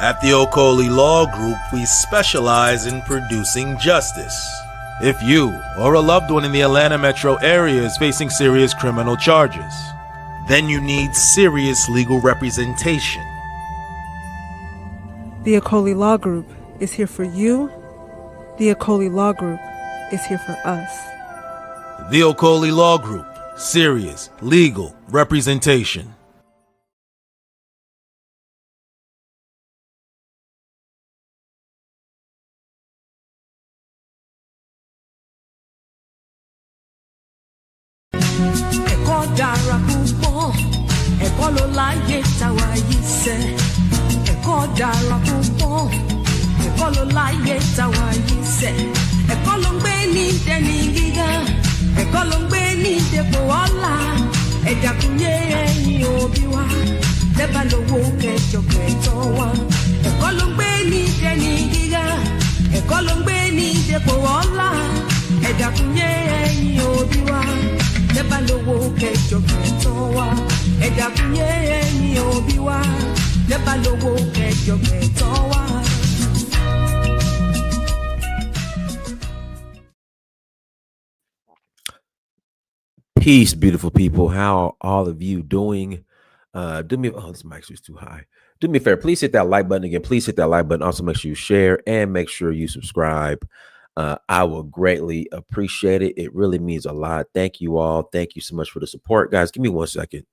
At the Okoli Law Group, we specialize in producing justice. If you or a loved one in the Atlanta metro area is facing serious criminal charges, then you need serious legal representation. The Okoli Law Group is here for you. The Okoli Law Group is here for us. The Okoli Law Group, serious legal representation. Ẹ̀kọ́ dára púpọ̀, ẹ̀kọ́ ló láyé táwa yìí sẹ́. Ẹ̀kọ́ dára púpọ̀, ẹ̀kọ́ ló láyé táwa yìí sẹ́. Ẹ̀kọ́ ló ń gbé ní dẹni gíga, ẹ̀kọ́ ló ń gbé ní dépò ọlá. Ẹ dákun yé ẹ̀yin òbí wa, lẹ́bà lówó kẹjọ kẹtọ́ wa. Ẹ̀kọ́ ló ń gbé ní dẹni gíga, ẹ̀kọ́ ló ń gbé ní dépò ọlá. Ẹ dákun yé ẹ̀yin òbí wa, lẹ́bà lówó kẹjọ kẹtọ́ wa. Ẹ dákun yé ẹ̀yin òbí wa, lẹ́bà lówó kẹjọ kẹtọ́ wa. Peace, beautiful people. How are all of you doing? This mic is too high. Do me a favor, please hit that like button again. Please hit that like button. Also, make sure you share and make sure you subscribe. I will greatly appreciate it. It really means a lot. Thank you all. Thank you so much for the support, guys. Give me 1 second.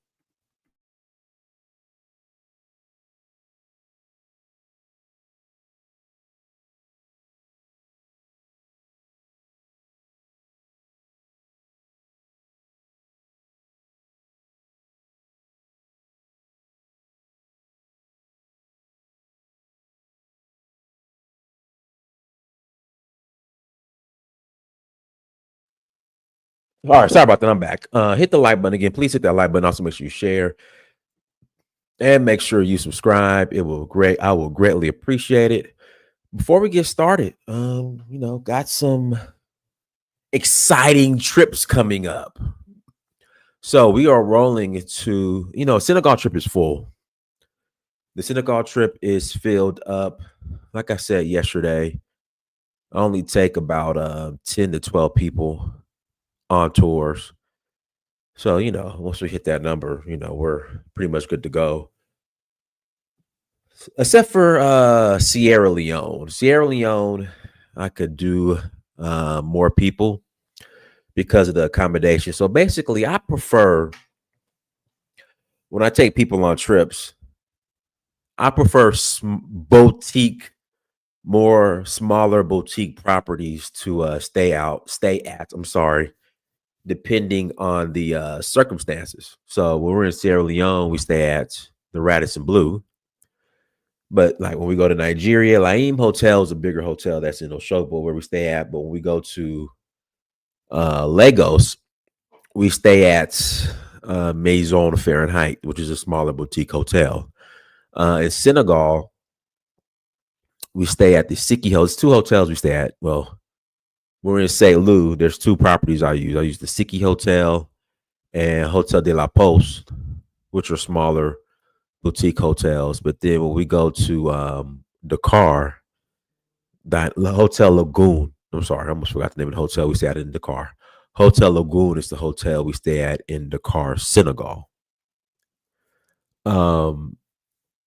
All right, sorry about that. I'm back. Hit the like button again. Please hit that like button. Also, make sure you share and make sure you subscribe. I will greatly appreciate it. Before we get started, got some exciting trips coming up. So we are rolling into, Senegal trip is full. The Senegal trip is filled up. Like I said yesterday, I only take about 10 to 12 people on tours. So, once we hit that number, we're pretty much good to go. Except for Sierra Leone. Sierra Leone, I could do more people because of the accommodation. So basically, I prefer, when I take people on trips, I prefer smaller boutique properties to stay at. Depending on the circumstances. So when we're in Sierra Leone, we stay at the Radisson Blu. But like when we go to Nigeria, Laim Hotel is a bigger hotel that's in Osogbo where we stay at. But when we go to Lagos, we stay at Maison Fahrenheit, which is a smaller boutique hotel. In Senegal, we stay at the Siki Hotel. It's 2 hotels we stay at. Well, we're in St. Lou. There's 2 properties I use. I use the Siki Hotel and Hotel de la Poste, which are smaller boutique hotels. But then when we go to Dakar, that Hotel Lagoon, I'm sorry, I almost forgot the name of the hotel we stay at in Dakar. Hotel Lagoon is the hotel we stay at in Dakar, Senegal. So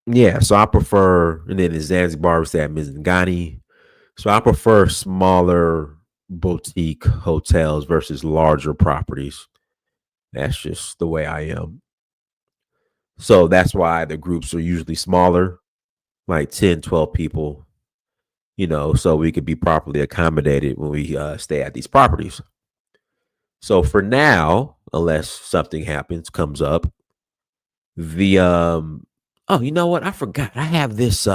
I prefer, and then in Zanzibar, we stay at Mizingani. So I prefer smaller boutique hotels versus larger properties. That's just the way I am. So that's why the groups are usually smaller, like 10, 12 people, so we could be properly accommodated when we stay at these properties. So for now, unless something comes up, the you know what? I forgot. I have this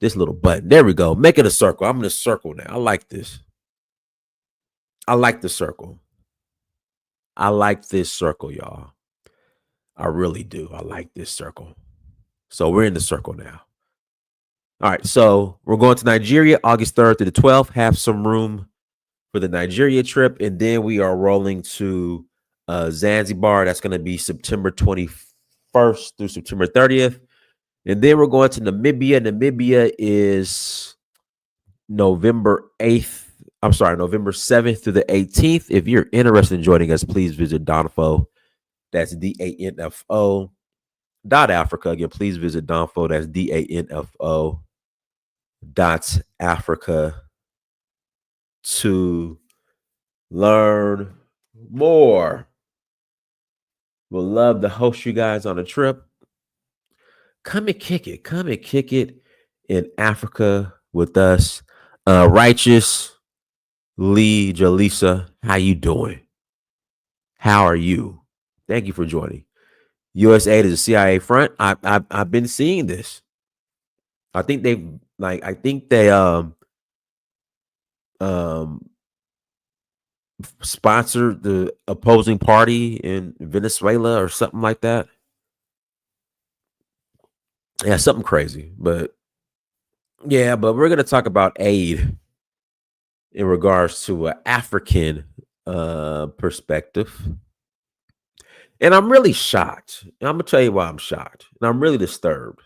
this little button. There we go. Make it a circle. I'm in a circle now. I like this. I like the circle. I like this circle, y'all. I really do. I like this circle. So we're in the circle now. All right. So we're going to Nigeria, August 3rd to the 12th. Have some room for the Nigeria trip. And then we are rolling to Zanzibar. That's going to be September 21st through September 30th. And then we're going to Namibia. Namibia is November 8th. I'm sorry, November 7th through the 18th. If you're interested in joining us, please visit Danfo. That's DANFO. .Africa. Again, please visit Danfo. That's DANFO. .Africa to learn more. We'll love to host you guys on a trip. Come and kick it. Come and kick it in Africa with us. Righteous Lee Jalisa, how you doing? How are you? Thank you for joining. USAID is a CIA front. I've been seeing this. I think they sponsored the opposing party in Venezuela or something like that. Yeah, something crazy. But yeah, but we're gonna talk about aid in regards to an African perspective. And I'm really shocked. And I'm gonna tell you why I'm shocked. And I'm really disturbed.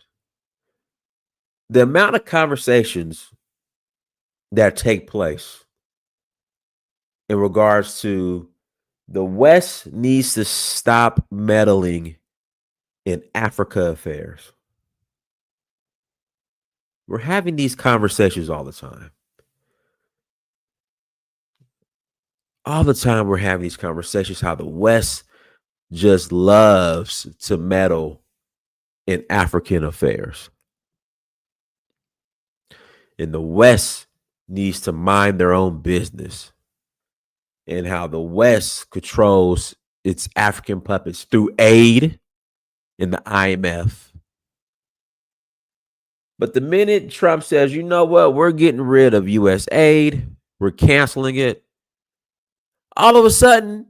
The amount of conversations that take place in regards to the West needs to stop meddling in Africa affairs. We're having these conversations all the time. All the time we're having these conversations how the West just loves to meddle in African affairs. And the West needs to mind their own business. And how the West controls its African puppets through aid in the IMF. But the minute Trump says, you know what, we're getting rid of U.S. aid, we're canceling it, all of a sudden,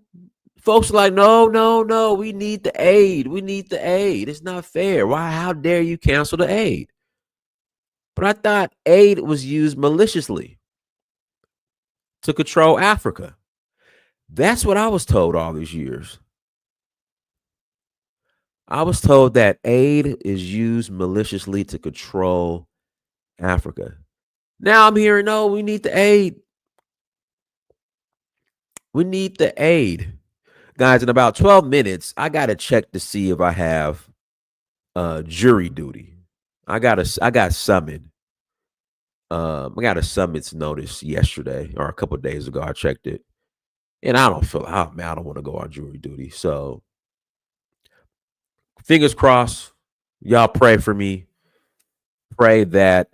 folks are like, no, we need the aid. We need the aid. It's not fair. Why? How dare you cancel the aid? But I thought aid was used maliciously to control Africa. That's what I was told all these years. I was told that aid is used maliciously to control Africa. Now I'm hearing, no, we need the aid. We need the aid. Guys, in about 12 minutes, I got to check to see if I have jury duty. I got summoned. I got a summons notice yesterday or a couple of days ago. I checked it. And I don't feel, I don't want to go on jury duty. So fingers crossed. Y'all pray for me. Pray that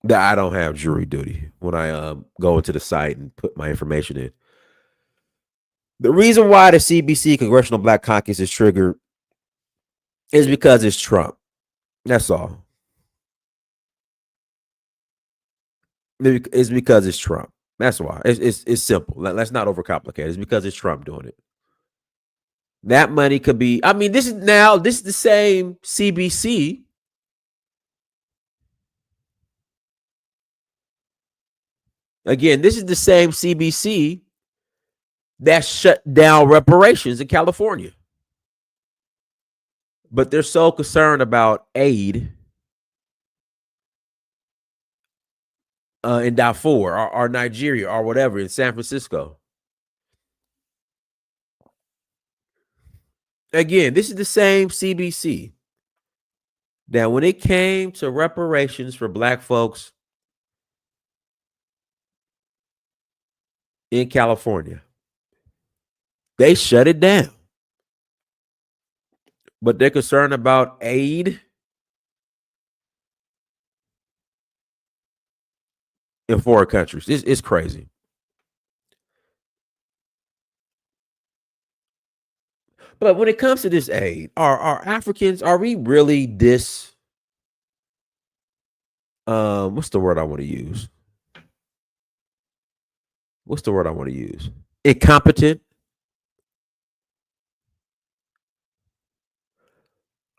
that I don't have jury duty when I go into the site and put my information in. The reason why the CBC Congressional Black Caucus is triggered is because it's Trump. That's all. It's because it's Trump. That's why. It's simple. Let's not overcomplicate it. It's because it's Trump doing it. That money could be, I mean, this is the same CBC again, this is the same CBC that shut down reparations in California. But they're so concerned about aid in Darfur or Nigeria or whatever in San Francisco. Again, this is the same CBC that when it came to reparations for Black folks in California, they shut it down. But they're concerned about aid in foreign countries. It's crazy. But when it comes to this aid, are Africans, are we really what's the word I want to use? Incompetent?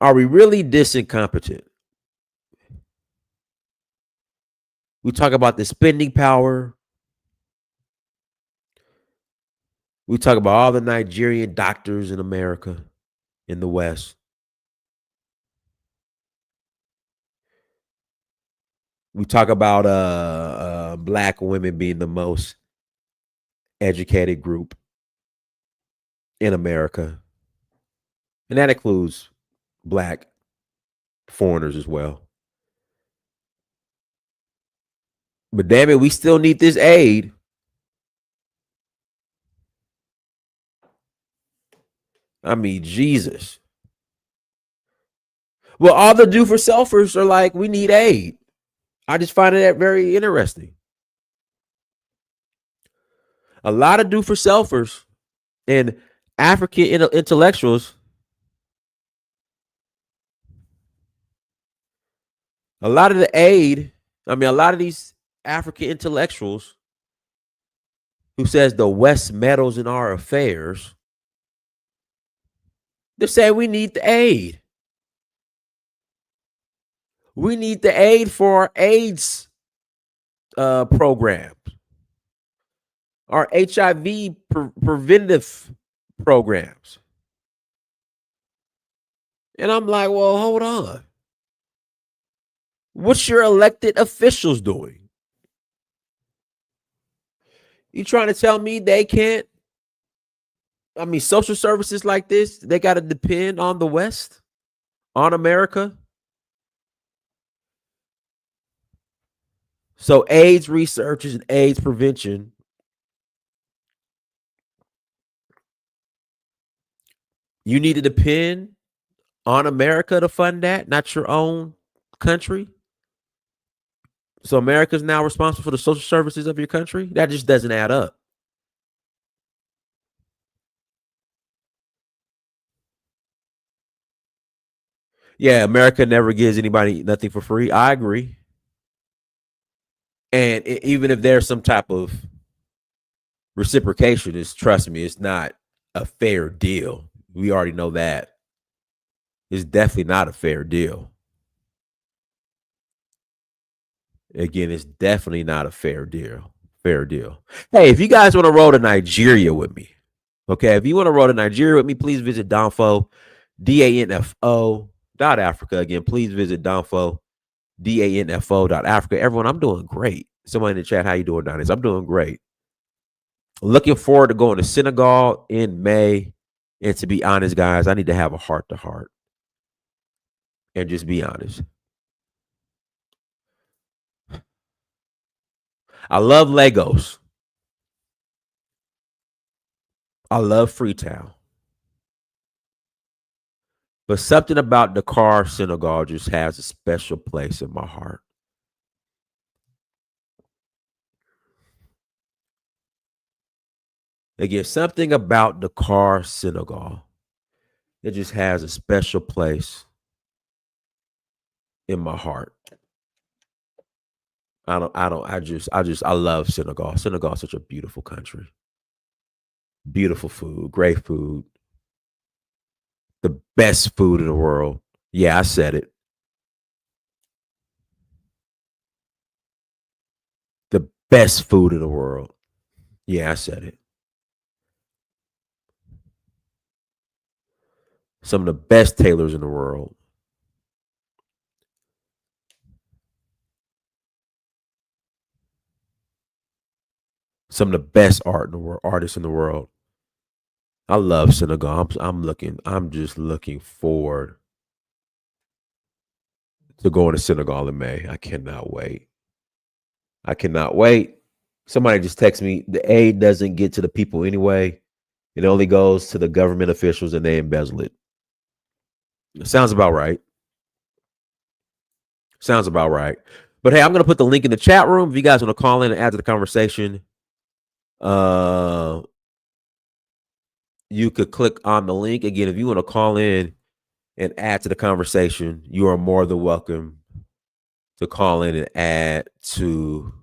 Are we really incompetent? We talk about the spending power. We talk about all the Nigerian doctors in America. in the West. We talk about black women being the most educated group in America, and that includes black foreigners as well. But damn it, we still need this aid. I mean, Jesus. Well, all the do for selfers are like, we need aid. I just find that very interesting. A lot of do for selfers and African intellectuals, a lot of the aid, I mean, a lot of these African intellectuals who says the West meddles in our affairs, they're saying we need the aid. We need the aid for our AIDS programs, our HIV preventative programs. And I'm like, well, hold on. What's your elected officials doing? You trying to tell me they can't? I mean, social services like this, they got to depend on the West, on America. So AIDS researchers and AIDS prevention, you need to depend on America to fund that, not your own country. So America's now responsible for the social services of your country? That just doesn't add up. Yeah, America never gives anybody nothing for free. I agree. And even if there's some type of reciprocation, trust me, it's not a fair deal. We already know that. It's definitely not a fair deal. Again, it's definitely not a fair deal. Hey, if you guys want to roll to Nigeria with me, okay, if you want to roll to Nigeria with me, please visit Danfo, DANFO.Africa. Again, please visit Danfo, DANFO.Africa. Everyone, I'm doing great. Somebody in the chat, how you doing, Donis? I'm doing great. Looking forward to going to Senegal in May. And to be honest, guys, I need to have a heart-to-heart and just be honest. I love Lagos. I love Freetown. But something about Dakar, Senegal just has a special place in my heart. Again, something about Dakar, Senegal, it just has a special place in my heart. I love Senegal. Senegal is such a beautiful country. Beautiful food, great food. The best food in the world. Yeah, I said it. The best food in the world. Yeah, I said it. Some of the best tailors in the world. Some of the best artists in the world. I love Senegal. I'm just looking forward to going to Senegal in May. I cannot wait. Somebody just texted me, the aid doesn't get to the people anyway. It only goes to the government officials and they embezzle it. Sounds about right. But hey, I'm going to put the link in the chat room. If you guys want to call in and add to the conversation, you could click on the link. Again, if you want to call in and add to the conversation, you are more than welcome to call in and add to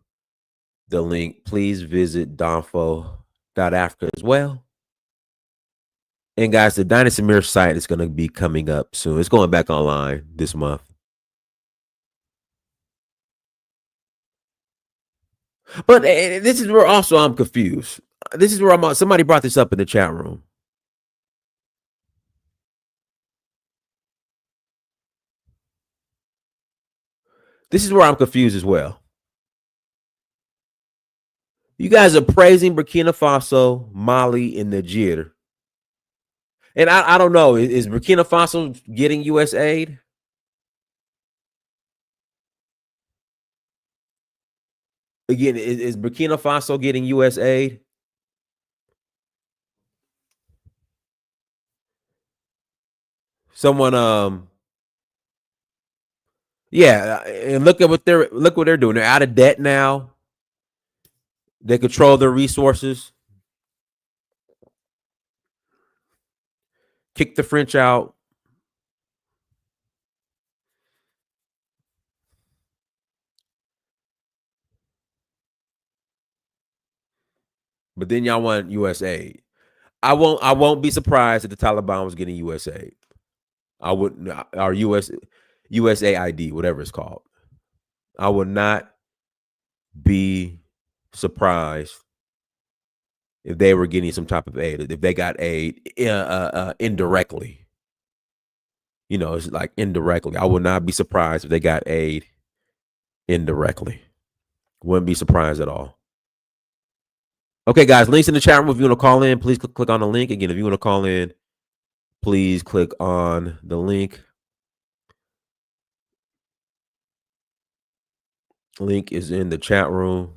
the link. Please visit Danfo.Africa as well. And guys, the Dynasty Mirror site is going to be coming up soon. It's going back online this month. But this is where also I'm confused. This is where somebody brought this up in the chat room. This is where I'm confused as well. You guys are praising Burkina Faso, Mali, and Niger. And I don't know, is Burkina Faso getting U.S. aid? Again, is Burkina Faso getting U.S. aid? Someone, yeah, and look what they're doing. They're out of debt now. They control their resources. Kick the French out. But then y'all want U.S. aid. I won't be surprised if the Taliban was getting U.S. aid. I wouldn't, or USAID, whatever it's called. I would not be surprised if they were getting some type of aid, if they got aid indirectly. You know, it's like indirectly. I would not be surprised if they got aid indirectly. Wouldn't be surprised at all. Okay, guys, links in the chat room. If you want to call in, please click on the link. Again, if you want to call in, please click on the link. Link is in the chat room.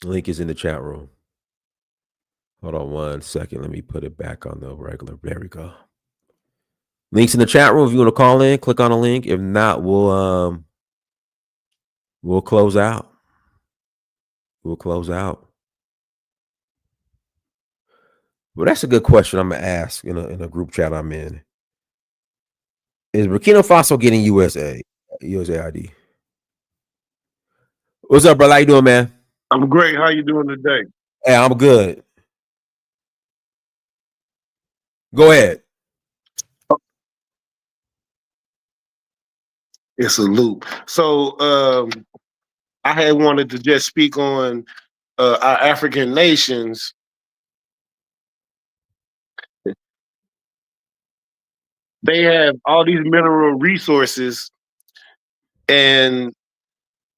Link is in the chat room. Hold on 1 second. Let me put it back on the regular. There we go. Links in the chat room. If you want to call in, click on the link. If not, we'll close out. We'll close out. Well, that's a good question I'm gonna ask in a group chat I'm in. Is Burkina Faso getting USAID? What's up, brother? How you doing, man? I'm great. How you doing today? Hey, I'm good. Go ahead. It's a loop. So I had wanted to just speak on our African nations. They have all these mineral resources, and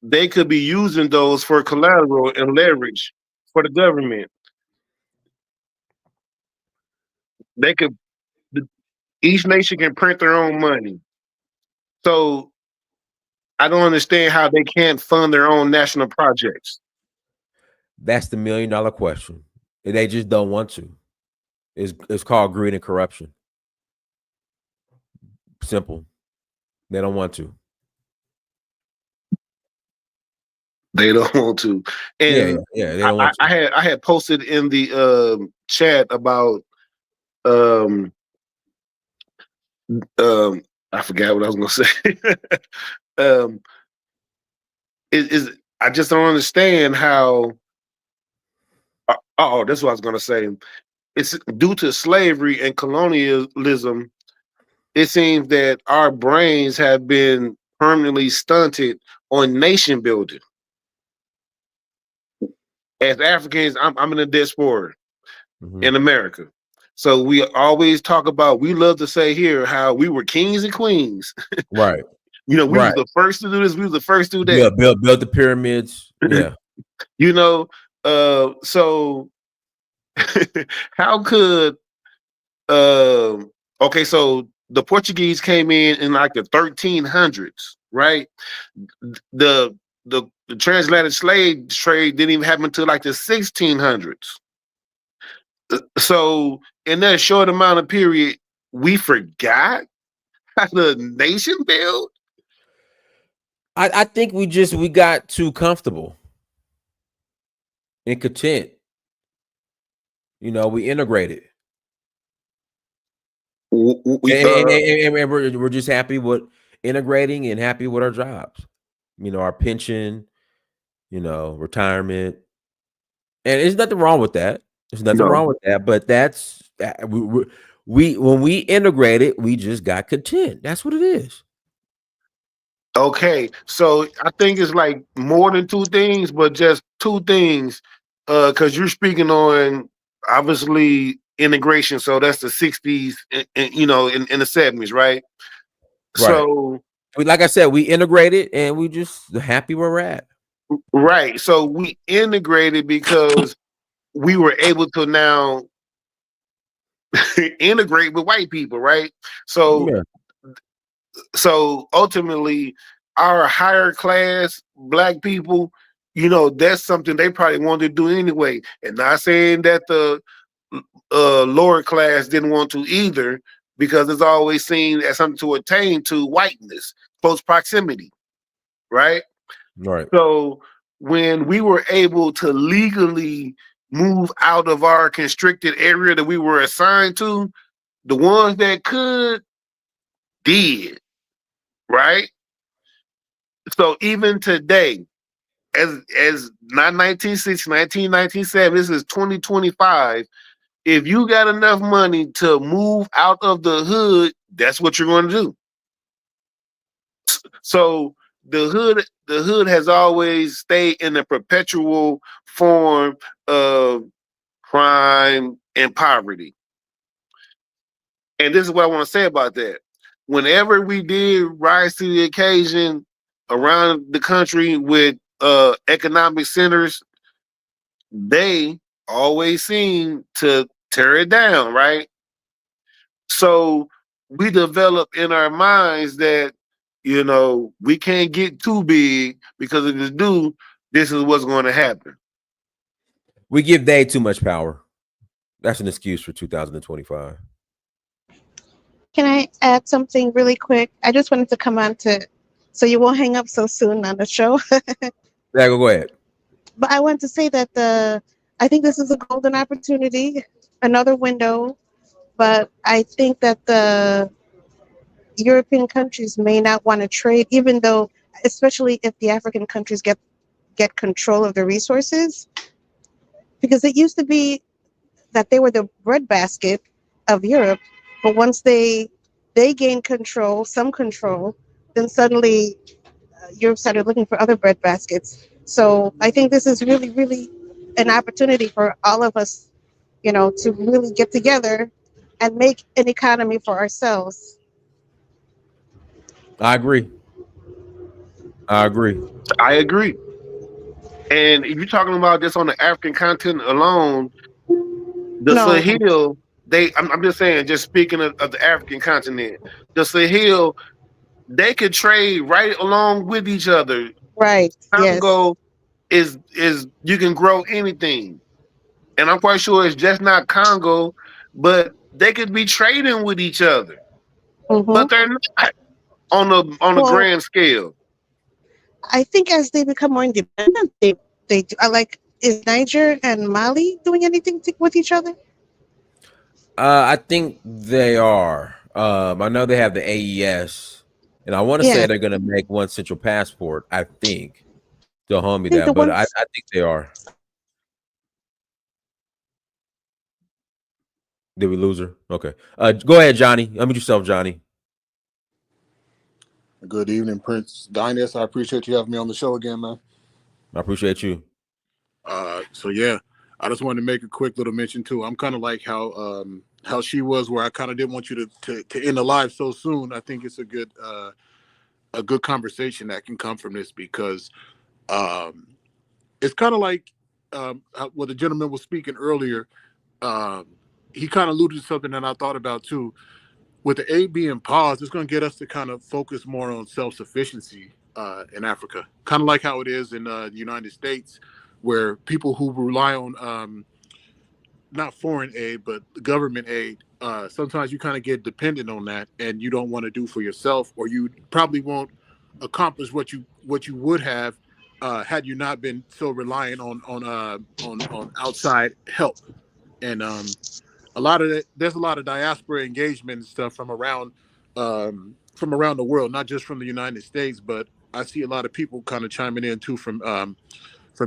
they could be using those for collateral and leverage for the government. They could, each nation can print their own money. So I don't understand how they can't fund their own national projects. That's the $1 million question. They just don't want to. It's called greed and corruption. Simple. They don't want to. They don't want to. And yeah, they don't want to. I had posted in the chat about I forgot what I was gonna say. I just don't understand how. That's what I was gonna say. It's due to slavery and colonialism. It seems that our brains have been permanently stunted on nation building. As Africans, I'm in the diaspora in America. So we always talk about, we love to say here how we were kings and queens. Right. You know, we were the first to do this. We were the first to do that. Yeah, build the pyramids. Yeah. You know, so how could okay, so the Portuguese came in like the 1300s, right? The transatlantic slave trade didn't even happen until like the 1600s. So in that short amount of period, we forgot how the nation built. I think we got too comfortable and content. You know, we integrated. And we're just happy with integrating and happy with our jobs. You know, our pension, you know, retirement. And there's nothing wrong with that. There's nothing wrong with that. But that's we when we integrated, we just got content. That's what it is. Okay, so I think it's like more than two things, but just two things. Because you're speaking on obviously integration. So that's the 60s, you know, in the 70s, right? Right. So, Like I said, we integrated and we just happy where we're at. right. So we integrated because we were able to now integrate with white people, right? So, Yeah. so ultimately, our higher class black people, you know, that's something they probably wanted to do anyway. And not saying that the lower class didn't want to either, because it's always seen as something to attain to whiteness, close proximity, right? Right. So when we were able to legally move out of our constricted area that we were assigned to, the ones that could did, right? So even today, as not 1960, 1997, this is 2025. If you got enough money to move out of the hood, that's what you're going to do. So the hood has always stayed in a perpetual form of crime and poverty. And this is what I want to say about that. Whenever we did rise to the occasion around the country with economic centers, they always seem to tear it down, right? So we develop in our minds that, you know, we can't get too big, because if it's do, this is what's going to happen. We give they too much power. That's an excuse for 2025. Can I add something really quick? I just wanted to come on to, so you won't hang up so soon on the show. Yeah, go ahead. But I want to say that I think this is a golden opportunity, another window. But I think that the European countries may not want to trade, even though, especially if the African countries get control of the resources, because it used to be that they were the breadbasket of Europe, but once they gained control, some control, then suddenly Europe started looking for other breadbaskets. So I think this is really, really an opportunity for all of us, you know, to really get together and make an economy for ourselves. I agree. I agree. I agree. And if you're talking about this on the African continent alone, the No. Sahel, I'm just saying, just speaking of the African continent, the Sahel, they could trade right along with each other. Right. Yes. Congo is you can grow anything. And I'm quite sure it's just not Congo, but they could be trading with each other. Mm-hmm. But they're not on a grand scale. I think as they become more independent, they do. Is Niger and Mali doing anything with each other? I think they are. I know they have the AES, and I want to say they're going to make one central passport. I think. Don't hold me that, but I think they are. Did we lose her? Okay. Go ahead, Johnny. Unmute yourself, Johnny. Good evening, Prince Dinas. I appreciate you having me on the show again, man. I appreciate you. So yeah, I just wanted to make a quick little mention too. I'm kind of like how she was, where I kind of didn't want you to end the live so soon. I think it's a good conversation that can come from this, because it's kind of like what the gentleman was speaking earlier. He kind of alluded to something that I thought about too. With the aid being paused, it's going to get us to kind of focus more on self-sufficiency in Africa, kind of like how it is in the United States, where people who rely on not foreign aid, but government aid, sometimes you kind of get dependent on that, and you don't want to do for yourself, or you probably won't accomplish what you would have had you not been so reliant on outside help. And there's a lot of diaspora engagement and stuff from around the world, not just from the United States, but I see a lot of people kind of chiming in too from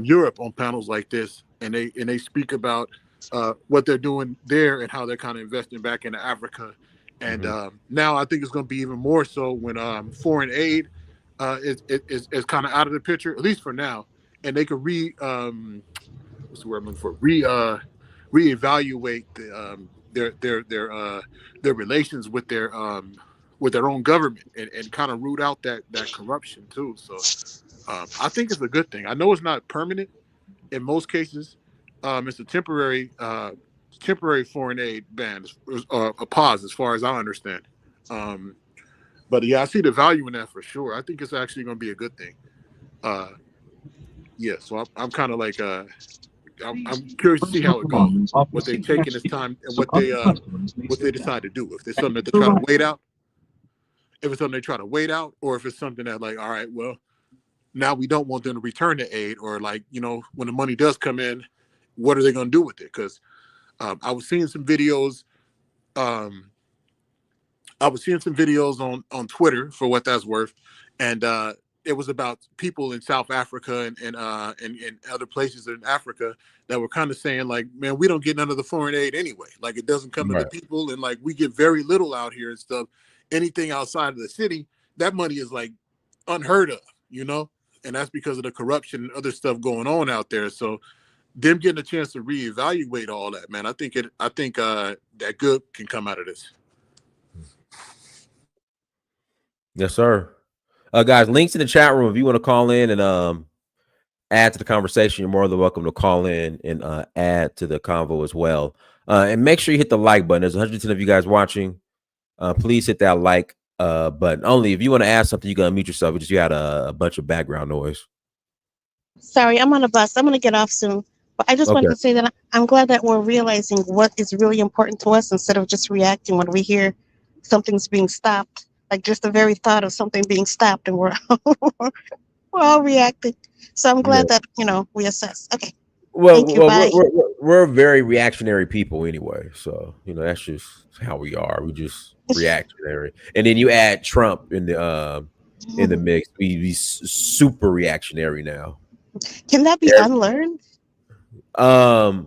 Europe on panels like this, and they speak about what they're doing there and how they're kind of investing back into Africa. And now I think it's going to be even more so when foreign aid is kind of out of the picture, at least for now, and they could reevaluate their relations with their own government and kind of root out that corruption too. So I think it's a good thing. I know it's not permanent in most cases. It's a temporary foreign aid ban, a pause as far as I understand. But yeah, I see the value in that for sure. I think it's actually going to be a good thing. Yeah, so I'm kind of like I'm curious to see how it goes. What they take in this time and what they decide to do. If there's something that they try to wait out, or if it's something that like, all right, well, now we don't want them to return the aid, or like, you know, when the money does come in, what are they going to do with it? Because I was seeing some videos. On Twitter, for what that's worth, and it was about people in South Africa and other places in Africa that were kind of saying like, man, we don't get none of the foreign aid anyway. Like it doesn't come to the people, and like we get very little out here and stuff. Anything outside of the city, that money is like unheard of, you know, and that's because of the corruption and other stuff going on out there. So them getting a chance to reevaluate all that, man, I think that good can come out of this. Yes, sir. Guys, links in the chat room. If you want to call in and add to the conversation, you're more than welcome to call in and add to the convo as well. And make sure you hit the like button. There's 110 of you guys watching. Please hit that like button. Only if you want to add something, you got to mute yourself. You had a bunch of background noise. Sorry, I'm on a bus. I'm going to get off soon. But I just wanted to say that I'm glad that we're realizing what is really important to us instead of just reacting when we hear something's being stopped. Like just the very thought of something being stopped, and we're all reacting. So I'm glad that, you know, we assess. Okay. Well, we're very reactionary people anyway. So, you know, that's just how we are. We just reactionary. And then you add Trump in the mix. We super reactionary now. Can that be unlearned? Nah,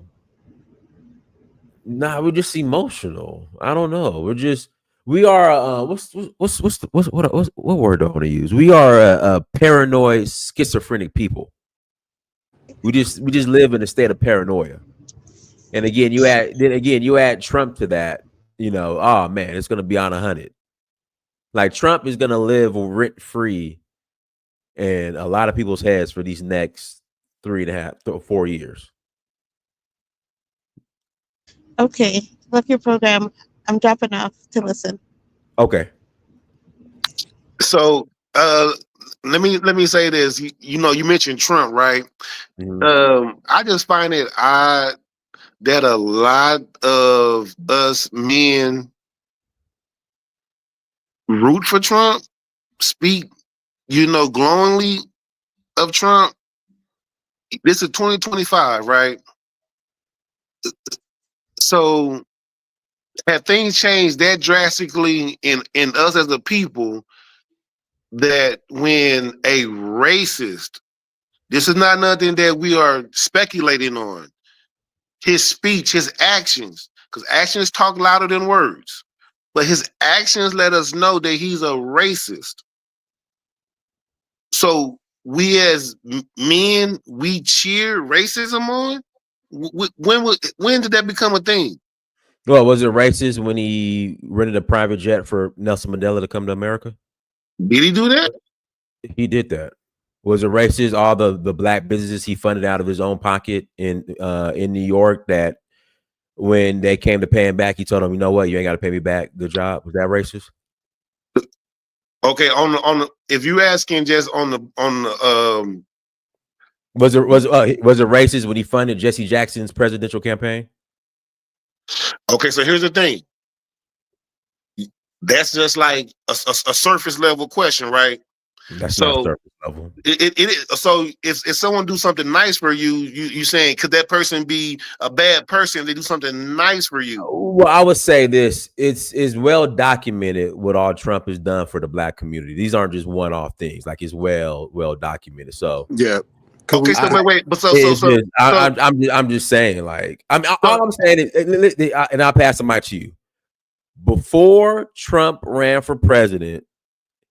we're just emotional. I don't know. We are what word do I want to use? We are a paranoid, schizophrenic people. We just live in a state of paranoia. And again, you add Trump to that, you know, oh man, it's gonna be on 100. Like Trump is gonna live rent free in a lot of people's heads for these next 4 years. Okay, love your program. I'm dropping off to listen. Okay. So let me say this. You know, you mentioned Trump, right? Mm-hmm. I just find it odd that a lot of us men root for Trump, speak, you know, glowingly of Trump. This is 2025, right? So have things changed that drastically in us as a people that when a racist, this is not nothing that we are speculating on, his speech, his actions, because actions talk louder than words, but his actions let us know that he's a racist. So we as men, we cheer racism on? When did that become a thing? Well, was it racist when he rented a private jet for Nelson Mandela to come to America? Did he do that? He did that. Was it racist all the black businesses he funded out of his own pocket in New York that when they came to pay him back, he told them, you know what, you ain't got to pay me back. Good job. Was that racist? Okay, on the if you asking just on the was it racist when he funded Jesse Jackson's presidential campaign? Okay, so here's the thing. That's just like a surface level question, right? That's not surface level. So if someone do something nice for you, you saying could that person be a bad person if they do something nice for you? Well, I would say this: it's well documented what all Trump has done for the black community. These aren't just one-off things; like it's well documented. So yeah. Okay, so wait, but I'm just saying, like, all I'm saying is, and I'll pass the mic to you. Before Trump ran for president,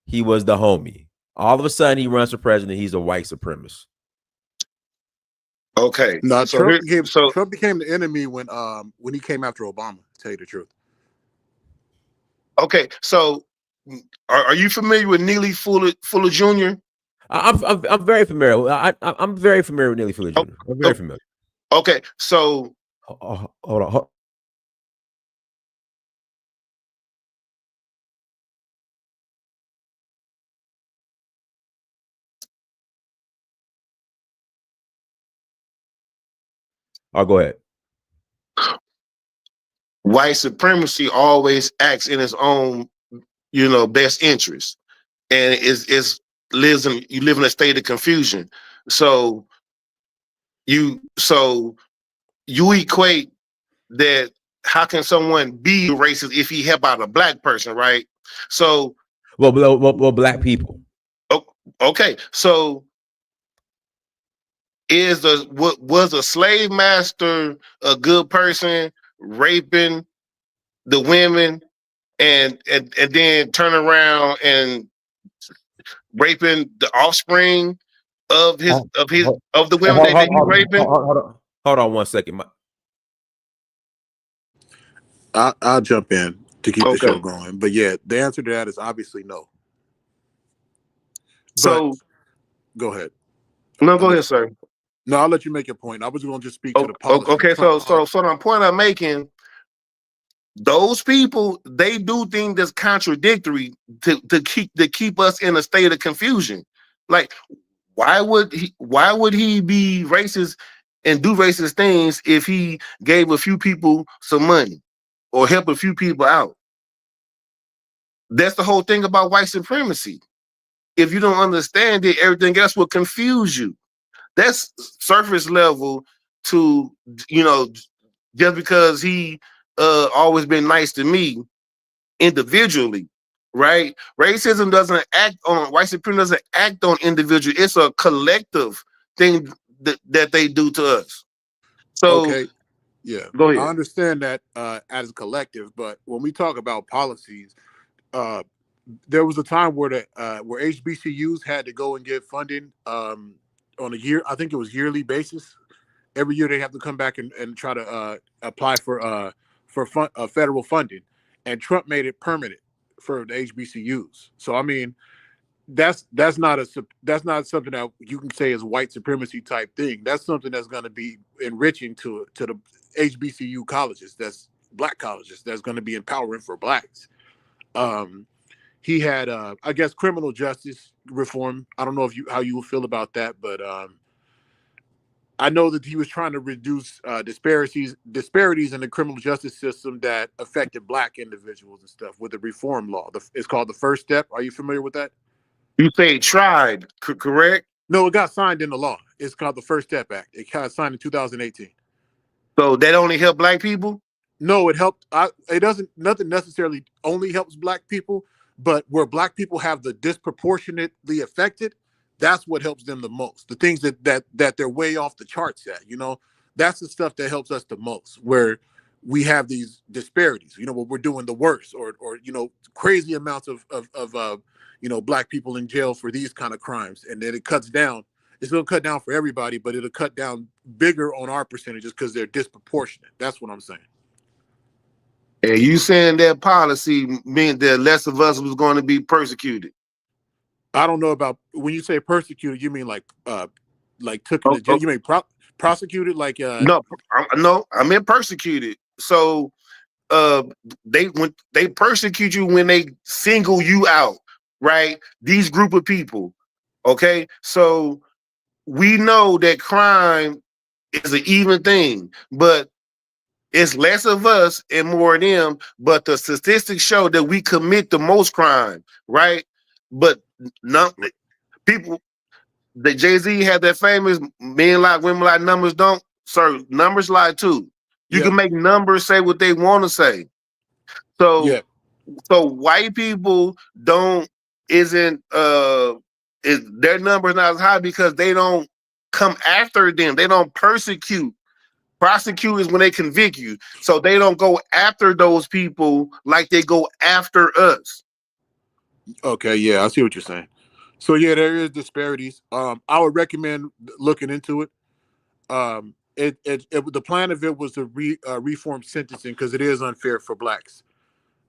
he was the homie. All of a sudden, he runs for president. He's a white supremacist. Okay. No, Trump became the enemy when he came after Obama. tell you the truth. Okay, so are you familiar with Neely Fuller Jr.? I'm very familiar. I'm very familiar with Neely Fuller Jr. I'm very familiar. Okay, so Hold on. I'll go ahead. white supremacy always acts in its own, best interest, and you live in a state of confusion. So you equate that. How can someone be racist if he help out a black person, right? So Well, black people. okay, so was a slave master a good person raping the women and then turn around and raping the offspring of the women that he's raping? Hold on 1 second. I'll jump in to keep the Okay. show going. But yeah, the answer to that is obviously no. So go ahead. no, go ahead, sir. No, I'll let you make your point. I was going to just speak to the policy. Okay, so the point I'm making, those people, they do things that's contradictory to keep us in a state of confusion. Like, why would he be racist and do racist things if he gave a few people some money or help a few people out? That's the whole thing about white supremacy. If you don't understand it, everything else will confuse you. That's surface level to, just because he always been nice to me individually, right? Racism doesn't act on, white supremacy doesn't act on individual. It's a collective thing that they do to us. So okay, yeah, go ahead. I understand that as a collective, but when we talk about policies, there was a time where where HBCUs had to go and get funding on a year, I think it was yearly basis. Every year they have to come back and try to apply for federal funding, and Trump made it permanent for the HBCUs. So I mean, that's not something that you can say is white supremacy type thing. That's something that's going to be enriching to the HBCU colleges, that's black colleges, that's going to be empowering for blacks. He had I guess criminal justice reform. I don't know how you would feel about that, but I know that he was trying to reduce disparities in the criminal justice system that affected black individuals and stuff with the reform law. It's called the First Step. Are you familiar with that? You say tried, correct? No, it got signed into law. It's called the First Step Act. It got signed in 2018. So that only help black people? No, it helped. It doesn't. Nothing necessarily only helps black people, but where black people have the disproportionately affected, that's what helps them the most. The things that they're way off the charts at, that's the stuff that helps us the most. Where we have these disparities, where we're doing the worst, or crazy amounts of black people in jail for these kind of crimes, and then it cuts down. It's going to cut down for everybody, but it'll cut down bigger on our percentages because they're disproportionate. That's what I'm saying. And you saying that policy meant that less of us was going to be persecuted? I don't know about, when you say persecuted, you mean like took to jail? You mean prosecuted? Like no, I meant persecuted. So they persecute you when they single you out, right? These group of people. Okay, so we know that crime is an even thing, but it's less of us and more of them. But the statistics show that we commit the most crime, right? But people, the Jay-Z had that famous men lie, women lie, numbers don't. Sir, numbers lie too. You can make numbers say what they want to say. So, so white people isn't their numbers not as high because they don't come after them. They don't persecute. Prosecute is when they convict you. So they don't go after those people like they go after us. Okay, yeah, I see what you're saying. So yeah, there is disparities. I would recommend looking into it. the plan of it was to reform sentencing because it is unfair for blacks.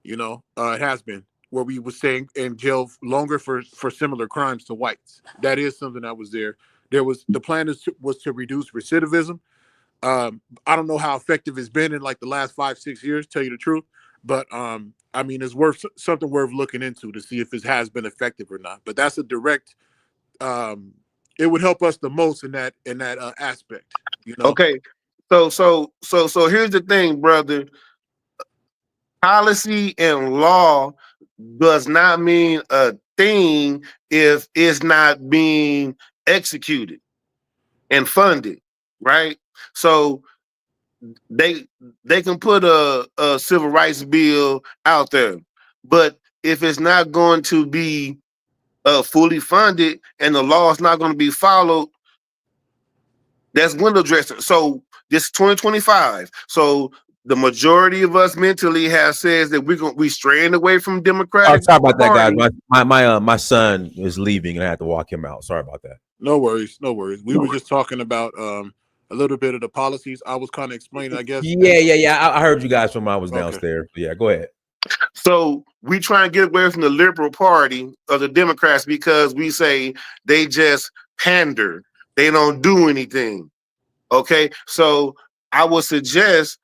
You know, it has been where we were staying in jail longer for similar crimes to whites. That is something that was there. The plan was to reduce recidivism. I don't know how effective it's been in like the last 5-6 years, tell you the truth. But I mean, it's something worth looking into to see if it has been effective or not. But that's a direct. It would help us the most in that aspect. You know. Okay, so here's the thing, brother. Policy and law does not mean a thing if it's not being executed and funded, right? So they can put a civil rights bill out there, but if it's not going to be fully funded and the law is not going to be followed, that's window dressing. So this is 2025. So the majority of us mentally have says that we straying away from Democratic. Sorry about that, guys. My son is leaving and I had to walk him out. Sorry about that. No worries. We were just talking about a little bit of the policies. I was kind of explaining, I guess. Yeah. I heard you guys from when I was downstairs. Yeah, go ahead. So we try and get away from the liberal party of the Democrats because we say they just pander. They don't do anything. Okay, so I would suggest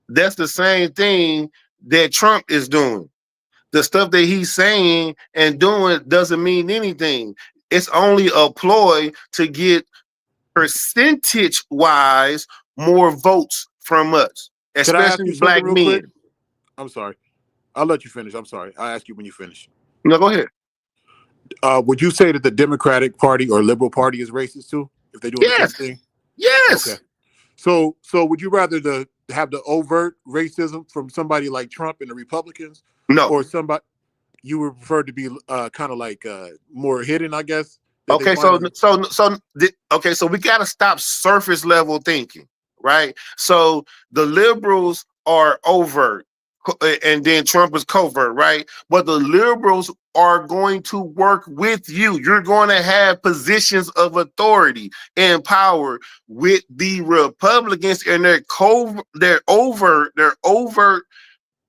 that's the same thing that Trump is doing. The stuff that he's saying and doing doesn't mean anything. It's only a ploy to get percentage-wise more votes from us, especially black men. Quick? I'm sorry. I'll let you finish. I'm sorry. I'll ask you when you finish. No, go ahead. Would you say that the Democratic Party or Liberal Party is racist too? If they do the same thing? Yes. Okay. So would you rather have the overt racism from somebody like Trump and the Republicans? No. Or somebody you would prefer to be kind of like more hidden, I guess? Okay, so we got to stop surface level thinking, right? So the liberals are overt, and then Trump is covert, right? But the liberals are going to work with you. You're going to have positions of authority and power with the Republicans, and their overt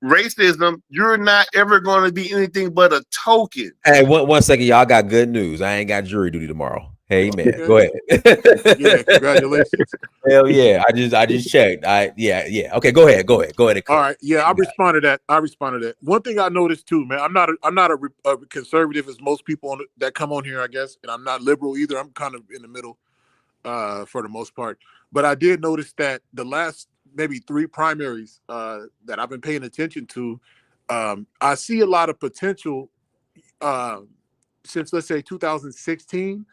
racism. You're not ever going to be anything but a token. Hey, one second, y'all. Got good news. I ain't got jury duty tomorrow. Hey, man, go ahead. Yeah, congratulations. Hell yeah, I just checked. Yeah. Okay, go ahead. All right, yeah, I responded to that. One thing I noticed too, man, I'm not a conservative as most people that come on here, I guess, and I'm not liberal either. I'm kind of in the middle, for the most part. But I did notice that the last maybe 3 primaries that I've been paying attention to, I see a lot of potential since, let's say, 2016.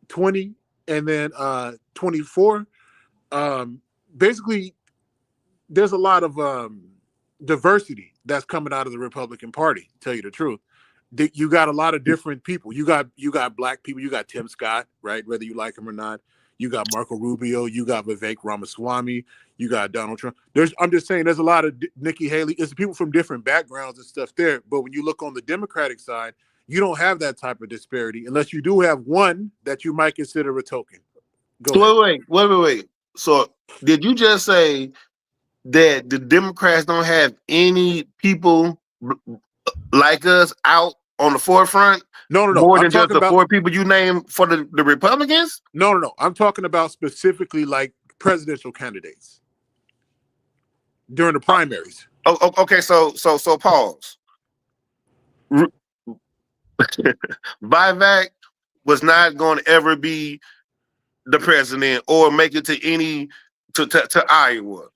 20 and then 24. Basically, there's a lot of diversity that's coming out of the Republican Party. To tell you the truth, you got a lot of different people. You got black people. You got Tim Scott, right? Whether you like him or not. You got Marco Rubio. You got Vivek Ramaswamy. You got Donald Trump. I'm just saying, there's a lot of Nikki Haley. It's people from different backgrounds and stuff there. But when you look on the Democratic side, you don't have that type of disparity unless you do have one that you might consider a token. Wait. So did you just say that the Democrats don't have any people like us out on the forefront? No. More than just the 4 people you name for the Republicans? No. I'm talking about specifically like presidential candidates during the primaries. Okay. So pause. Vivek was not going to ever be the president or make it to Iowa.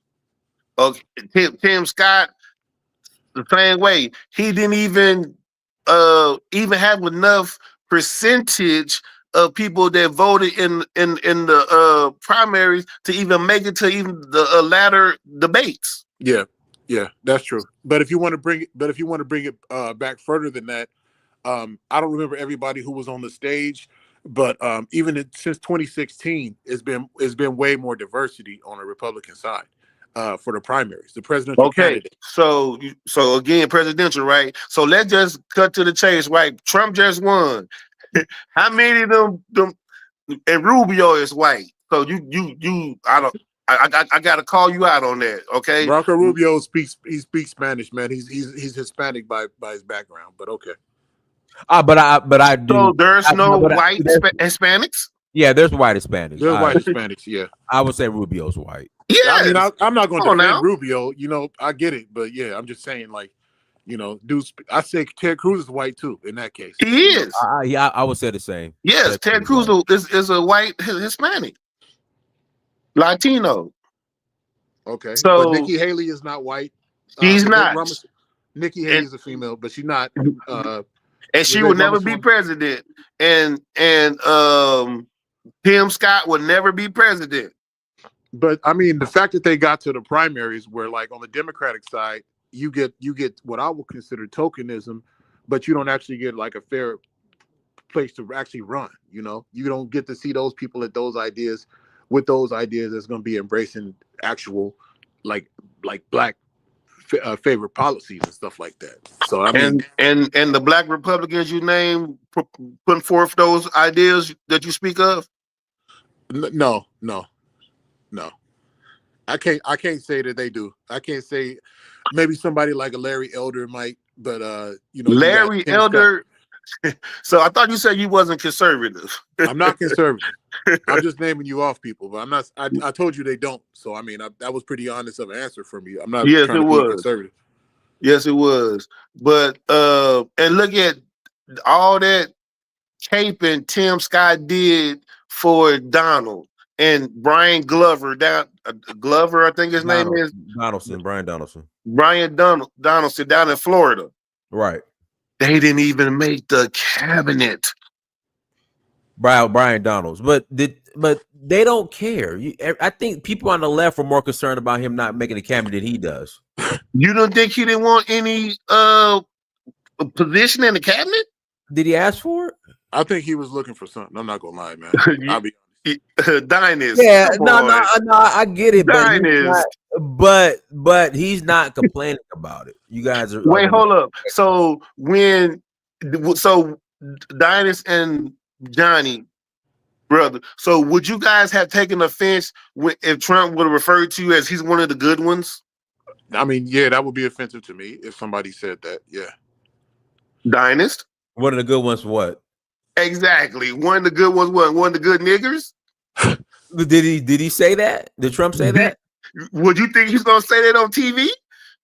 Tim Scott, the same way. He didn't even have enough percentage of people that voted in the primaries to even make it to even the latter debates. Yeah, that's true. But if you want to bring it back further than that. I don't remember everybody who was on the stage, but even since 2016, it's been way more diversity on the Republican side for the primaries, the presidential candidate. So again, presidential, right? So let's just cut to the chase, right? Trump just won. How many of them and Rubio is white? So you I gotta call you out on that, okay? Marco Rubio speaks Spanish, man. He's Hispanic by his background, but okay. But I do. So there's no but white Hispanics? Yeah, there's white Hispanics. There's white Hispanics, yeah. I would say Rubio's white. Yeah. I mean, I'm not going to Come on defend now. Rubio. You know, I get it, but yeah, I'm just saying, like, you know, dudes. I say Ted Cruz is white too. In that case, He is. Yeah, I would say the same. Yes, Ted Cruz is a white Hispanic, Latino. Okay, So but Nikki Haley is not white. She's not. Nikki Haley is a female, but she's not. And she would never be president. And Tim Scott would never be president. But I mean, the fact that they got to the primaries, where like on the Democratic side, you get what I would consider tokenism, but you don't actually get like a fair place to actually run. You know, you don't get to see those people at those ideas with those ideas that's going to be embracing actual like black favorite policies and stuff like that. So I mean, and the black Republicans you name putting forth those ideas that you speak of. No. I can't say that they do. I can't say maybe somebody like a Larry Elder might, but you know, Larry Elder. So I thought you said you wasn't conservative. I'm not conservative. I'm just naming you off people, but I'm not. I told you they don't. So I mean, that was pretty honest of an answer from you. I'm not. Yes, trying it to was be conservative. Yes, it was. But and look at all that caping Tim Scott did for Donald and Brian Glover Glover, I think his name is Brian Donaldson. Brian Donaldson down in Florida. Right. They didn't even make the cabinet. Brian Donalds, but they don't care. I think people on the left are more concerned about him not making the cabinet than he does. You don't think he didn't want any position in the cabinet? Did he ask for it? I think he was looking for something. I'm not gonna lie, man. I'll be Dynast. Yeah, no, I get it, but he's not complaining about it. You guys are wait, hold up. So Dynast and Johnny, brother. So would you guys have taken offense if Trump would have referred to you as he's one of the good ones? I mean, yeah, that would be offensive to me if somebody said that. Yeah. Dynast? One of the good ones, what? Exactly. One of the good ones, what? One of the good niggers? Did he say that? Did Trump say that? Would you think he's gonna say that on TV?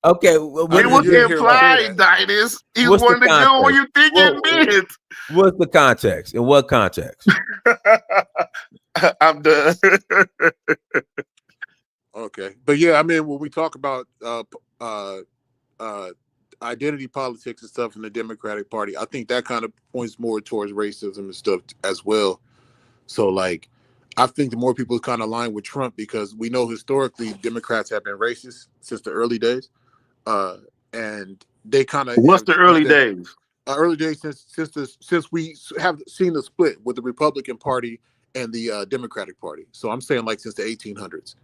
Okay, it was implied, Dynast. He's one of the good ones you think it meant. What's the context? In what context? I'm done. Okay, but yeah, I mean, when we talk about identity politics and stuff in the Democratic Party, I think that kind of points more towards racism and stuff as well. So, like, I think the more people kind of align with Trump, because we know historically Democrats have been racist since the early days, and they kind of. What's the early days? Early days since we have seen the split with the Republican Party and the Democratic Party. So I'm saying like since the 1800s.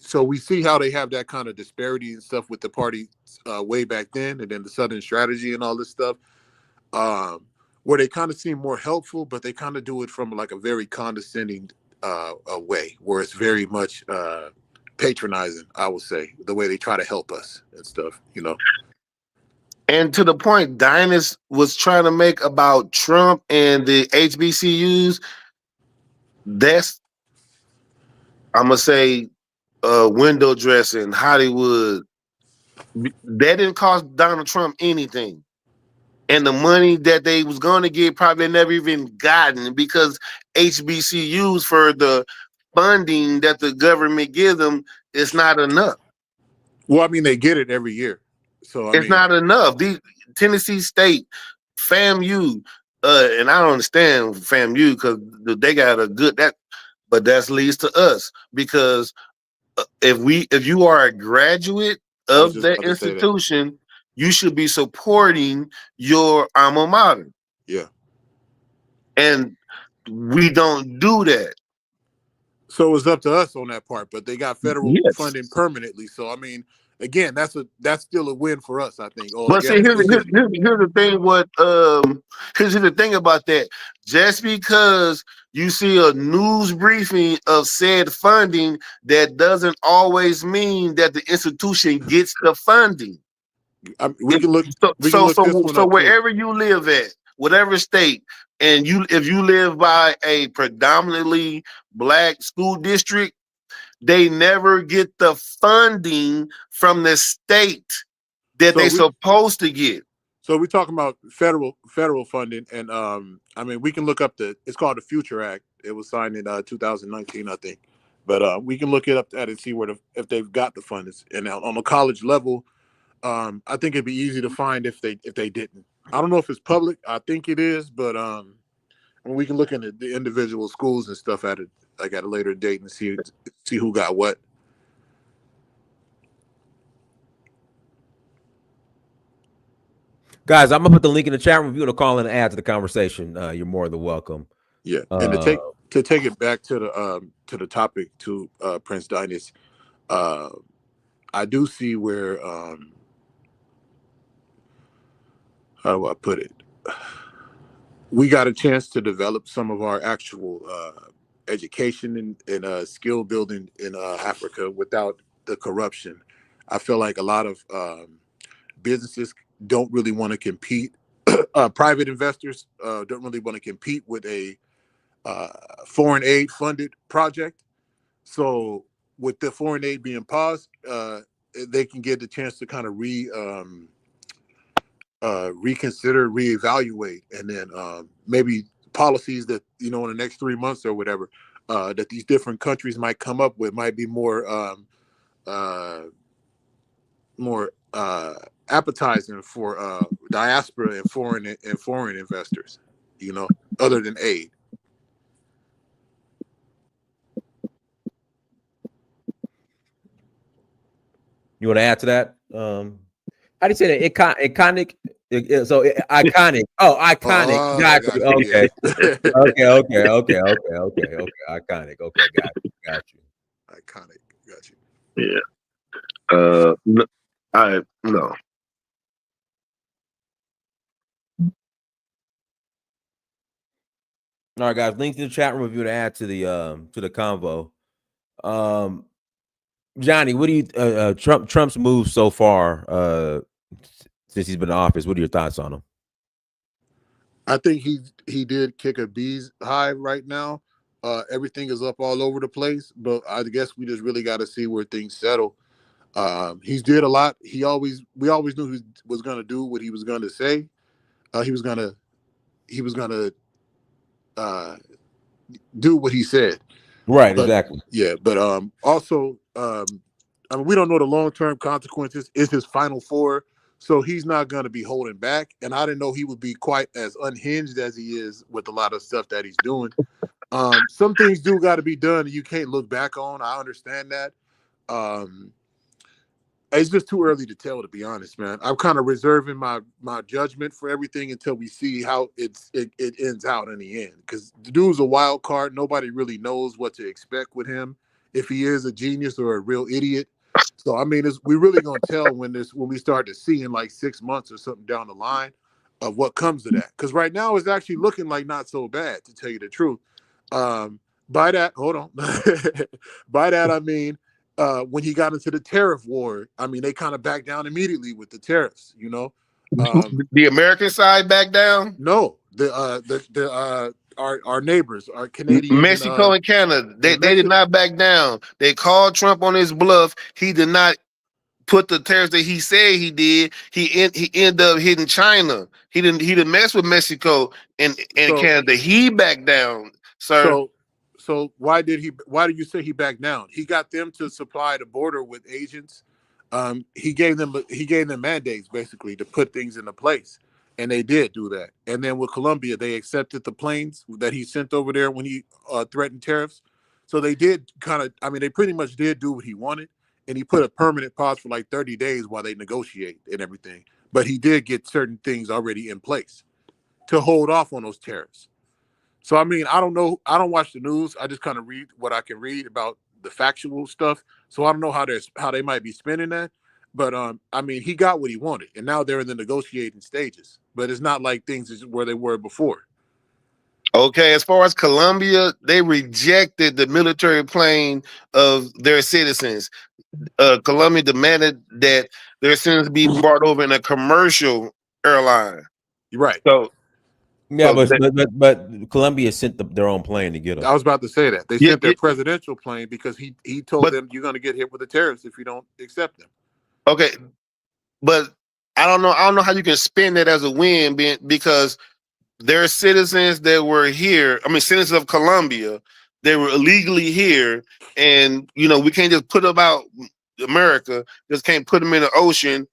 So we see how they have that kind of disparity and stuff with the party way back then, and then the Southern strategy and all this stuff, where they kind of seem more helpful, but they kind of do it from like a very condescending way, where it's very much patronizing, I would say, the way they try to help us and stuff, you know. And to the point Dynast was trying to make about Trump and the HBCUs, that's, I'm going to say, window dressing, Hollywood. That didn't cost Donald Trump anything. And the money that they was going to get probably never even gotten, because HBCUs, for the funding that the government gives them, it's not enough. Well, I mean, they get it every year. So it's not enough. These Tennessee State, FAMU, and I don't understand FAMU because they got a good but that leads to us, because if you are a graduate of that institution, you should be supporting your alma mater. Yeah. And we don't do that. So it's up to us on that part, but they got federal funding permanently. So, I mean, again, that's still a win for us, I think. Or But yeah, see, here's the thing. Here's the thing about that. Just because you see a news briefing of said funding, that doesn't always mean that the institution gets the funding. we can look this one So up too. wherever you live at, whatever state, and if you live by a predominantly black school district, they never get the funding from the state that So they we- supposed to get. So we're talking about federal funding, and I mean, we can look up it's called the Future Act. It was signed in 2019, I think. But we can look it up at and see if they've got the funds. And on the college level, I think it'd be easy to find if they didn't. I don't know if it's public. I think it is, but we can look into the individual schools and stuff at it like at a later date and see who got what. Guys, I'm gonna put the link in the chat room. If you want to call in and add to the conversation, you're more than welcome. Yeah, and to take it back to the topic to Prince Dinas, I do see where how do I put it? We got a chance to develop some of our actual education and skill building in Africa without the corruption. I feel like a lot of businesses don't really want to compete. Private investors don't really want to compete with a foreign aid funded project. So with the foreign aid being paused, they can get the chance to kind of reconsider, reevaluate, and then maybe policies that, in the next 3 months or whatever, that these different countries might come up with might be more appetizing for diaspora and foreign investors, other than aid. You want to add to that? How do you say that? Iconic. So iconic. Oh, iconic. Oh, got you. Okay. Okay. Iconic. Okay, got you. Iconic. Got you. Yeah. No. All right, guys. Link in the chat room if you want to add to the convo. Johnny, what do you Trump's moves so far since he's been in office? What are your thoughts on him? I think he did kick a bee's hive right now. Everything is up all over the place, but I guess we just really got to see where things settle. He's did a lot. We always knew he was going to do what he was going to say. He was going to do what he said. Right, but, exactly. Yeah, but also, I mean, we don't know the long-term consequences. It's his final four, so he's not going to be holding back. And I didn't know he would be quite as unhinged as he is with a lot of stuff that he's doing. Some things do got to be done, and you can't look back on. I understand that. It's just too early to tell, to be honest, man. I'm kind of reserving my judgment for everything until we see how it ends out in the end. Because the dude's a wild card. Nobody really knows what to expect with him, if he is a genius or a real idiot. So I mean, we really gonna tell when we start to see in like 6 months or something down the line of what comes to that. Because right now it's actually looking like not so bad, to tell you the truth. By that, hold on. By that I mean, when he got into the tariff war, I mean, they kind of backed down immediately with the tariffs, The American side back down? No, our neighbors, our Canadian, Mexico and Canada, they did not back down. They called Trump on his bluff. He did not put the tariffs that he said he did. He ended up hitting China. He didn't mess with Mexico and Canada. He backed down, sir. So why do you say he backed down? He got them to supply the border with agents. He gave them mandates basically to put things into place, and they did do that. And then with Colombia, they accepted the planes that he sent over there when he threatened tariffs. So they did they pretty much did do what he wanted, and he put a permanent pause for like 30 days while they negotiate and everything. But he did get certain things already in place to hold off on those tariffs. So, I mean, I don't know. I don't watch the news. I just kind of read what I can read about the factual stuff. So I don't know how they might be spinning that. But I mean, he got what he wanted, and now they're in the negotiating stages. But it's not like things is where they were before. Okay, as far as Colombia, they rejected the military plane of their citizens. Colombia demanded that their citizens be brought over in a commercial airline. You're right. So, Yeah, so but Colombia sent their own plane to get I them. was about to say that they Yeah, sent their yeah. presidential plane because he told But- them you're going to get hit with the tariffs if you don't accept them. okay, but I don't know how you can spin that as a win, because there are citizens that were here. I mean, citizens of Colombia, they were illegally here, and we can't just put them out. America just can't put them in the ocean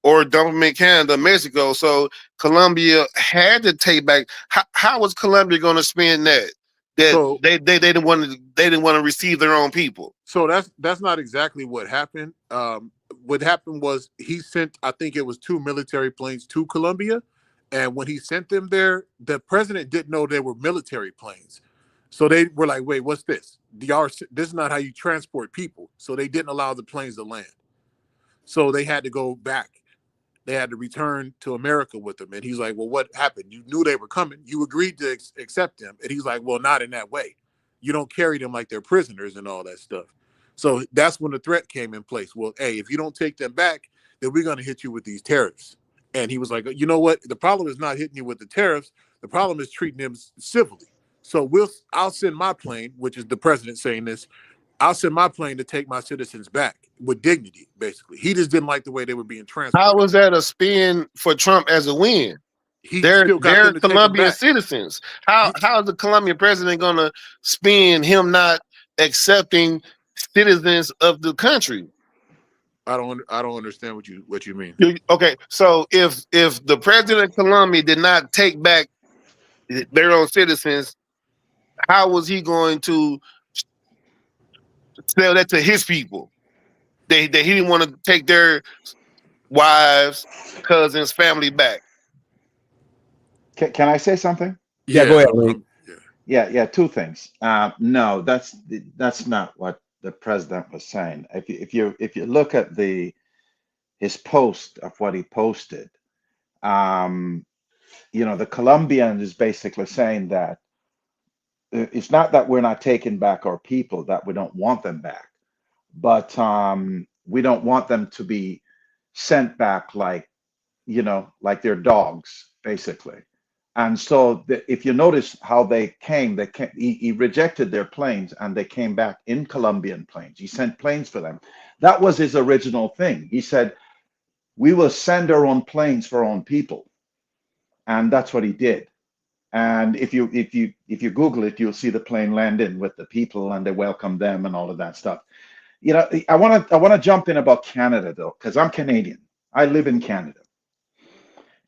or dump them in Canada, Mexico. So Colombia had to take back. How was Colombia going to spin that? So- They didn't want to receive their own people. So that's not exactly what happened. What happened was he sent, I think it was 2 military planes to Colombia, and when he sent them there, the president didn't know they were military planes. So they were like, "Wait, what's this? This is not how you transport people." So they didn't allow the planes to land. So they had to go back. They had to return to America with them. And he's like, "Well, what happened? You knew they were coming. You agreed to accept them." And he's like, "Well, not in that way. You don't carry them like they're prisoners and all that stuff." So that's when the threat came in place. Well, hey, if you don't take them back, then we're going to hit you with these tariffs. And he was like, "You know what? The problem is not hitting you with the tariffs. The problem is treating them civilly. So I'll send my plane," which is the president saying this. "I'll send my plane to take my citizens back with dignity." Basically, he just didn't like the way they were being transported. How was that a spin for Trump as a win? He They're still got them to take them Colombian back. citizens. How is the Colombian president going to spin him not accepting citizens of the country? I don't understand what you mean. Okay, so if the president of Colombia did not take back their own citizens, how was he going to sell that to his people? That he didn't want to take their wives, cousins, family back. Can I say something? Yeah, go ahead, Link. Yeah, 2 things. No, that's not what the president was saying. If you look at his post of what he posted, the Colombian is basically saying that it's not that we're not taking back our people, that we don't want them back, but we don't want them to be sent back like they're dogs, basically. And so if you notice how they came, he rejected their planes and they came back in Colombian planes. He sent planes for them. That was his original thing. He said, "We will send our own planes for our own people." And that's what he did. And if you Google it, you'll see the plane landing with the people and they welcome them and all of that stuff. I want to jump in about Canada though, because I'm Canadian. I live in Canada.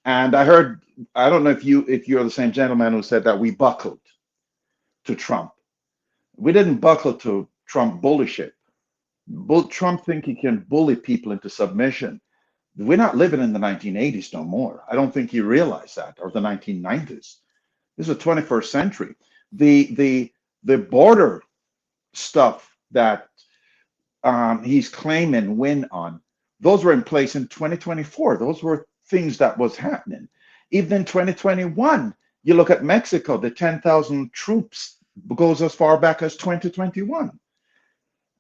And I don't know if you're the same gentleman who said that we buckled to Trump. We didn't buckle to Trump bullshit. Trump think he can bully people into submission. We're not living in the 1980s no more. I don't think he realized that, or the 1990s. This is the 21st century. The border stuff that he's claiming win on, those were in place in 2024. Those were things that was happening. Even in 2021, you look at Mexico, the 10,000 troops goes as far back as 2021,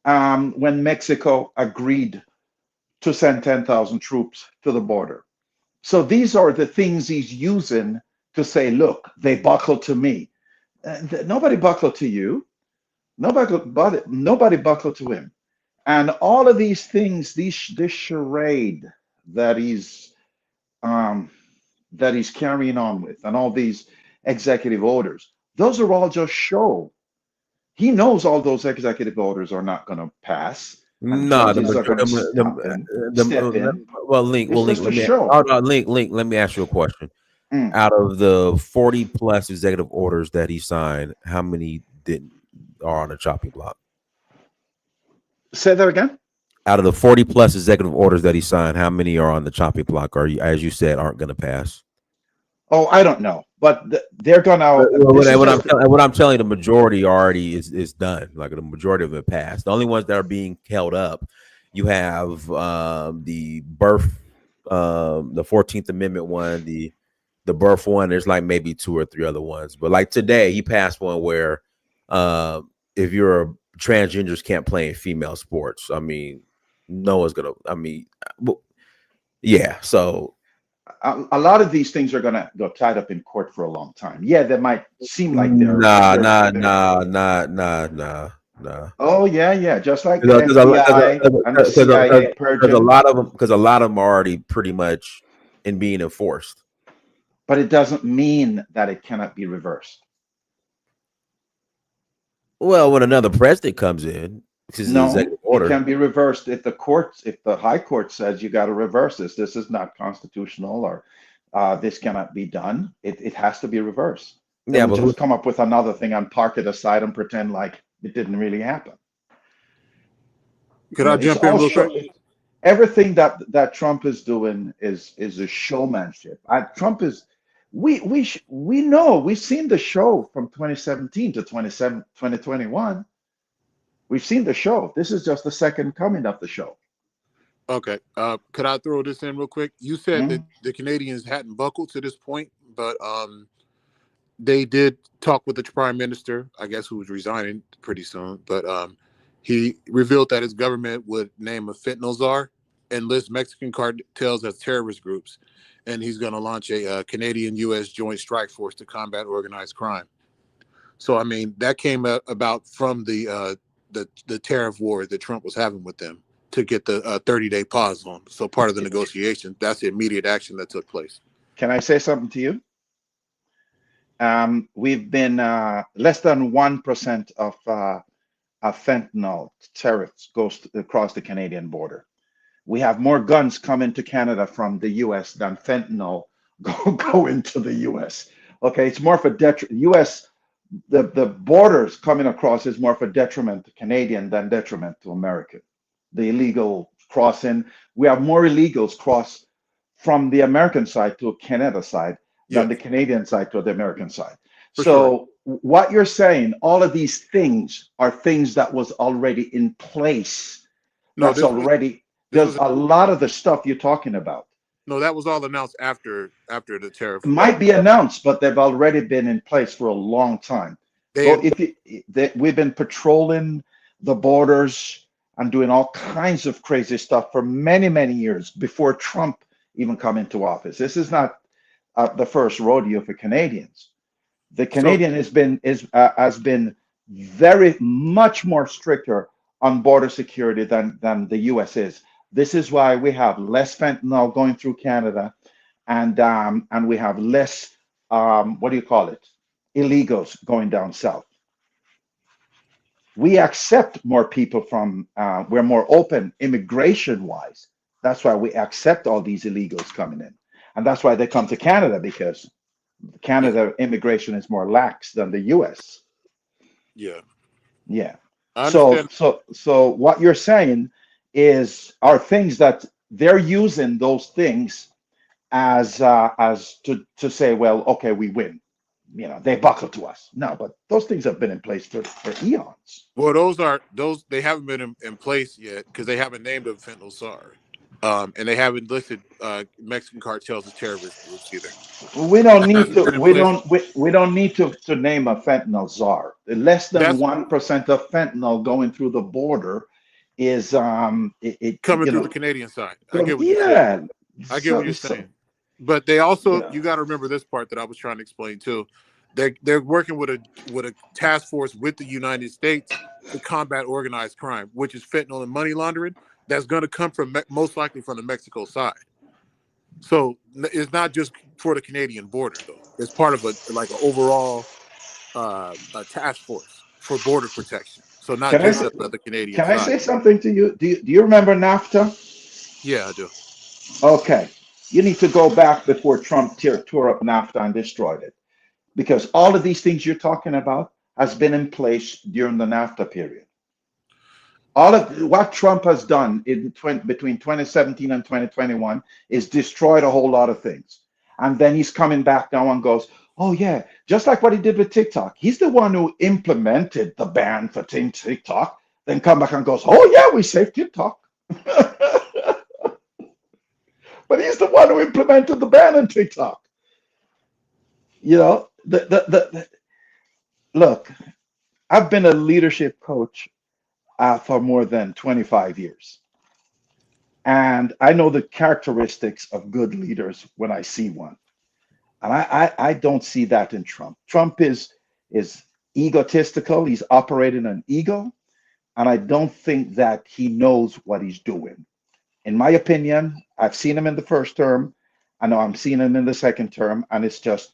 when Mexico agreed to send 10,000 troops to the border. So these are the things he's using to say, look, they buckled to me. Nobody buckled to you. Nobody buckled to him. And all of these things, this charade that he's carrying on with, and all these executive orders, those are all just show. He knows all those executive orders are not going to pass. No, Link. Let me ask you a question. Out of the 40 plus executive orders that he signed, how many are on the chopping block? Say that again. Out of the 40 plus executive orders that he signed, how many are on the chopping block, or as you said, aren't going to pass? Oh, I don't know, but they're going to. What I'm telling you, the majority already is done. Like the majority of it passed. The only ones that are being held up You have the birth, the 14th Amendment one, the birth one. There's like maybe 2 or 3 other ones, but like today he passed one where if you're a transgenders can't play in female sports. I mean, no one's gonna. I mean, yeah. So A lot of these things are going to go tied up in court for a long time. Yeah, they might seem like they're nah. Oh yeah, just like the Because FBI and the CIA purging. a lot of them are already pretty much in being enforced. But it doesn't mean that it cannot be reversed. Well, when another president comes in, this is the No, executive it order. can be reversed if the high court says you got to reverse this. This is not constitutional, or this cannot be done. It has to be reversed. They Yeah, will but just come up with another thing and park it aside and pretend like it didn't really happen. Could I It's jump in all real show- quick? Everything that Trump is doing is a showmanship. Trump is. We know, we've seen the show from 2017 to 2021. We've seen the show. This is just the second coming of the show. Okay. Could I throw this in real quick? You said that Mhm. the Canadians hadn't buckled to this point, but they did talk with the prime minister, I guess, who was resigning pretty soon. But he revealed that his government would name a fentanyl czar and list Mexican cartels as terrorist groups, and he's going to launch a Canadian-U.S. joint strike force to combat organized crime. So, I mean, that came about from the tariff war that Trump was having with them to get the 30-day pause on. So part of the negotiation, that's the immediate action that took place. Can I say something to you? We've been less than 1% of fentanyl tariffs goes across the Canadian border. We have more guns coming to Canada from the U.S. than fentanyl go into the U.S. Okay, it's more for U.S. The borders coming across is more for detriment to Canadian than detriment to American. The illegal crossing, we have more illegals cross from the American side to Canada side than the Canadian side to the American side. So what you're saying, all of these things are things that was already in place. That's already. There's a lot of the stuff you're talking about. No, that was all announced after the tariff. It might be announced, but they've already been in place for a long time. We've been patrolling the borders and doing all kinds of crazy stuff for many, many years before Trump even come into office. This is not the first rodeo for Canadians. The Canadian has been very much more stricter on border security than the U.S. is. This is why we have less fentanyl going through Canada, and we have less illegals going down south. We accept more people from. We're more open immigration wise. That's why we accept all these illegals coming in, and that's why they come to Canada, because Canada immigration is more lax than the U.S. Yeah. So what you're saying are things that they're using those things as to say, well, okay, we win. They buckle to us. No, but those things have been in place for eons. Well, they haven't been in place yet because they haven't named them fentanyl czar. And they haven't listed Mexican cartels as terrorist groups either. We don't need to. We don't need to name a fentanyl czar. Less than 1% of fentanyl going through the border is coming through the Canadian side. I get what you're saying. I get what you're saying. But they also, you got to remember this part that I was trying to explain too. They're working with a task force with the United States to combat organized crime, which is fentanyl and money laundering. That's going to come from most likely from the Mexico side. So it's not just for the Canadian border, though. It's part of an overall a task force for border protection. So not just the Canadian side. Can I say something to you? Do you remember NAFTA? Yeah, I do. Okay. You need to go back before Trump tore up NAFTA and destroyed it. Because all of these things you're talking about has been in place during the NAFTA period. All of what Trump has done between 2017 and 2021 is destroyed a whole lot of things. And then he's coming back now and goes, oh yeah, just like what he did with TikTok. He's the one who implemented the ban for TikTok, then come back and goes, oh yeah, we saved TikTok. But he's the one who implemented the ban on TikTok. You know, look, I've been a leadership coach for more than 25 years. And I know the characteristics of good leaders when I see one. And I don't see that in Trump. Trump is egotistical. He's operating an ego. And I don't think that he knows what he's doing. In my opinion, I've seen him in the first term. I know I'm seeing him in the second term. And it's just,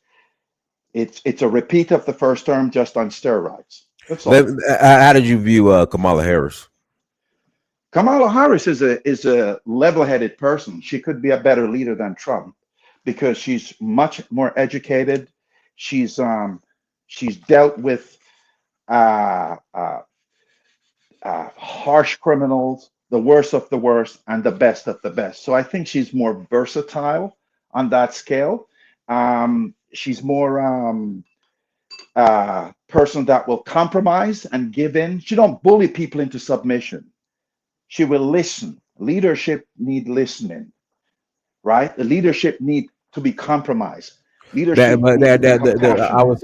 it's a repeat of the first term, just on steroids. That's all. How did you view Kamala Harris? Kamala Harris is a level-headed person. She could be a better leader than Trump because she's much more educated. She's dealt with harsh criminals, the worst of the worst, and the best of the best. So I think she's more versatile on that scale. She's more person that will compromise and give in. She don't bully people into submission. She will listen. Leadership need listening, right? The leadership need to be compromised. Leadership.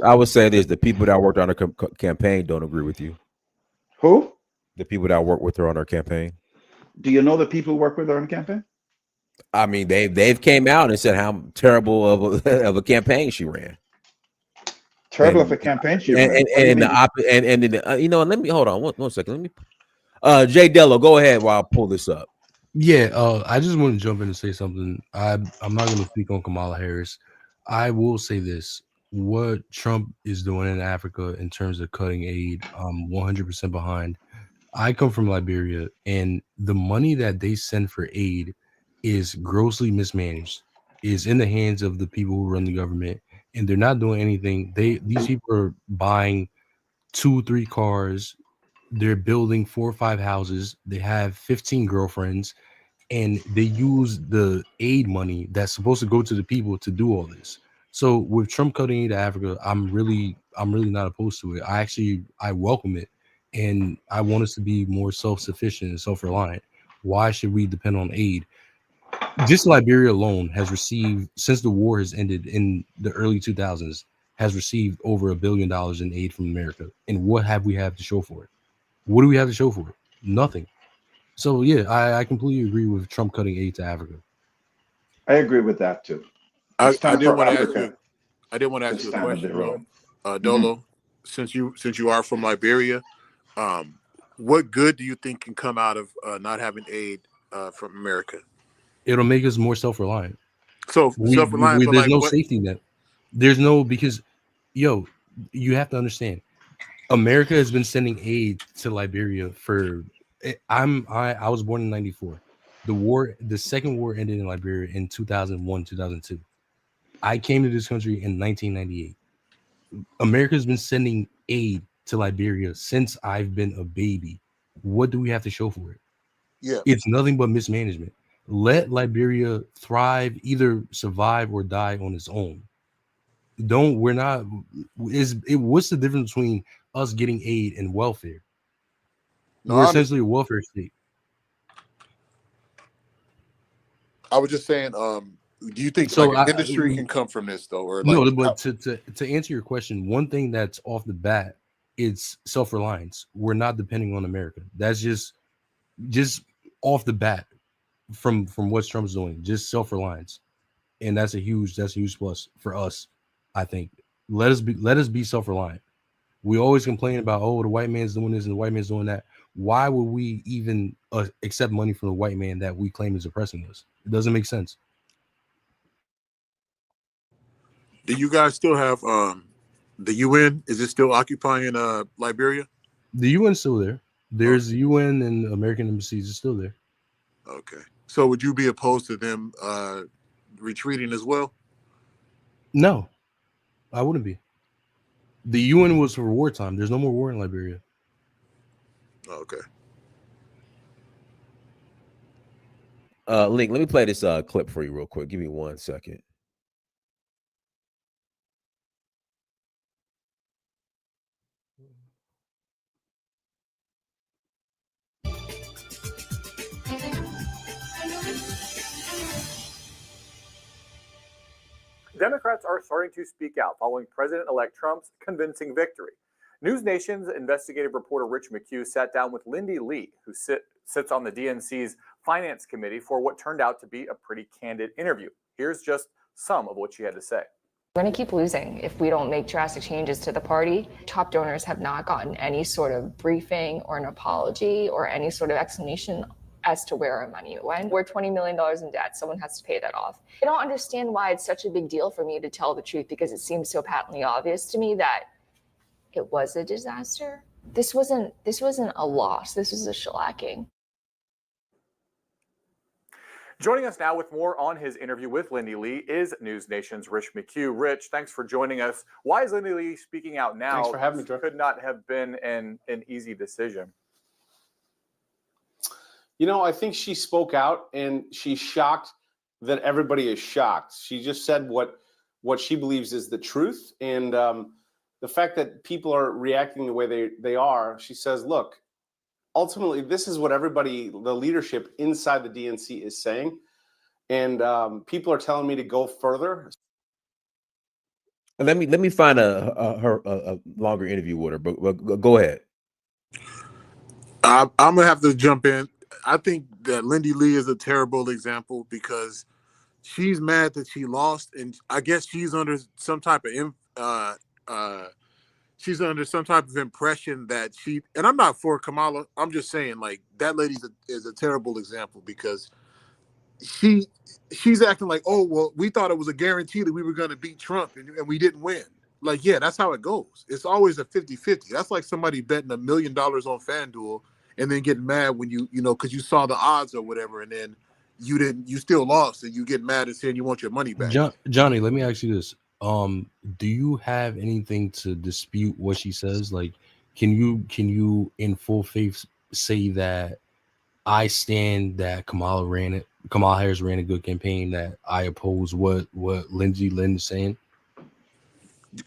I would say this: the people that worked on her campaign don't agree with you. Who? The people that work with her on her campaign. Do you know the people who work with her on the campaign? I mean, they've came out and said how terrible of a campaign she ran. Terrible of a campaign she ran. You know, let me hold on one second. Let me. Jay Dello, go ahead while I pull this up. Yeah, I just want to jump in and say something. I'm not going to speak on Kamala Harris. I will say this: what Trump is doing in Africa in terms of cutting aid, I'm 100% behind. I come from Liberia, and the money that they send for aid is grossly mismanaged, is in the hands of the people who run the government, and they're not doing anything. These people are buying 2-3 cars. They're building 4 or 5 houses. They have 15 girlfriends, and they use the aid money that's supposed to go to the people to do all this. So with Trump cutting aid to Africa, I'm really not opposed to it. I welcome it, and I want us to be more self-sufficient and self-reliant. Why should we depend on aid? Just Liberia alone has received, since the war has ended in the early 2000s, has received over $1 billion in aid from America. And what have we to show for it? What do we have to show for it? Nothing. So yeah, I completely agree with Trump cutting aid to Africa. I agree with that too. I did want to ask you a question, Dolo. Since you are from Liberia, what good do you think can come out of not having aid from America? It'll make us more self-reliant. So self-reliant, there's no safety net. There's no, because you have to understand, America has been sending aid to Liberia for. I was born in '94. The second war ended in Liberia in 2001, 2002. I came to this country in 1998. America has been sending aid to Liberia since I've been a baby. What do we have to show for it? Yeah, it's nothing but mismanagement. Let Liberia thrive, either survive or die on its own. What's the difference between us getting aid and welfare? We're essentially a welfare state. I was just saying, do you think industry can come from this though? Or no, but to answer your question, one thing that's off the bat, it's self-reliance. We're not depending on America. That's just off the bat from what Trump's doing, just self-reliance. And that's a huge plus for us, I think. Let us be self-reliant. We always complain about, the white man's doing this and the white man's doing that. Why would we even accept money from the white man that we claim is oppressing us? It doesn't make sense. Do you guys still have the UN? Is it still occupying Liberia? The UN's still there. There's the UN and American embassies is still there. Okay. So would you be opposed to them retreating as well? No, I wouldn't be. The UN was for wartime. There's no more war in Liberia. Okay. Link, let me play this clip for you real quick. Give me 1 second. Democrats are starting to speak out following President-elect Trump's convincing victory. News Nation's investigative reporter Rich McHugh sat down with Lindy Lee, who sits on the DNC's Finance Committee, for what turned out to be a pretty candid interview. Here's just some of what she had to say. We're going to keep losing if we don't make drastic changes to the party. Top donors have not gotten any sort of briefing or an apology or any sort of explanation as to where our money went. We're $20 million in debt. Someone has to pay that off. I don't understand why it's such a big deal for me to tell the truth, because it seems so patently obvious to me that it was a disaster. This wasn't a loss. This was a shellacking. Joining us now with more on his interview with Lindy Lee is News Nation's Rich McHugh. Rich, thanks for joining us. Why is Lindy Lee speaking out now? Thanks for having me, Joe. Could not have been an easy decision. You know, I think she spoke out and she's shocked that everybody is shocked. She just said what she believes is the truth. And the fact that people are reacting the way they are, she says, look, ultimately, this is what everybody, the leadership inside the DNC is saying. And people are telling me to go further. Let me find a longer interview with her, but go ahead. I'm gonna have to jump in. I think that Lindy Lee is a terrible example because she's mad that she lost, and I guess she's under some type of impression that she. And I'm not for Kamala. I'm just saying, like, that lady is a terrible example because she's acting like, oh well, we thought it was a guarantee that we were going to beat Trump and we didn't win. Like, yeah, that's how it goes. It's always a 50-50. That's like somebody betting $1 million on FanDuel and then getting mad when you know, because you saw the odds or whatever, and then you still lost, and you get mad and saying you want your money back. Johnny, let me ask you this. Do you have anything to dispute what she says? Like, can you in full faith say that I stand that Kamala Harris ran a good campaign, that I oppose what Lindsey Lynn is saying?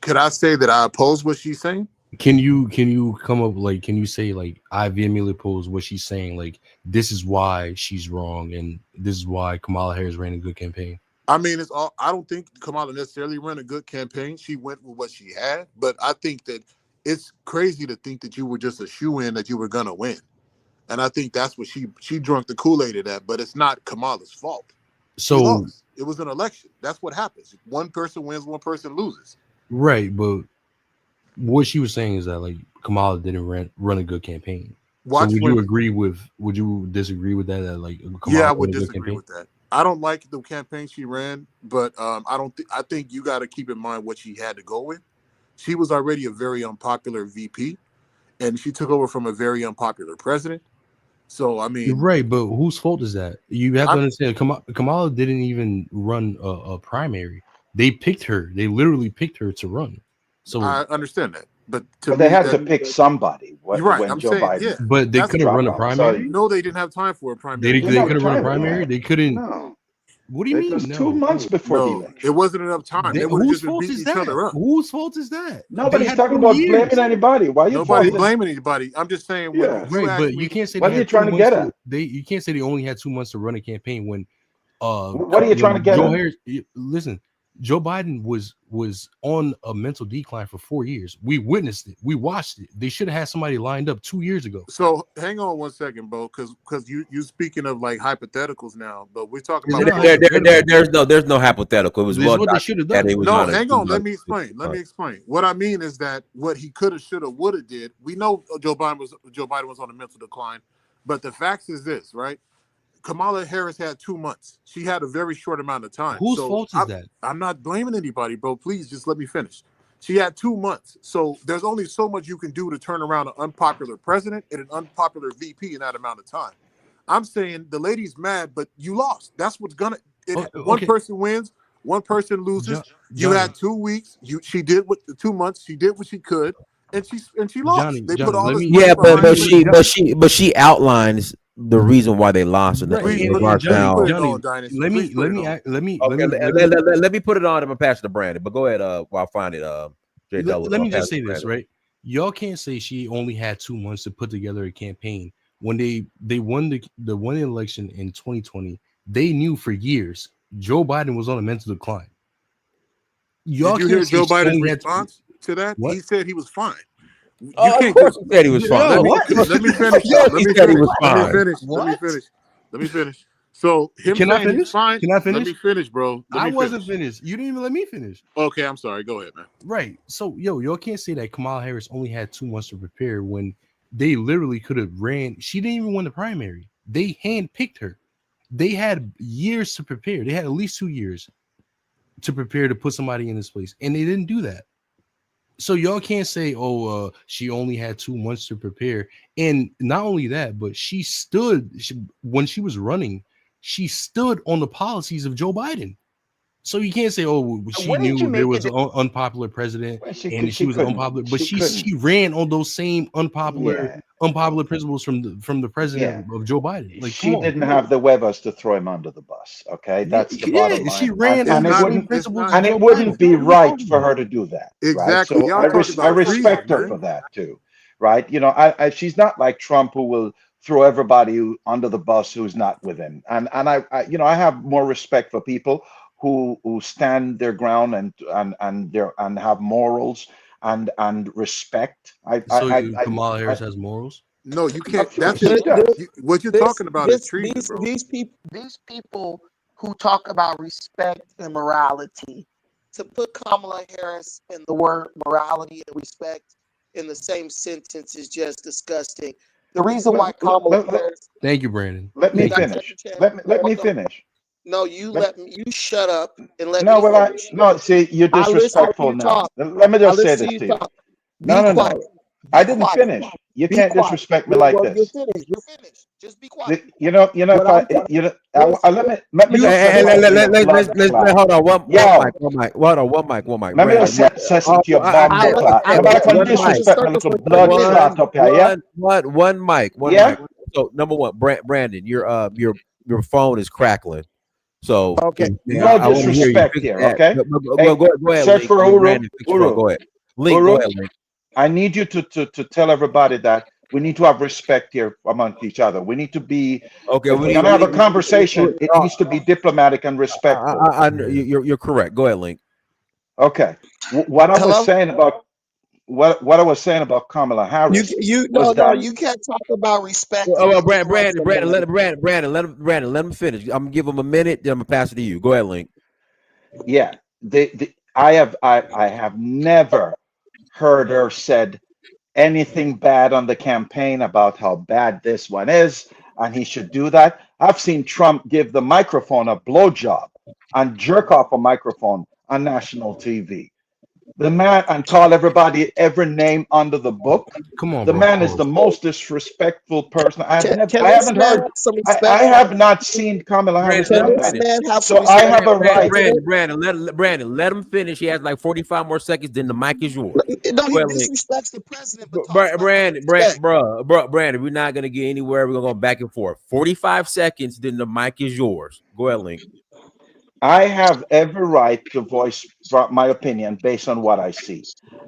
Could I say that I oppose what she's saying? Can you come up, like, can you say, like, I vehemently oppose what she's saying, like, this is why she's wrong and this is why Kamala Harris ran a good campaign? I mean, it's all. I don't think Kamala necessarily ran a good campaign. She went with what she had, but I think that it's crazy to think that you were just a shoe-in, that you were gonna win. And I think that's what she drunk the Kool-Aid of that, but it's not Kamala's fault. So it was an election. That's what happens. One person wins, one person loses. Right, but what she was saying is that, like, Kamala didn't run a good campampign. So would you disagree with that? That, like, Kamala I would disagree with that. I don't like the campaign she ran, but I think you got to keep in mind what she had to go with. She was already a very unpopular VP, and she took over from a very unpopular president. So, I mean, you're right, but whose fault is that? You have to understand, Kamala didn't even run a primary. They picked her. They literally picked her to run. So I understand that, but they had to pick somebody. You're right. I'm saying, Biden. Yeah. But they couldn't run a primary. No, they didn't have time for a primary. They couldn't run a primary. They couldn't. No. What do you mean? It was 2 months before the election. It wasn't enough time. Whose fault is that? Whose fault is that? Nobody's talking about blaming anybody. Why are you? Nobody's blaming anybody. I'm just saying. Yeah. Right, but you can't say. What are you trying to get at? You can't say they only had 2 months to run a campaign when. What are you trying to get at? Listen, Joe Biden was on a mental decline for 4 years. We witnessed it. We watched it. They should have had somebody lined up 2 years ago. So hang on 1 second, Bo, because you speaking of like hypotheticals now, but we're talking about there's no hypothetical. It was what they should have done. No, hang on. Let me explain. What I mean is that what he could have, should have, would have did. We know Joe Biden was on a mental decline, but the facts is this, right? Kamala Harris had 2 months. She had a very short amount of time. Whose fault is that? I'm not blaming anybody, bro. Please just let me finish. She had 2 months. So there's only so much you can do to turn around an unpopular president and an unpopular VP in that amount of time. I'm saying the lady's mad, but you lost. That's what's gonna. One person wins, one person loses. You had 2 weeks. She did what 2 months. She did what she could, and she lost. But she outlines the reason why they lost in the let me put it on and pass it to Brandon. But go ahead while I find it. Let me just say this, right? Y'all can't say she only had 2 months to put together a campaign. When they won the election in 2020, they knew for years Joe Biden was on a mental decline. Y'all Did you hear can't say Joe she Biden's only had response to that? what? He said he was fine. You Of can't course, just he said he was fine. Yo, let me finish Yes, though. he said he was Let me fine. finish. Let me what? finish. Let me finish. So him Can I saying he's finish? fine. Can I Let finish? me finish, bro. Let I me wasn't finish. finished. You didn't even let me finish. Okay, I'm sorry. Go ahead, man. Right. So, y'all can't say that Kamala Harris only had 2 months to prepare when they literally could have ran. She didn't even win the primary. They handpicked her. They had years to prepare. They had at least 2 years to prepare to put somebody in this place, and they didn't do that. So y'all can't say, "Oh, she only had 2 months to prepare." And not only that, but when she was running, she stood on the policies of Joe Biden. So you can't say, "Oh, she When did you knew there make was it? an unpopular president Well, and she she was unpopular," couldn't. but She couldn't. she ran on those same Yeah, unpopular principles from the yeah. president of Joe Biden. Like, come She on. didn't have the weathers to throw him under the bus. Okay, that's the bottom Yeah, she line. ran It's on the not. same It's principles not. as And it Joe Biden. wouldn't be What are you right talking for about? her to do that, right? Exactly. So Y'all talking I about treason, respect her man. for that too, right? You know, she's not like Trump who will throw everybody under the bus who's not with him. And I you know, I have more respect for people who stand their ground and have morals and respect. So Kamala Harris has morals. No, you can't. Of That's course she it. does. What you're talking about is treason, bro. These people who talk about respect and morality, to put Kamala Harris and the word morality and respect in the same sentence is just disgusting. The reason why Kamala Harris. Thank you, Brandon. Let me Can I take finish. a chance? Let me finish. No, you Let- you shut up and let no, me well, finish. no. See, you're I listen to disrespectful you now. talk. Let me I just say listen this to you to you. talk. No, Be no, quiet. no. I Be didn't quiet. finish. You Be can't quiet. disrespect me like Well, you're this. finished. You're finished. Just be quiet. You know, What I'm trying. let me just set something in a blood clot. Hold on, one Yo, mic, one mic. Hold on, one mic, let me just Brandon. set something to your bomb I clot. I Nobody let can you One talk mic, in disrespect my circles little for 30 blood minutes. clot up here, yeah? one mic, one Yeah? mic. So number one, Brandon, your phone is crackling. So Okay. No I want to hear you disrespect fix here, that. okay? Go, Hey, go ahead, search Link. for I mean, Uru. Brandon, fix your phone. Go ahead. Link, go Uru, ahead, Link. I need you to tell everybody that we need to have respect here amongst each other. We need to be, Okay, if we're gonna have a conversation, it needs to be diplomatic and respectful. you're correct. Go ahead, Link. Okay. What I was Hello. saying about what I was saying about Kamala Harris was No, that you can't talk about respect and Well, then interrupt Brandon, somebody. let him finish. I'm gonna give him a minute. Then I'm gonna pass it to you. Go ahead, Link. yeah, I have never heard her said anything bad on the campaign about how bad this one is and he should do that. I've seen Trump give the microphone a blowjob and jerk off a microphone on national TV. The man and call everybody every name under the book. Come on, The bro. man is the Pause. most disrespectful person. Can I this haven't man heard. have some respect? I have not seen Kamala Harris Brandon, do Can let him this that. finish. man have some So I respect have for a the right. president? Brandon, let him finish. He has like 45 more seconds. Then the mic is yours. No, Go he ahead, Link. disrespects the president, but talks about having Brandon, respect. Brandon, we're not gonna get anywhere. We're gonna go back and forth. 45 seconds. Then the mic is yours. Go ahead, Link. I have every right to voice my opinion based on what I see.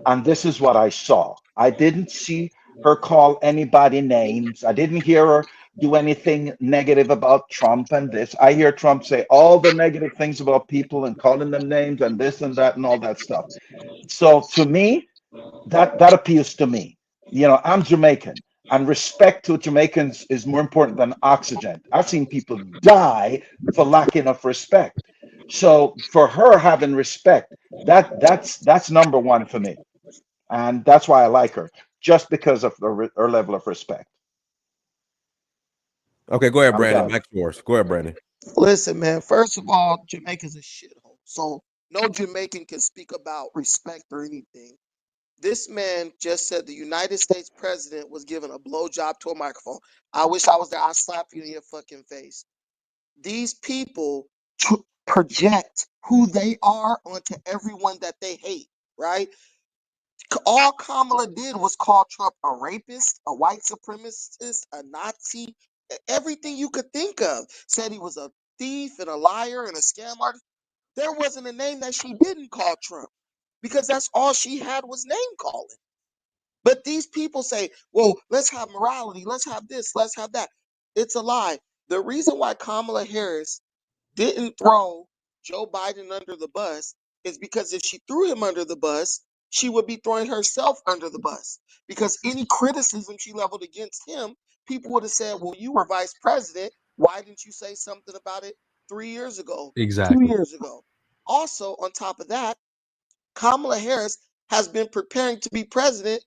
And this is what I saw. I didn't see her call anybody names. I didn't hear her do anything negative about Trump and this. I hear Trump say all the negative things about people and calling them names and this and that and all that stuff. So to me, that appeals to me. You know, I'm Jamaican, and respect to Jamaicans is more important than oxygen. I've seen people die for lacking of respect. So for her having respect, that's number one for me, and that's why I like her, just because of her level of respect. Okay, go ahead, I'm Brandon. done. Mic's yours. Go ahead, Brandon. Listen, man. First of all, Jamaica's a shithole, so no Jamaican can speak about respect or anything. This man just said the United States president was giving a blowjob to a microphone. I wish I was there. I'd slap you in your fucking face. These people project who they are onto everyone that they hate, right? All Kamala did was call Trump a rapist, a white supremacist, a Nazi, everything you could think of. Said he was a thief and a liar and a scam artist. There wasn't a name that she didn't call Trump because that's all she had was name calling. But these people say, well, let's have morality, let's have this, let's have that. It's a lie. The reason why Kamala Harris didn't throw Joe Biden under the bus is because if she threw him under the bus, she would be throwing herself under the bus. Because any criticism she leveled against him, people would have said, well, you were vice president. Why didn't you say something about it 3 years ago, 2 Exactly. years ago? Also, on top of that, Kamala Harris has been preparing to be president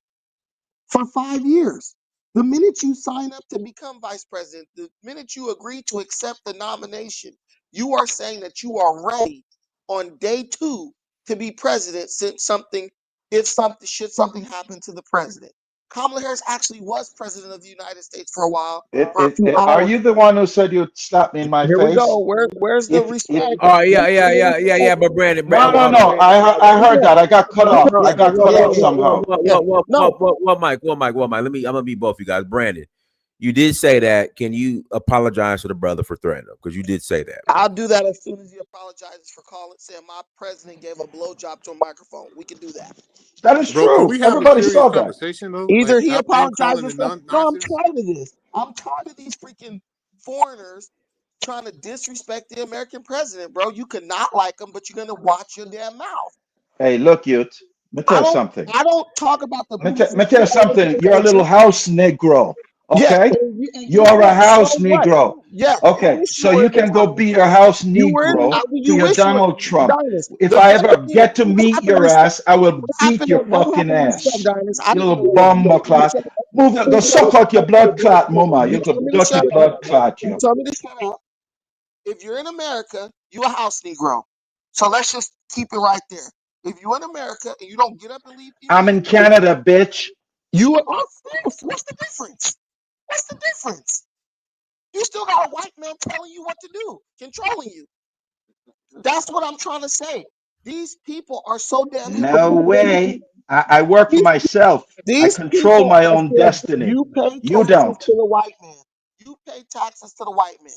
for 5 years. The minute you sign up to become vice president, the minute you agree to accept the nomination, you are saying that you are ready on day 2 to be president should something happen to the president. Kamala Harris actually was president of the United States for a while. Are you the one who said you'd slap me in my Here we face? go. Where's the respect? Oh yeah. But Brandon, No. I heard that. I got cut off. I got cut off somehow. What, Mike? I'm gonna be both you guys. Brandon, you did say that. Can you apologize to the brother for threatening him? Because you did say that. I'll do that as soon as he apologizes for calling, saying my president gave a blowjob to a microphone. We can do that. That is Bro, can true. we have a Everybody serious saw that. conversation though? Either Like, he stop name calling apologizes and for. No, I'm nonsense. tired of this. I'm tired of these freaking foreigners trying to disrespect the American president, bro. You could not like him, but you're gonna watch your damn mouth. Hey, look, youth. Let me tell you something. I don't talk about the. Let me tell you something. You're a little house Negro. Okay? Yeah, You're a house so what? Negro. Yeah. Okay, so you can go be your house Negro to your Donald Trump. If I ever get to meet your ass, I will beat your fucking ass. You little bum clot. Move it, go suck out your blood clot, mama. You little dirty blood clot, you. Tell me to shut up. If you're in America, you a house Negro. So let's just keep it right there. If you're in America and you don't get up and leave, I'm in Canada, bitch. you are. What's the difference? What's the difference? You still got a white man telling you what to do, controlling you. That's what I'm trying to say. These people are so damn. No way. I work for myself. I control my own destiny. You pay You taxes don't. to the white man. You pay taxes to the white man.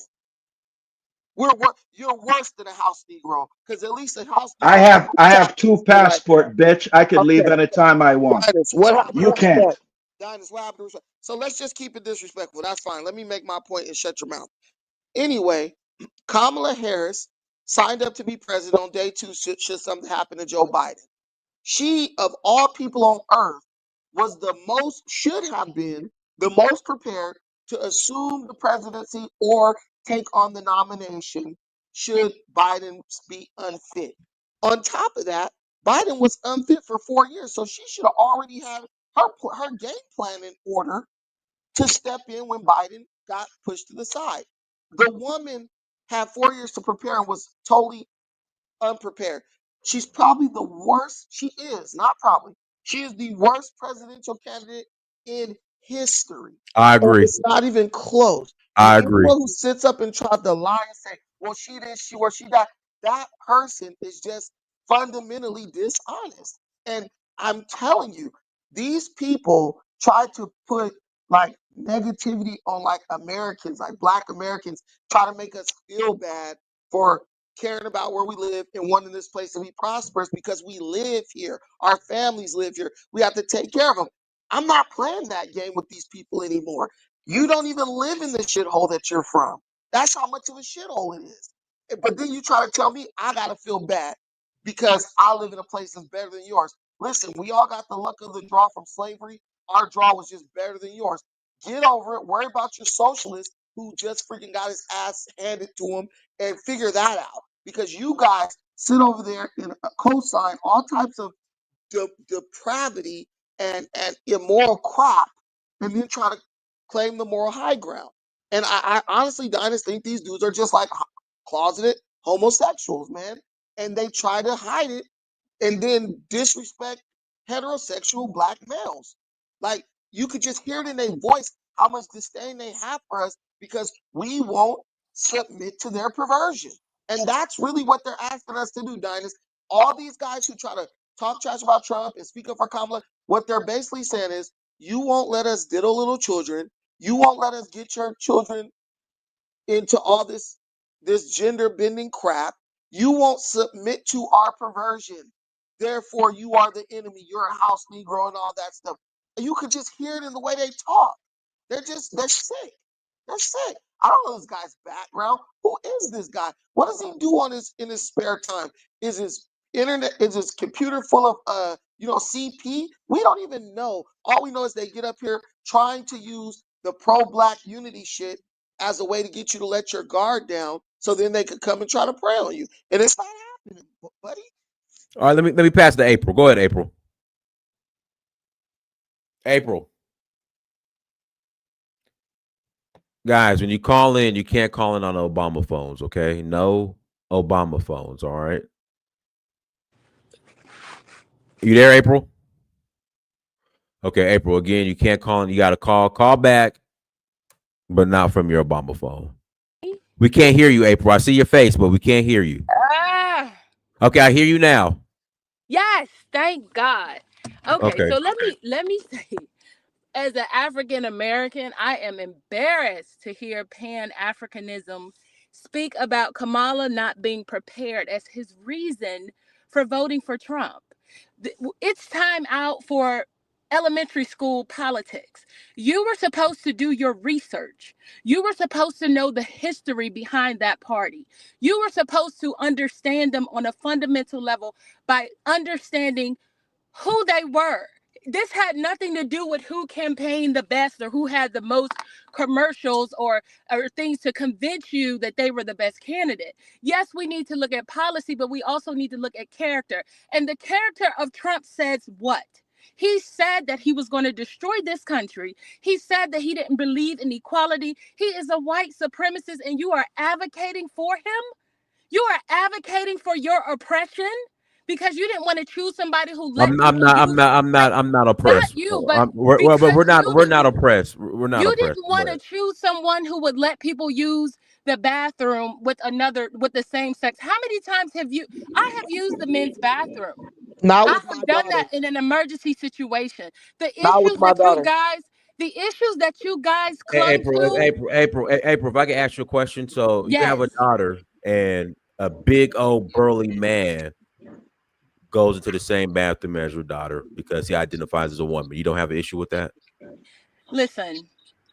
You're worse than a house Negro, because at least a house Negro. I have 2 passport, bitch. I could leave anytime I want. You can't. Dinus, what happened to respect? So let's just keep it disrespectful. That's fine. Let me make my point and shut your mouth. Anyway, Kamala Harris signed up to be president on day 2 should something happen to Joe Biden. She, of all people on earth, should have been the most prepared to assume the presidency or take on the nomination should Biden be unfit. On top of that, Biden was unfit for 4 years, so she should have already had her game plan in order to step in when Biden got pushed to the side. The woman had 4 years to prepare and was totally unprepared. She's probably the worst. She is not probably. She is the worst presidential candidate in history. I agree. It's not even close. I agree. Anyone who sits up and tries to lie and say, "Well, she this, she or she that," that person is just fundamentally dishonest. And I'm telling you, these people try to put like negativity on like Americans, like Black Americans, try to make us feel bad for caring about where we live and wanting this place to be prosperous because we live here. Our families live here. We have to take care of them. I'm not playing that game with these people anymore. You don't even live in the shithole that you're from. That's how much of a shithole it is. But then you try to tell me I gotta feel bad because I live in a place that's better than yours. Listen, we all got the luck of the draw from slavery. Our draw was just better than yours. Get over it. Worry about your socialist who just freaking got his ass handed to him and figure that out. Because you guys sit over there and co-sign all types of depravity and immoral crap and then try to claim the moral high ground. And I honestly, Dinus, think these dudes are just like closeted homosexuals, man. And they try to hide it and then disrespect heterosexual Black males. Like, you could just hear it in their voice how much disdain they have for us because we won't submit to their perversion. And that's really what they're asking us to do, Dinus. All these guys who try to talk trash about Trump and speak up for Kamala, what they're basically saying is, you won't let us diddle little children. You won't let us get your children into all this gender bending crap. You won't submit to our perversion. Therefore, you are the enemy. You're a house Negro and all that stuff. And you could just hear it in the way they talk. They're sick. They're sick. I don't know this guy's background. Who is this guy? What does he do in his spare time? Is his internet is this computer full of CP. We don't even know. All we know is they get up here trying to use the pro-black unity shit as a way to get you to let your guard down, so then they could come and try to prey on you. And it's not happening, buddy. All right, let me pass to April. Go ahead, April. April. Guys, when you call in, you can't call in on Obama phones, okay? No Obama phones, all right? You there, April? Okay, April, again, you can't call in. You got to call back, but not from your Obama phone. We can't hear you, April. I see your face, but we can't hear you. Okay, I hear you now. Yes, thank God. Okay. So let me say, as an African American, I am embarrassed to hear Pan-Africanism speak about Kamala not being prepared as his reason for voting for Trump. It's time out for elementary school politics. You were supposed to do your research. You were supposed to know the history behind that party. You were supposed to understand them on a fundamental level by understanding who they were. This had nothing to do with who campaigned the best or who had the most commercials or things to convince you that they were the best candidate. Yes, we need to look at policy, but we also need to look at character. And the character of Trump says what? He said that he was going to destroy this country. He said that he didn't believe in equality. He is a white supremacist, and you are advocating for him? You are advocating for your oppression? Because you didn't want to choose somebody who let I'm not oppressed. Not you, but we're not oppressed. We're not you oppressed. didn't want to choose someone who would let people use the bathroom with the same sex. How many times have you? I have used the men's bathroom. Not I with my have done daughter. that in an emergency situation. The Not with issues my that you daughter. guys, the issues that you guys clung Hey, April, to. April, if I can ask you a question. So you have a Yes. daughter and a big old burly man goes into the same bathroom as your daughter because he identifies as a woman. You don't have an issue with that? Listen,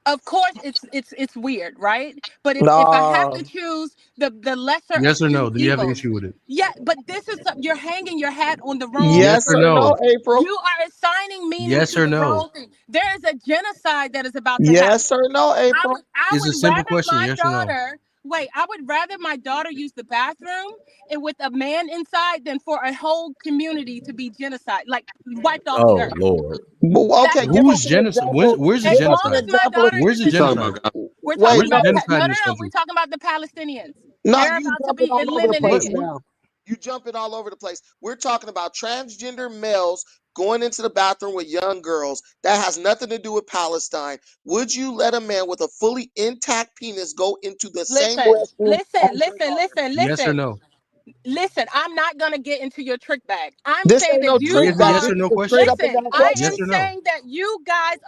of course it's weird, right? But if I have to choose the lesser Yes or of no? two Do you have an evils, issue with it? yeah, but this is you're hanging your hat on the wrong. Yes or no? April. You are assigning meaning Yes to or the no? wrong thing. There is a genocide that is about to happen. Yes or no, April? I It's a would simple rather question, my yes or no? daughter. Wait, I would rather my daughter use the bathroom and with a man inside than for a whole community to be genocide, like wiped off the Oh earth. Lord. Okay, give Who's us an genocide? example. Where's the As Give us long an as genocide? my example of. daughter Where's the uses genocide? we're Wait, talking Where's the about genocide in this we're country? talking about the Palestinians. No, They're you about to jumping be all over the place eliminated. now. You jumping all over the place. We're talking about transgender males going into the bathroom with young girls. That has nothing to do with Palestine. Would you let a man with a fully intact penis go into the same restroom as your daughter? Yes or no? Listen, I'm not gonna get into your trick bag. I'm This saying ain't no that It's you trick bag. are. yes or This no is a straight question. up and Listen, down I Yes am or question. no? saying that you guys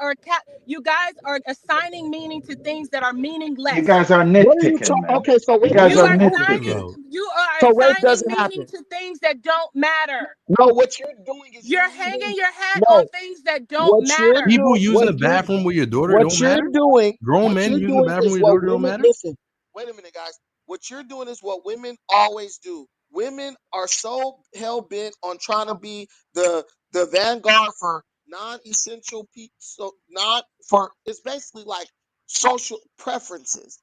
are assigning meaning to things that are You meaningless. guys are What are you nitpicking, talking? man. Okay, so You rape guys You are are doesn't happen. Talking nitpicking. about So rape assigning doesn't meaning happen. to things that don't matter. No, what you're doing is You're hanging your hat on no. things that don't What you're matter. people doing, using the bathroom with your daughter what don't you're matter? doing, Grown what men you're using the doing bathroom is with your what daughter don't women. matter? Listen, wait a minute, guys. What you're doing is what women always do. Women are so hell bent on trying to be the vanguard for non-essential people. So not for it's basically like social preferences.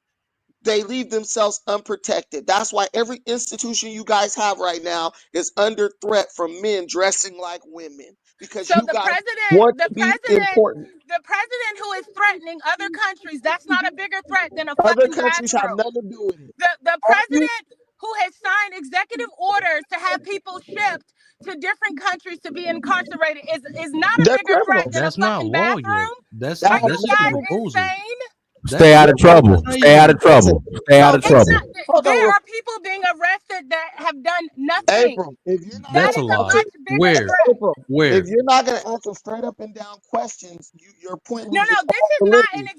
They leave themselves unprotected. That's why every institution you guys have right now is under threat from men dressing like women because So you guys want to be important. the president who is threatening other countries, that's not a bigger threat than a Other fucking countries have bathroom. nothing to do with it. The president who has signed executive orders to have people shipped to different countries to be incarcerated is not a They're bigger threat criminals. than a That's not fucking law yet. bathroom. That's Are you just a guys proposal. insane? Stay out of trouble. That's not Stay out of even trouble. Stay out of It's trouble. not. There are people being arrested that have done nothing. April, if you're not That That's a is a lie. much bigger Where? threat. April, Where? if you're not going to answer straight up and down questions, your point No, loses this all is not an validity.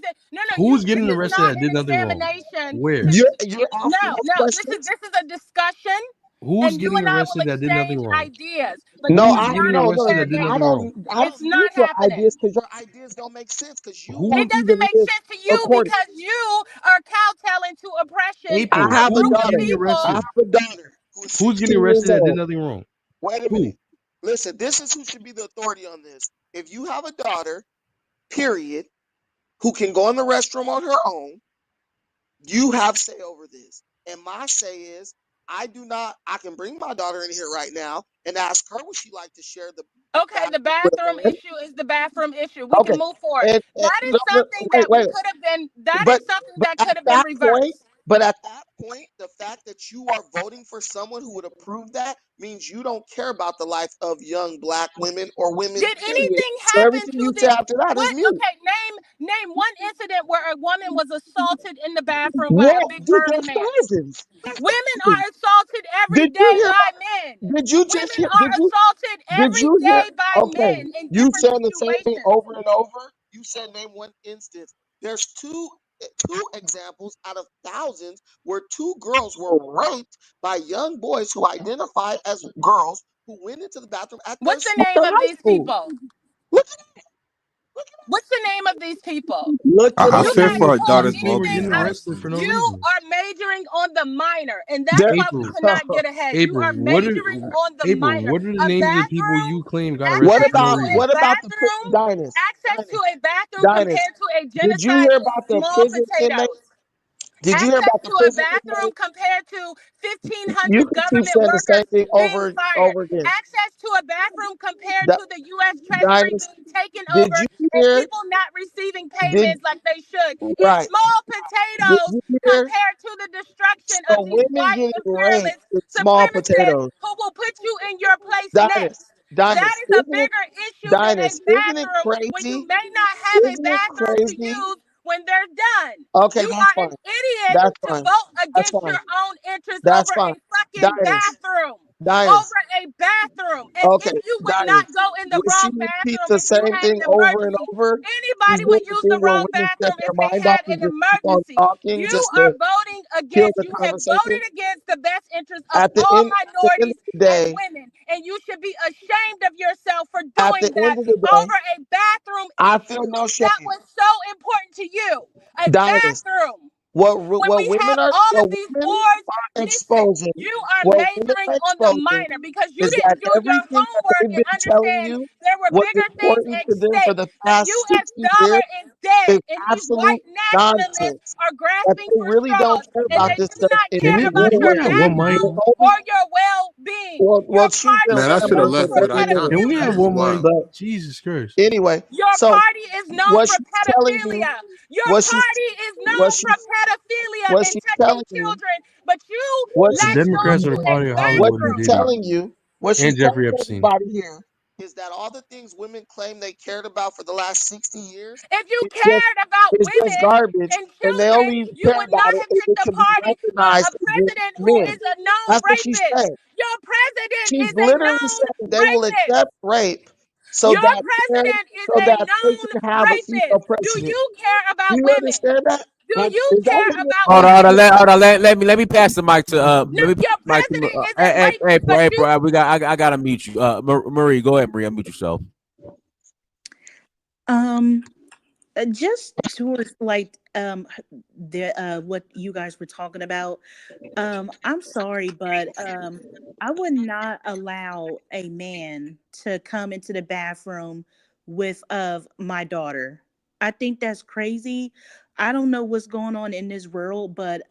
Who's this getting is arrested not that an did nothing wrong? examination. Where? You're asking us No, this questions. is a discussion, Who's and you getting and I will arrested that did nothing exchange wrong? ideas. But No, this Who's is getting not an arrested that did interrogation. nothing wrong? I It's don't not need your happening. ideas because your ideas don't make sense because you Who? It want people doesn't to make live sense to you according. because you are kowtowing to oppression April, I of have a who's local daughter. getting people. I arrested? have a daughter who's Who's 16 getting years arrested that did old. nothing wrong? Wait a minute. Listen, this is who should be the authority on this. If you have a daughter, period, who can go in the restroom on her own, you have say over this. And my say is, I can bring my daughter in here right now and ask her would she like to share the Okay, the bathroom issue is the bathroom issue. We can move forward. That is something that we could have been. That is something that could have been reversed. But at that point, the fact that you are voting for someone who would approve that means you don't care about the life of young Black women or women. Did anything So happen everything to you the? say after that is mute. Okay, name one incident where a woman was assaulted in the bathroom by a big burly man. Women are assaulted every day by men. Did you just Women are assaulted every day by men in you different saying the same thing situations. over and over? You said name one instance. There's two examples out of thousands where two girls were raped by young boys who identified as girls who went into the bathroom at What's the name of these people? What's the name of these people? I feel for our daughters. You are majoring on the minor, and that's why we cannot get ahead. You are majoring on the minor. What are the names of the people you claim got What arrested? about the Dinus? Access to a bathroom compared to a genocide. Did you hear about the small prison potatoes. Did you hear about the prison to a bathroom compared to 1,500 you can keep government saying the same workers thing over being and fired. over again. Access to a bathroom compared Di- to the U.S. Treasury Dinus, being taken did over you and hear- people not receiving payments like they should. Right. It's small potatoes Did you hear- compared to the destruction So of these women white getting imperialist raped with small potatoes. who will put you in your place Dinus, next. Dinus, That is a isn't it- bigger issue than a Dinus, isn't it bathroom when you crazy? may not have a Isn't it bathroom to crazy? use when they're done. Okay, You that's are an fine. idiot That's to fine. vote That's against fine. your own interests That's over fine. a fucking Dinus, bathroom. Dinus. Over a bathroom. And Okay, if you would Dinus, not go in the would she wrong repeat bathroom, the if you same had thing an over and emergency, over? anybody She's would doing use the the thing where wrong women set bathroom their if they mind had off and an just keep on emergency. talking You just are to voting kill against, the you have conversation. voted against the best interest of At the all end of minorities the day, and women. And you should be ashamed of yourself for at the doing that end of the day, over a bathroom I issue feel no shame. that was so important to you. A Dinus, bathroom. what When we women have are all what of these women wars, are listen, exposing, you are what women majoring are on the exposing minor because you is didn't that do your everything that homework they've and been telling understand you there were was bigger things important at to them for stake. the And past you, as 60 dollar years is dead, is and these absolute white nationalists nonsense. are That grasping they for really don't straws, care and about they this do stuff not and care you about know your what? bathroom or your well-being. Your party Man, I is should have known left, for but I kind Can we pedophilia. have this is one mic? wild. Jesus Christ. Anyway, Your so party is known what for she's telling you, pedophilia. Your what she's party is known what for she's pedophilia what and she's touching telling you, children, but you what The she's latched on Democrats are to the a party of what Hollywood and bathroom. she's Diddy telling you, what she's and Jeffrey telling Epstein. everybody here is that all the things women claim they cared about for the last 60 years, If you it's just cared about it's just women garbage, and and they children, only you care would about not it have if picked it a can be party for recognized a against president who men. is a known That's what she rapist. said. Your president She's is a literally known saying they will rapist. accept rape so Your that president is so a that they known can have a female rapist. Do president. you care Do about you women? understand that? Do you Is that care what you're about Hold on, women? hold on. Let me pass the mic to No, your president isn't hey, rapist, but you. bro, I gotta mute you. Marie, go ahead, Marie, unmute yourself. Just towards like the what you guys were talking about. I'm sorry, but I would not allow a man to come into the bathroom with of my daughter. I think that's crazy. I don't know what's going on in this world, but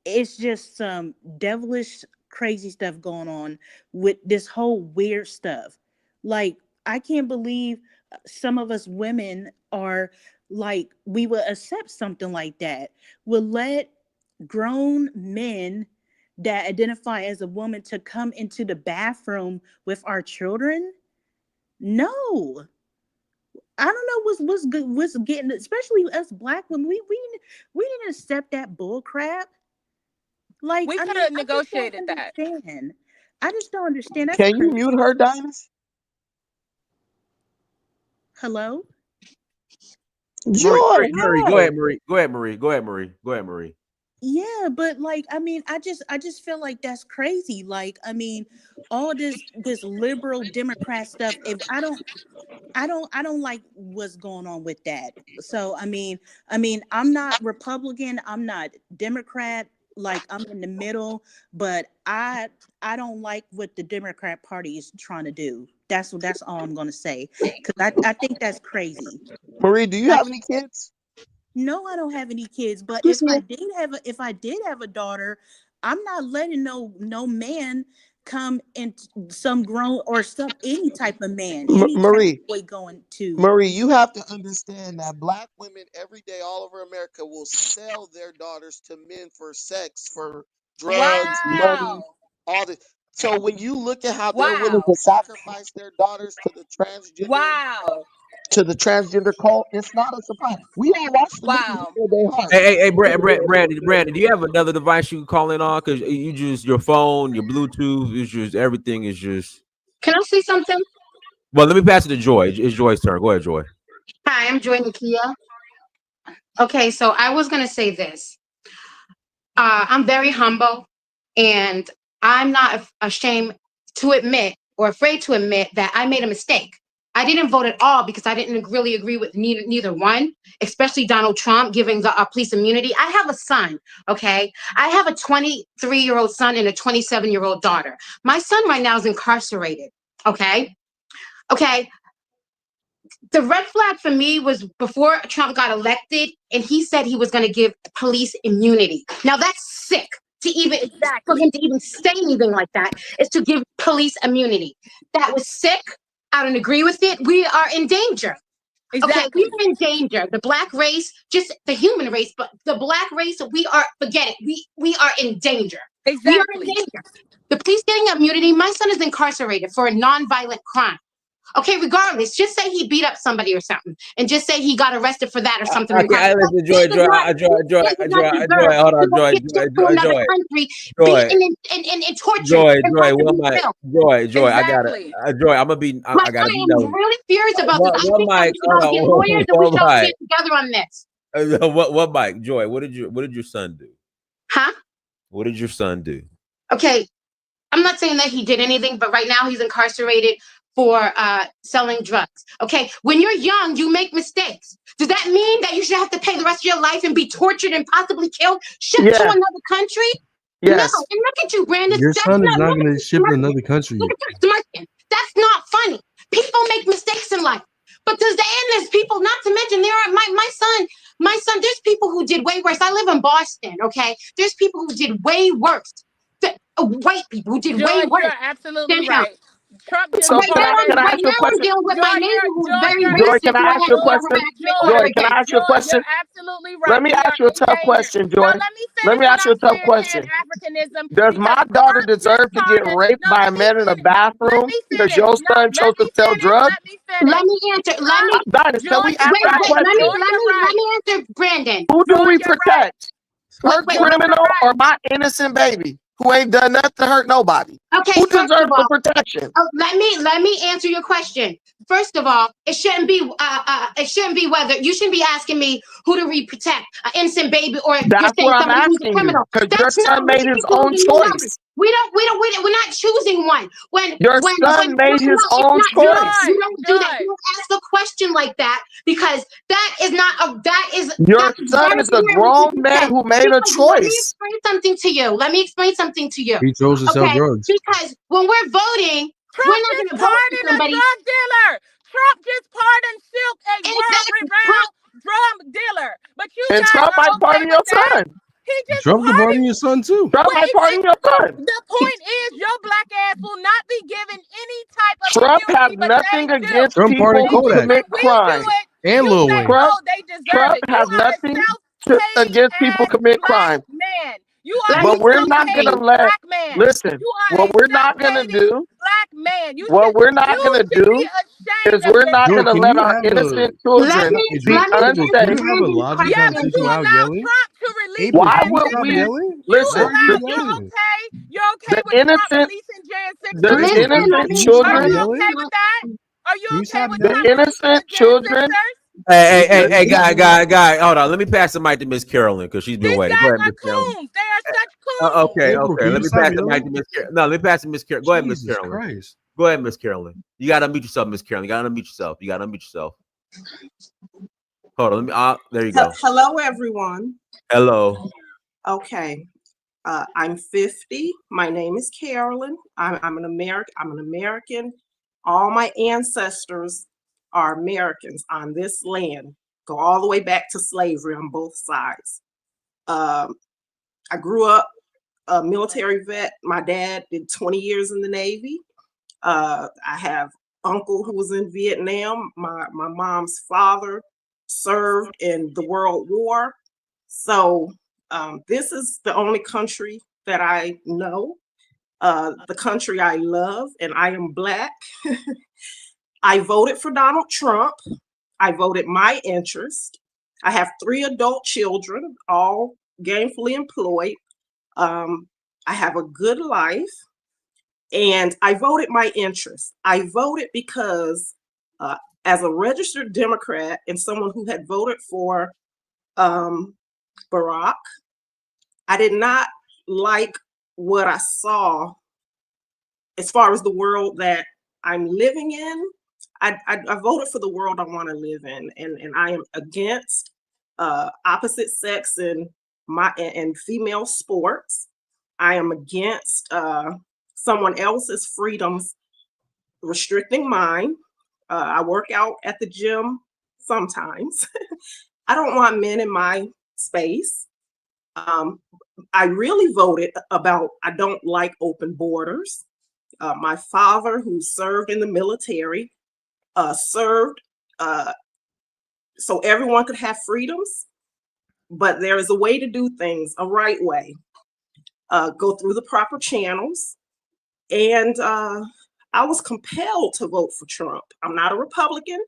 it's just some devilish crazy stuff going on with this whole weird stuff. Like, I can't believe some of us women are like, we would accept something like that. We'll let grown men that identify as a woman to come into the bathroom with our children. No, I don't know what's good, what's getting, especially us Black women. We didn't accept that bull crap. Like, We I could mean, have I just don't negotiated that. understand. I just don't understand. That's Can you crazy. mute her, Dinus? Hello? Joy, Marie, hi. go ahead, Marie. Yeah, but like, I mean, I just feel like that's crazy. Like, I mean, all this liberal Democrat stuff. If I don't like what's going on with that. So I mean, I'm not Republican. I'm not Democrat. like I'm in the middle, but I don't like what the Democrat Party is trying to do. That's all I'm gonna say, because I think that's crazy. Marie, do you have any kids? No, I don't have any kids, but if I did have a daughter, I'm not letting no man come in, some grown or any type of man, any Marie, type of boy going to. Marie, you have to understand that Black women every day all over America will sell their daughters to men for sex, for drugs, money, all this. So when you look at how they're willing to sacrifice their daughters to the transgender cult, it's not a surprise. We all watch the movie Before They Heart. Hey, Brandon, do you have another device you can call in on? Because you just your phone, your Bluetooth, is just everything is just. Can I say something? Well, let me pass it to Joy. It's Joy's turn. Go ahead, Joy. Hi, I'm Joy Nakia. Okay, so I was gonna say this. I'm very humble, and I'm not ashamed to admit or afraid to admit that I made a mistake. I didn't vote at all because I didn't really agree with neither one, especially Donald Trump giving the police immunity. I have a son, okay? I have a 23-year-old son and a 27-year-old daughter. My son right now is incarcerated, okay? Okay. The red flag for me was before Trump got elected, and he said he was going to give police immunity. Now that's sick. For him to even say anything like that is to give police immunity. That was sick. I don't agree with it. We are in danger. Okay, we are in danger. The Black race, just the human race, but the Black race, forget it. We are in danger. We are in danger. The police getting immunity. My son is incarcerated for a non-violent crime. Okay, regardless, just say he beat up somebody or something, and just say he got arrested for that or something. Joy. Hold on, Joy. Joy. Joy. I got it. Joy, I'm gonna be. I gotta be. I'm really furious about this. I think we should get lawyers and we should all get together on this. What, Mike? Joy, what did your son do? Huh? What did your son do? Okay, I'm not saying that he did anything, but right now he's incarcerated for selling drugs. Okay, when you're young, you make mistakes. Does that mean that you should have to pay the rest of your life and be tortured and possibly killed, shipped to another country? Yes. No, and look at you, Brandon. Your son is not going to ship to another country. Look at you smirking. That's not funny. People make mistakes in life. But there's people, not to mention, there are my son, there's people who did way worse. I live in Boston, okay? There's people who did way worse. White people who did way worse. You're absolutely right. Trump so can I ask you a question? Joy, can I ask you a question? Joy, can I ask you a question? You're absolutely right. Let me ask you a tough question, Joy. Let me ask you a tough question. Does my daughter deserve to get raped by a man in a bathroom because your son chose to sell drugs? Let me answer. Can we ask that question? Let me answer, Brandon. Who do we protect? Her criminal or my innocent baby who ain't done nothing to hurt nobody? Okay, who deserves the protection? Let me answer your question. First of all, it shouldn't be whether you shouldn't be asking me who do we protect, an innocent baby or that's what I'm asking you. Because your son made his own choice. We're not choosing one. When your son made his own choice. You don't do that. You don't ask a question like that because that is not a your son is a grown man who made a choice. Let me explain something to you. He chose to sell drugs. Because when we're voting, Trump we're not going to vote for somebody. A drug dealer. Trump just pardoned Silk, a world-renowned drug dealer. But you and Trump might pardon your son. Trump can pardon your son too. Trump might pardon your son. The point is, your black ass will not be given any type of Trump has nothing against people who commit crime. And Lil Wayne. Trump has nothing against people who commit crime. Man. But we're not gonna let. Listen, what we're not gonna do. Black man. What we're not gonna do is we're not gonna let our innocent children be unsafe. Why would we? Listen, the innocent children. Are you okay with the innocent children? Hey, guy. Hold on. Let me pass the mic to Miss Carolyn because she's been waiting. Go ahead, Miss Carolyn. They are such coons. Okay. Let me pass the mic to Miss Carolyn. No, let me pass to Miss Carolyn. Go ahead, Miss Carolyn. Go ahead, Miss Carolyn. You gotta unmute yourself, Miss Carolyn. You gotta unmute yourself. Hold on. There you go. Hello, everyone. Hello. Okay. I'm 50. My name is Carolyn. I'm an American. I'm an American. All my ancestors are Americans on this land. Go all the way back to slavery on both sides. I grew up a military vet. My dad did 20 years in the Navy. I have uncle who was in Vietnam. My mom's father served in the World War. So this is the only country that I know, the country I love, and I am Black. I voted for Donald Trump. I voted my interest. I have 3 adult children, all gainfully employed. I have a good life, and I voted my interest. I voted because as a registered Democrat and someone who had voted for Barack, I did not like what I saw as far as the world that I'm living in. I voted for the world I want to live in, and I am against opposite sex and female sports. I am against someone else's freedoms restricting mine. I work out at the gym sometimes. I don't want men in my space. I really voted about, I don't like open borders. My father, who served in the military, served so everyone could have freedoms, but there is a way to do things, a right way. Go through the proper channels. And I was compelled to vote for Trump. I'm not a Republican.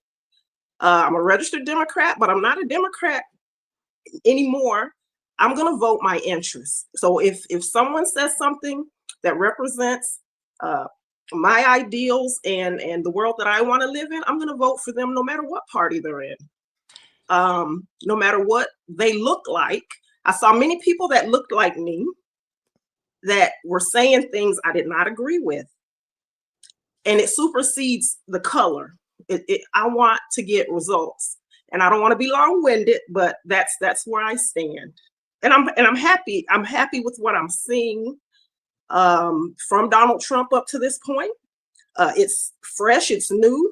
I'm a registered Democrat, but I'm not a Democrat anymore. I'm going to vote my interests. So if someone says something that represents my ideals and the world that I want to live in, I'm going to vote for them no matter what party they're in, no matter what they look like. I saw many people that looked like me that were saying things I did not agree with. And it supersedes the color. I want to get results. And I don't want to be long-winded, but that's where I stand. And I'm happy. I'm happy with what I'm seeing from Donald Trump up to this point. It's fresh, it's new,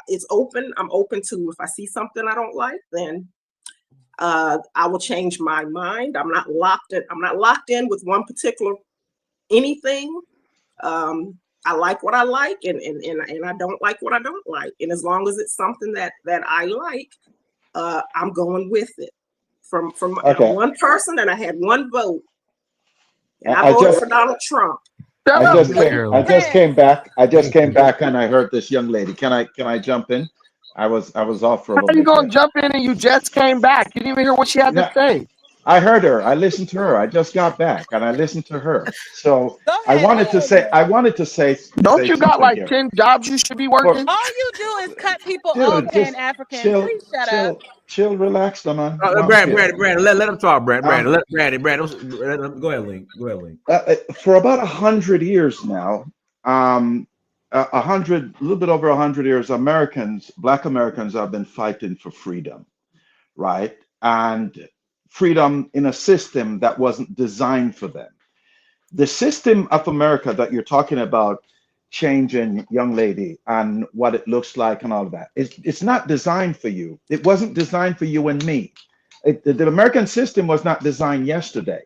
it's open. I'm open to, if I see something I don't like, then I will change my mind. I'm not locked in with one particular anything. I like what I like, and I don't like what I don't like. And as long as it's something that I like, I'm going with it. From Okay. one person, and I had one vote, and I voted for Donald Trump. I just came back. I just came back, and I heard this young lady. Can I jump in? I was off for a little bit. How you gonna jump in and you just came back? You didn't even hear what she had to say. I heard her. I listened to her. I just got back, and I listened to her. So I wanted to say. Don't you got like 10 jobs you should be working? All you do is cut people off, Pan-African. Please shut up. Chill, relax, man. Brandon, let him talk, Brandon. Brandon, go ahead, Link. For about 100 years now, a little bit over 100 years, Black Americans have been fighting for freedom, right? And freedom in a system that wasn't designed for them. The system of America that you're talking about changing, young lady, and what it looks like and all of that, it's not designed for you. It wasn't designed for you and me. The American system was not designed yesterday,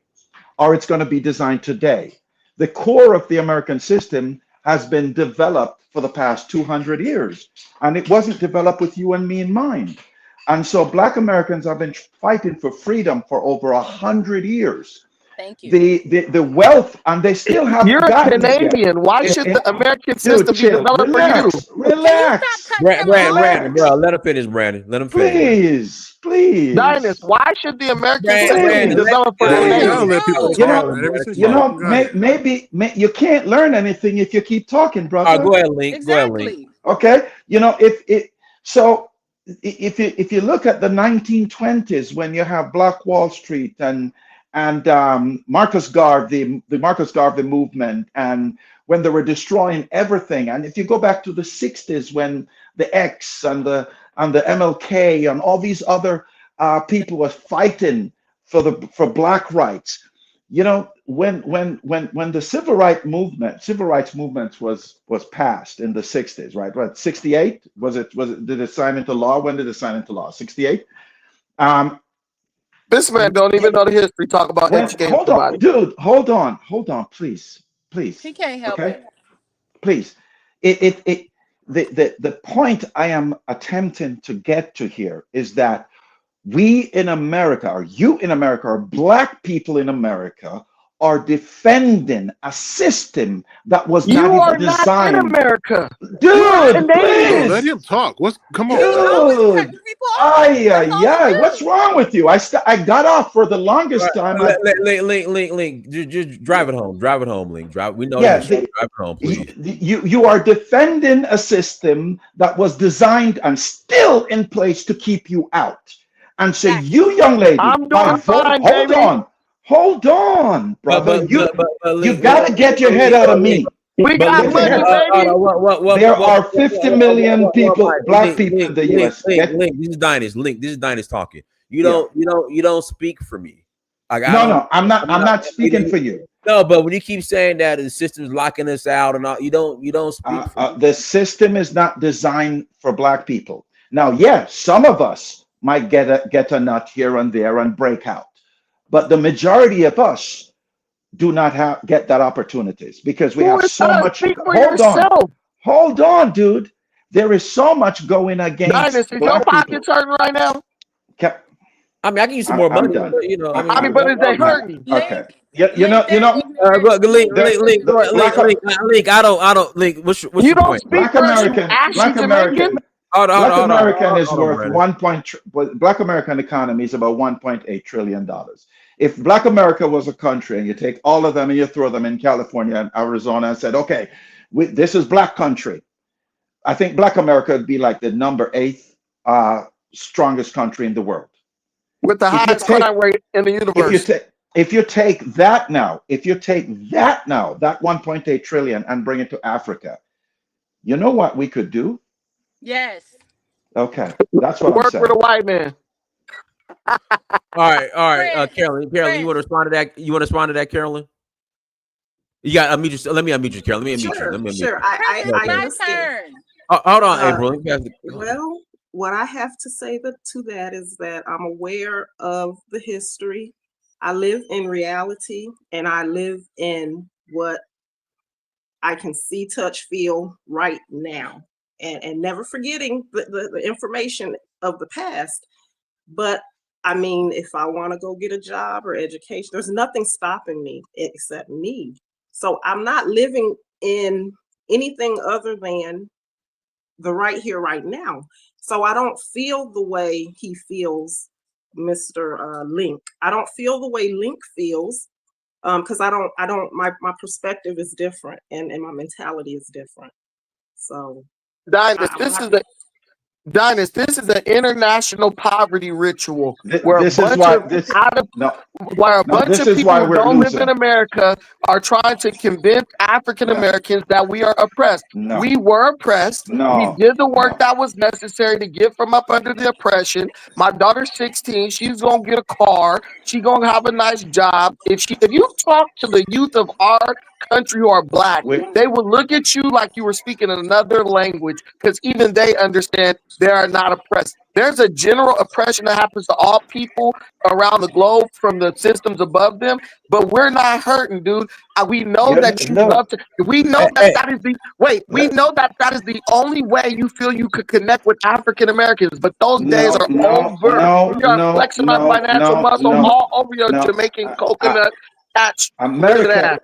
or it's going to be designed today. The core of the American system has been developed for the past 200 years, and it wasn't developed with you and me in mind. And so Black Americans have been fighting for freedom for over 100 years. Thank you. The wealth, and they still have. You're a Canadian. Why should the American system be developed for you? Relax. Brandon, bro, let him finish, Brandon. Let him finish. Please. Dinus, why should the American system be developed for you? Maybe you can't learn anything if you keep talking, brother. Go ahead, Link. Exactly. Okay. If you look at the 1920s, when you have Black Wall Street and Marcus Garvey, the Marcus Garvey movement, and when they were destroying everything, and if you go back to the 60s, when the X and the MLK and all these other people were fighting for Black rights, you know, when the civil rights movement was passed in the 60s, right? What, 68? Did it sign into law? When did it sign into law? 68? This man don't even know the history. Talk about educating Hold on, somebody. dude. Hold on, please. He can't help Okay, it. please. The point I am attempting to get to here is that we in America, or you in America, or black people in America, are defending a system that was You not are even not designed. in America. Dude, Yo, please. let him talk. Come on. Dude, what's wrong with you? I got off for the longest time. Link. Just drive it home. Link. We know Yeah, drive it home, please. you are defending a system that was designed and still in place to keep you out. And so you, young lady, I'm doing fine, hold baby. on, brother. You gotta get your head out of me. We got money, baby. There are 50 million people, black people in the U.S. Link, this is Dynasty talking. You don't speak for me. Like, No, I'm not speaking for you. No, but when you keep saying that the system's locking us out and all, you don't speak for me. The system is not designed for black people. Now, yes, some of us might get a nut here and there and break out, but the majority of us do not get that opportunities because we have so much. Hold on, dude. There is so much going against. Dynasty, is your pockets hurting right now? I mean, I can use some more money. Done. You know, but is they hurting? Okay. You know. Link. I don't. Link. What's You your don't point? speak Black for American. actually Jamaican? Black American is worth Black American economy is about $1.8 trillion. If Black America was a country and you take all of them and you throw them in California and Arizona and said, okay, this is Black country, I think Black America would be like the number 8th strongest country in the world. With the highest crime rate in the universe. If you take that now, that 1.8 trillion and bring it to Africa, you know what we could do? Yes. Okay, that's what I'm saying. Work with a white man. All right. Carolyn, you want to respond to that? You want to respond to that, Carolyn? You got unmute yourself. Let me unmute you, Carolyn. Let me unmute you. Sure. I My understand. turn. Hold on, April. Well, what I have to say to that is that I'm aware of the history. I live in reality, and I live in what I can see, touch, feel right now, and never forgetting the information of the past. But I mean, if I want to go get a job or education, there's nothing stopping me except me. So I'm not living in anything other than the right here, right now. So I don't feel the way he feels, Mr. Link. I don't feel the way Link feels, because my perspective is different and my mentality is different. So Dynasty, this is an international poverty ritual where a bunch of people who don't live in America are trying to convince African Americans that we are oppressed. We were oppressed. We did the work that was necessary to get from up under the oppression. My daughter's 16. She's gonna get a car. She's gonna have a nice job. If you talk to the youth of our country who are Black, they will look at you like you were speaking another language, because even they understand they are not oppressed. There's a general oppression that happens to all people around the globe from the systems above them, but we're not hurting, dude. We know that you love to. We know that is the We know that is the only way you feel you could connect with African Americans. But those days are over. We are flexing our financial muscle all over your Jamaican coconut. America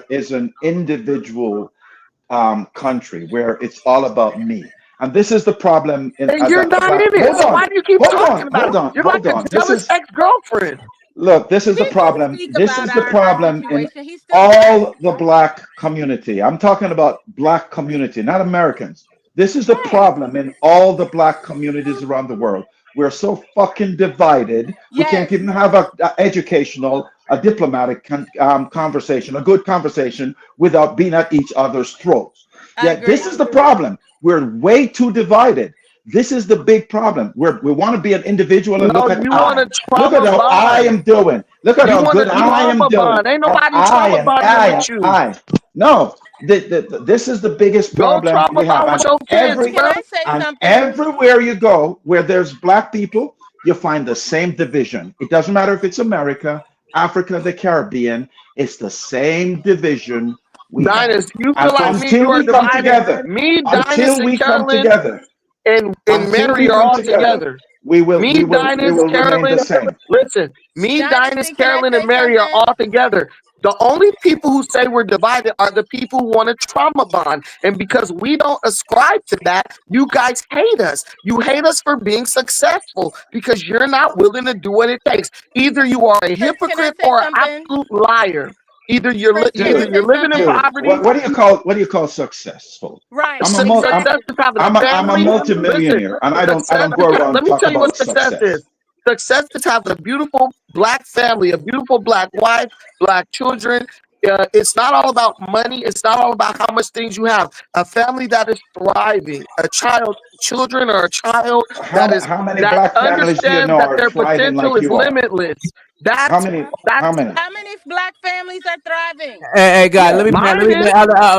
is an individual country where it's all about me. And this is the problem. You're not in it. So why do you keep talking about it? You're like a jealous ex-girlfriend. Look, this is the problem. This is the problem in all the Black community. I'm talking about Black community, not Americans. This is the problem in all the Black communities around the world. We're so fucking divided. We can't even have a educational, a diplomatic conversation, a good conversation without being at each other's throats. This is the problem. We're way too divided. This is the big problem. We want to be an individual and look at how I am doing. Look at You how want good to I am trauma doing. bond. Ain't nobody I trauma am. bonding with you. No, this is the biggest Go problem trauma we have. bond with your kids, Can bro. I say And something? everywhere you go where there's black people, you find the same division. It doesn't matter if it's America, Africa, the Caribbean, it's the same division we have. Dinus, you And feel like me and until you are we come divided. together, Me, Dinus, until and we come Carolyn together, and until Mary we are come all together, together. we will Me, Dinus, remain the Carolyn. same. Listen, me, Dinus, Dynasty, can I Carolyn, say and Mary are something? all together. The only people who say we're divided are the people who want to trauma bond. And because we don't ascribe to that, you guys hate us. You hate us for being successful because you're not willing to do what it takes. Either you are a hypocrite say or an something? absolute liar. Either you're Can I say living in something? poverty. What do you call successful? Right. I'm a Success is having a family. multimillionaire, and I don't go around Let me talk tell you what about success success. is. Success is having a beautiful black family, a beautiful black wife, black children. It's not all about money. It's not all about how much things you have. A family that is thriving, children or a child How many black families do you understands know that are their thriving potential like is you are? limitless. How many? How many? How many black families are thriving? Hey, guys, let me Mine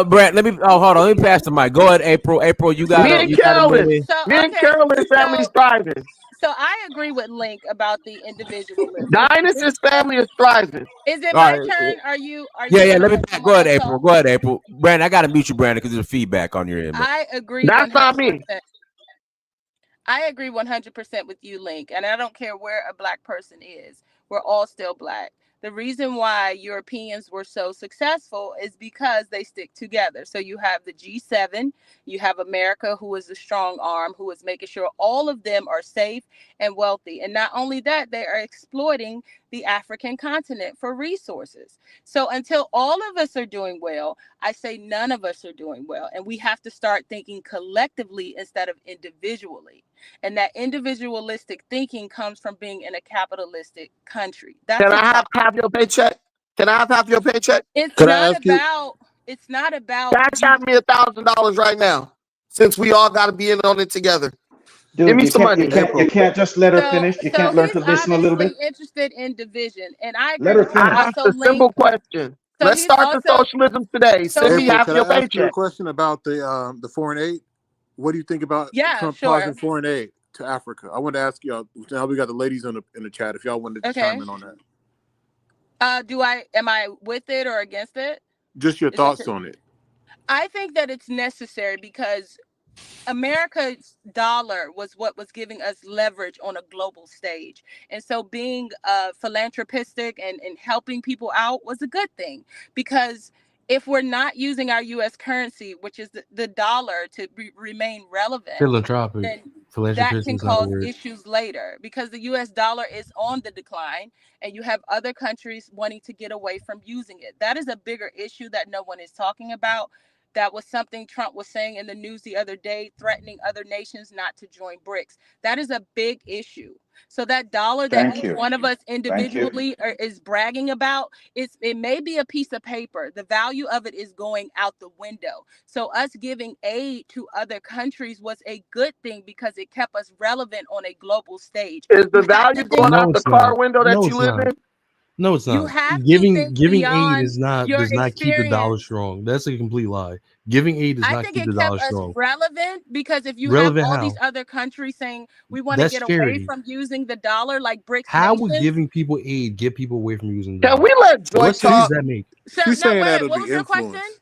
Brent, let me hold on, let me pass the mic. Go ahead, April. April, you got me a and Carolyn, minute. me and Carolyn family's thriving. So I agree with Link about the individualism. Dinus's family is thriving. Is it All my right. turn? Are you Yeah, gonna let me let go someone ahead, else April. talk? Go ahead, April. Brandon, I gotta mute you, Brandon, because there's feedback on your end. I agree. That's not me. 100%. I agree 100% with you, Link, and I don't care where a black person is. We're all still black. The reason why Europeans were so successful is because they stick together. So you have the G7, you have America, who is the strong arm, who is making sure all of them are safe and wealthy. And not only that, they are exploiting the African continent for resources. So until all of us are doing well, I say none of us are doing well. And we have to start thinking collectively instead of individually. And that individualistic thinking comes from being in a capitalistic country. That's Can I a have half your paycheck? Can I have half your paycheck? It's Could I not ask you? about. It's not about. Cash out me $1,000 right now, since we all got to be in on it together. Give Dude, me you some can't, money. you can't just let her So, finish. You so can't learn he's to listen a little obviously bit. interested in division, and I Let agree her with him. finish. I asked Also, a simple Link. question. So Let's he's start the also. socialism today. So Send me April, half can your I ask you a paycheck. question about the foreign aid? What do you think about Yeah, Trump sure. pausing foreign aid to Africa? I wanted to ask y'all. Now we got the ladies in the chat. If y'all wanted to Okay. chime in on that, Am I with it or against it? just your Is that thoughts your- on it. I think that it's necessary because America's dollar was what was giving us leverage on a global stage. And so being philanthropistic and helping people out was a good thing, because if we're not using our U.S. currency, which is the dollar, to remain relevant, Philanthropic. then that Philanthropist can is not a cause word. issues later, because the U.S. dollar is on the decline and you have other countries wanting to get away from using it. That is a bigger issue that no one is talking about. That was something Trump was saying in the news the other day, threatening other nations not to join BRICS. That is a big issue. So that dollar that Thank each you. one of us Thank you. individually is bragging about, it may be a piece of paper. The value of it is going out the window. So us giving aid to other countries was a good thing because it kept us relevant on a global stage. Is the You have value to going think. No, out the it's car not. window that No, you it's live not. in? No, it's You not. have to Giving think aid beyond is not your does not keep the dollar experience. strong. That's a complete lie. Giving aid does I not think keep it the kept dollar us strong. relevant because if you Relevant have all these how? other countries saying we want to That's get away charity. from using the dollar, like BRICS How would nations. giving people aid get people away from using the Can dollar? we let Joy What sense does talk? that make? So She's no, saying wait. that'll What be was your question? influence.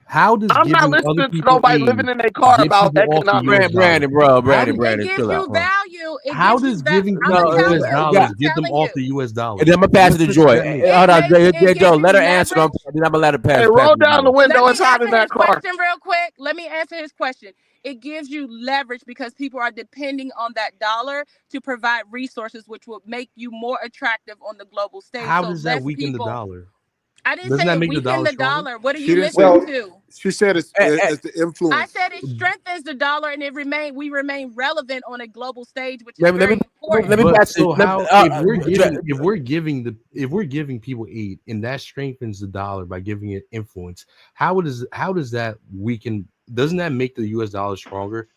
How does I'm not giving other listening to people nobody aid living in their car get about people off the economics. US dollar? Brandon, It chill gives out. you value. It How gives you does value. giving I'm people gonna tell US you. dollars I'm get them telling off you. the US dollar? And then I'm gonna pass What it to sense does Joy. that make? Hold on, It gives Joe. you Let her answer them. leverage. Then I'm gonna let her pass. Hey, pass roll it to down the Joy. window. Let me It's hot in answer his that car. question real quick. Let me answer his question. It gives you leverage because people are depending on that dollar to provide resources, which will make you more attractive on the global stage. How So does that less weaken the people. dollar? I didn't Doesn't say that it make the weakened dollar the stronger? dollar. What are She you didn't say. listening to? She said it's the I influence. said it strengthens the dollar, and we remain relevant on a global stage, which is Let very me important. But pass it. so how if we're giving people aid and that strengthens the dollar by giving it influence, how does that weaken? Doesn't that make the US dollar stronger?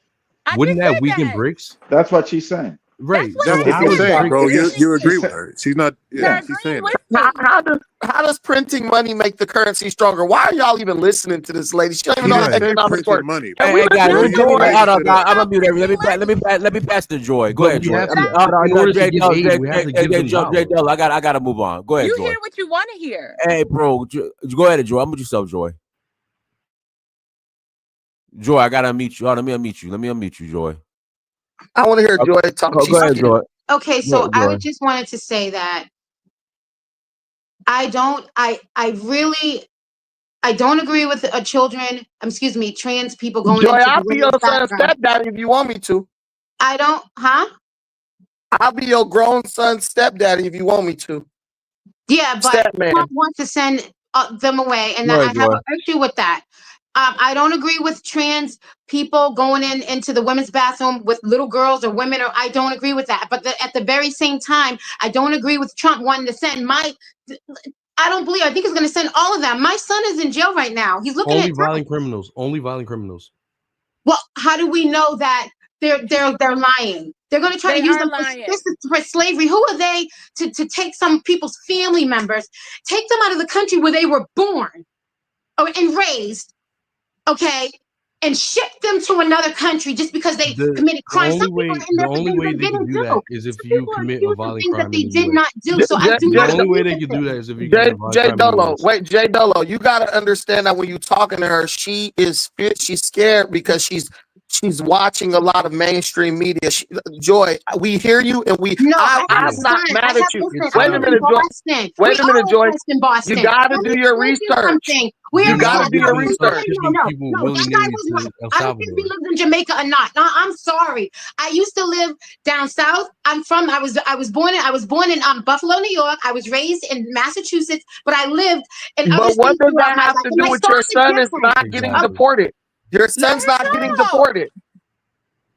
I Wouldn't just that said weaken that. BRICS? That's what she's saying. Right. That's So what That's what how she's is saying, Drake? bro. You agree with her. She's not. Yeah, she's saying that. How does printing money make the currency stronger? Why are y'all even listening to this lady? She don't even She know how didn't say economics printing work. money. Can we Hey, guys, listen to let me Joy? hold up. I'm gonna mute everything. Let me pass to Joy. Go But ahead, we Joy. have to, but in order to give aid, we have to give them Jay dollars. Dell, I gotta move on. Go ahead, You Joy. hear what you want to hear. Hey, bro, go ahead, Joy. I'm with yourself, Joy. Joy, I gotta unmute you. Let me unmute you, Joy. I want to hear Joy talk. Go ahead, Joy. Okay, so Joy. I just wanted to say that I don't agree with trans people going Joy, into I'll the be your women's son's bathroom. stepdaddy if you want me to. I don't, I'll be your grown son's stepdaddy if you want me to. Yeah, but Stepman. Trump wants to send them away, and Go I ahead, have Joy. an issue with that. I don't agree with trans people going into the women's bathroom with little girls or women, or I don't agree with that. But at the very same time, I don't agree with Trump wanting to send I think he's going to send all of them. My son is in jail right now. He's looking Only at violent criminals. Only violent criminals. Well, how do we know that they're lying? They're going to try They to use are them lying. for slavery. Who are they to take some people's family members, take them out of the country where they were born and raised, okay, and ship them to another country just because they committed crimes? Some people are in there for things they didn't do. Is if Some you people are commit a accused of violent things that crime they in the did US. not do. So I do The not only way agree they with could do it. that is if you commit a violent crime in the Dolo, US. wait, Jay Dolo, you gotta understand that when you're talking to her, she's scared because she's watching a lot of mainstream media. Joy, we hear you, and I'm not mad at you. Wait a minute, Joy. Wait a minute, Joy. You gotta do your research. You gotta do your research. No, that guy was right. I don't care if he lives in Jamaica or not. No, I'm sorry. I used to live down south. I was born in Buffalo, New York. I was raised in Massachusetts, but I lived in other But what states does throughout that my have life. to And do my with your story is son is different. not getting deported? Your son's not getting deported.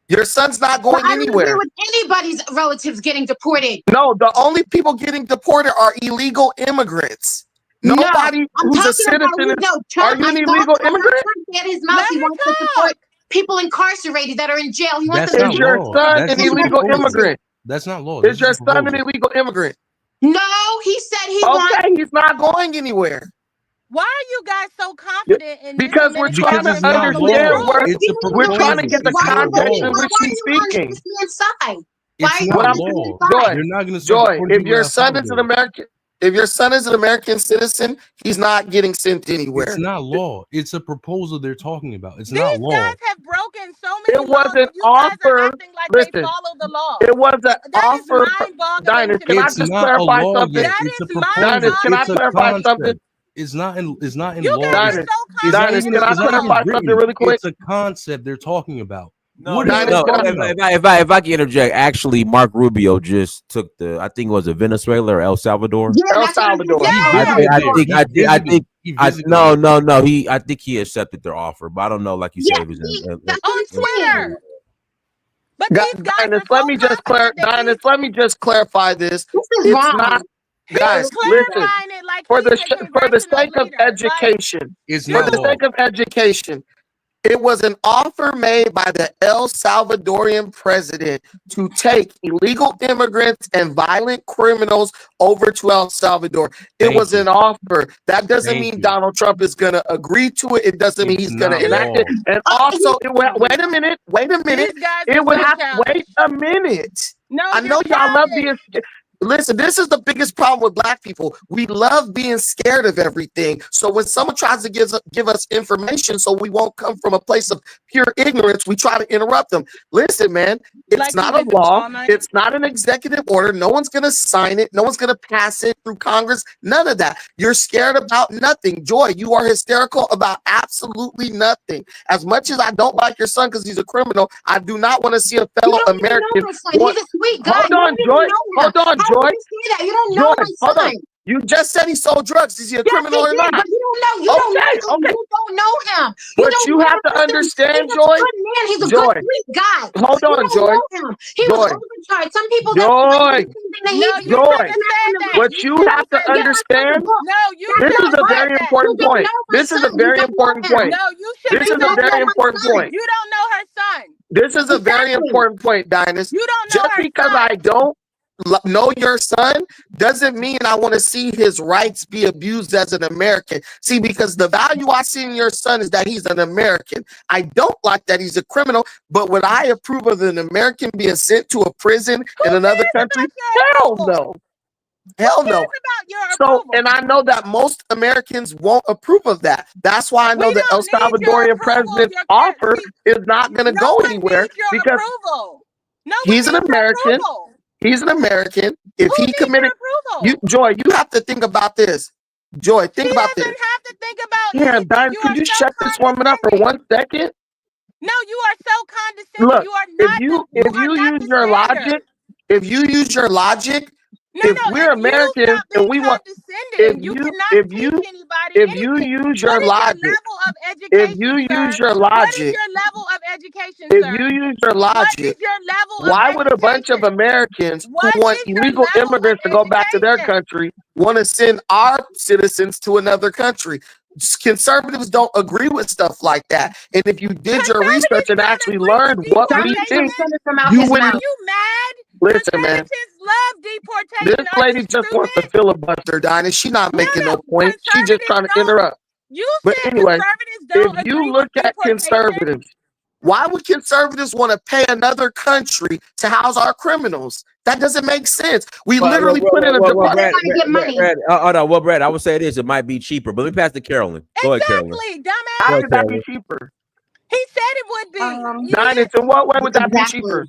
Your son's not going I don't agree anywhere. with anybody's relatives getting deported. No, the only people getting deported are illegal immigrants. Nobody who's a citizen. Are you an illegal immigrant? His mouth. He wants to support people incarcerated that are in jail. He wants That's to not Is your law. son That's an just a illegal proposal. immigrant? That's not law. Is your son an illegal immigrant? No, he said he wants. Okay, he's not going anywhere. Why are you guys so confident in Because we're trying to understand where we're trying to get the context in which he's speaking. It's What not I'm law. Joy, You're not going to Joy, if your son is an American citizen, he's not getting sent anywhere. It's not law. It's a proposal they're talking about. It's These not law. guys have broken so many It was laws. an You guys are offer. acting like they Listen, follow the law. it was an That is offer. mind-boggling Dinus, to can me. I It's just not a clarify law something? yet. That It's a is proposal. Dinus, can I It's a clarify something? concept. It's not in You law. guys are Dinus, so It's not Dinus, even, can I it's not even clarify something written. really quick? It's a concept they're talking about. No, What are you no, talking about? if I can interject, actually, Mark Rubio just took I think it was Venezuela or El Salvador. El Salvador. I think he accepted their offer, but I don't know, like you said, it was on Twitter. But these guys Dinus, let me just clarify this. It's not, guys. Listen, clarifying it like for the he's a sake of congressional leader. education, It's for not the law. sake of education, it was an offer made by the El Salvadorian president to take illegal immigrants and violent criminals over to El Salvador. It was an offer. That doesn't mean Donald Trump is going to agree to it. It doesn't mean he's going to enact it. And also, wait a minute. It would have to wait a minute. No, I know y'all love being. Listen, this is the biggest problem with Black people. We love being scared of everything. So when someone tries to give us information so we won't come from a place of pure ignorance, we try to interrupt them. Listen, man, it's not a law. It's not an executive order. No one's going to sign it. No one's going to pass it through Congress. None of that. You're scared about nothing. Joy, you are hysterical about absolutely nothing. As much as I don't like your son because he's a criminal, I do not want to see a fellow American. He's a sweet guy. Hold on, Joy. Hold on, Joy. You don't know my son. You just said he sold drugs. Is he a Yes, criminal or he not? did, but you don't know. You don't know him. Okay. You don't know him. But don't you know have him. to Listen, understand, he's a Joy. good man. He's a Joy. good, sweet guy. Hold You on, don't Joy. know him. He was Joy. overcharged. Some people Joy. that he No, you Joy. shouldn't have said that. What You you shouldn't have have to said that. understand. No, you This shouldn't is have a said very that. important You don't point. know my This is a son. You very don't know important him. point. No, you shouldn't This have is a said very that. important point. You don't know her son. This is a very Exactly. important point, Dinus. You don't know Just her because son. I don't know your son doesn't mean I want to see his rights be abused as an American. See, because the value I see in your son is that he's an American. I don't like that he's a criminal, but would I approve of an American being sent to a prison in another country? Hell no. Hell no. So, and I know that most Americans won't approve of that. That's why I know the El Salvadorian president's offer is not going to go anywhere because he's an American. He's an American. If he committed, Joy, you have to think about this. Joy, think about this. Have to think about Yeah, Diane, could you shut this woman up for 1 second? No, you are so condescending. Look, You are not if you use your logic, if we're Americans and we want, if you use your logic, if you use your logic, why would a bunch of Americans who want illegal immigrants to go back to their country want to send our citizens to another country? Conservatives don't agree with stuff like that. And if you did your research and actually learned what we think, you wouldn't. Are you mad? Listen, man. Love deportation. This lady just wants to filibuster, Dinah. She's not making no point. She's just trying to interrupt. But anyway, if you look at conservatives, why would conservatives want to pay another country to house our criminals? That doesn't make sense. We literally put in a department. Well, Brad, I would say this: it might be cheaper. But let me pass to Carolyn. Go ahead, Carolyn. Dumbass. How could that be cheaper? He said it would be. Dinah, in what way would that be cheaper?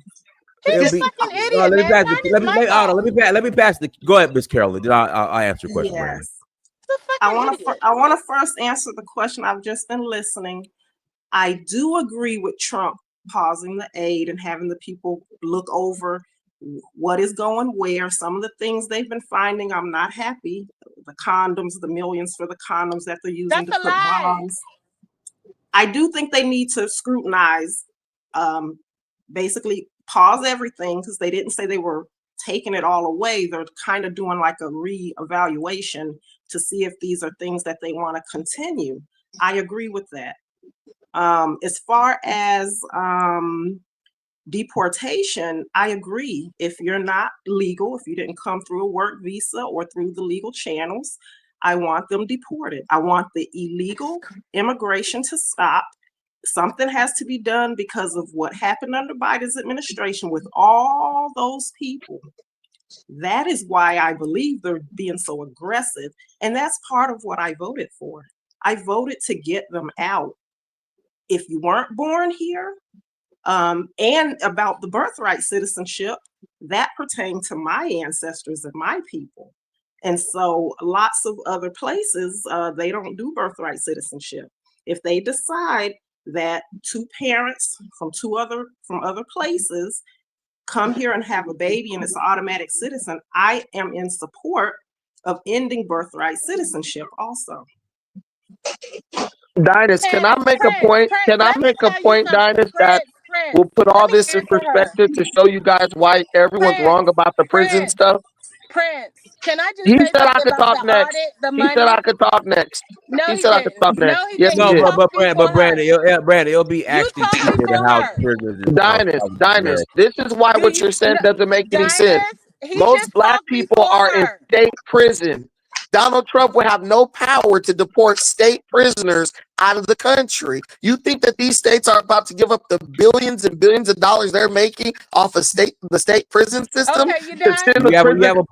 He's a fucking idiot, let man. me pass the. Go ahead, Miss Carolyn. Then I'll answer your question. Yes. I want to first answer the question. I've just been listening. I do agree with Trump pausing the aid and having the people look over what is going where. Some of the things they've been finding, I'm not happy. The condoms, the millions for the condoms that they're using to put bombs. I do think they need to scrutinize, basically pause everything, because they didn't say they were taking it all away. They're kind of doing like a re-evaluation to see if these are things that they want to continue. I agree with that. As far as deportation, I agree. If you're not legal, if you didn't come through a work visa or through the legal channels, I want them deported. I want the illegal immigration to stop. Something has to be done because of what happened under Biden's administration with all those people. That is why I believe they're being so aggressive. And that's part of what I voted for. I voted to get them out. If you weren't born here, and about the birthright citizenship, that pertained to my ancestors and my people. And so lots of other places, they don't do birthright citizenship. If they decide that two parents from other places come here and have a baby and it's an automatic citizen, I am in support of ending birthright citizenship also. Dinus, can I make a point? Dinus, that will put all this in perspective to show you guys why everyone's wrong about the prison stuff? Prince, can I just He say said I something could about talk the next. audit, He said I could talk next. No, he said I could talk next. Yes, he did. But Brandon, it'll be actually cheaper to house prisoners. Dinus, this is why what you're saying doesn't make any sense. Most black people are in state prison. Donald Trump would have no power to deport state prisoners out of the country. You think that these states are about to give up the billions and billions of dollars they're making off of the state prison system?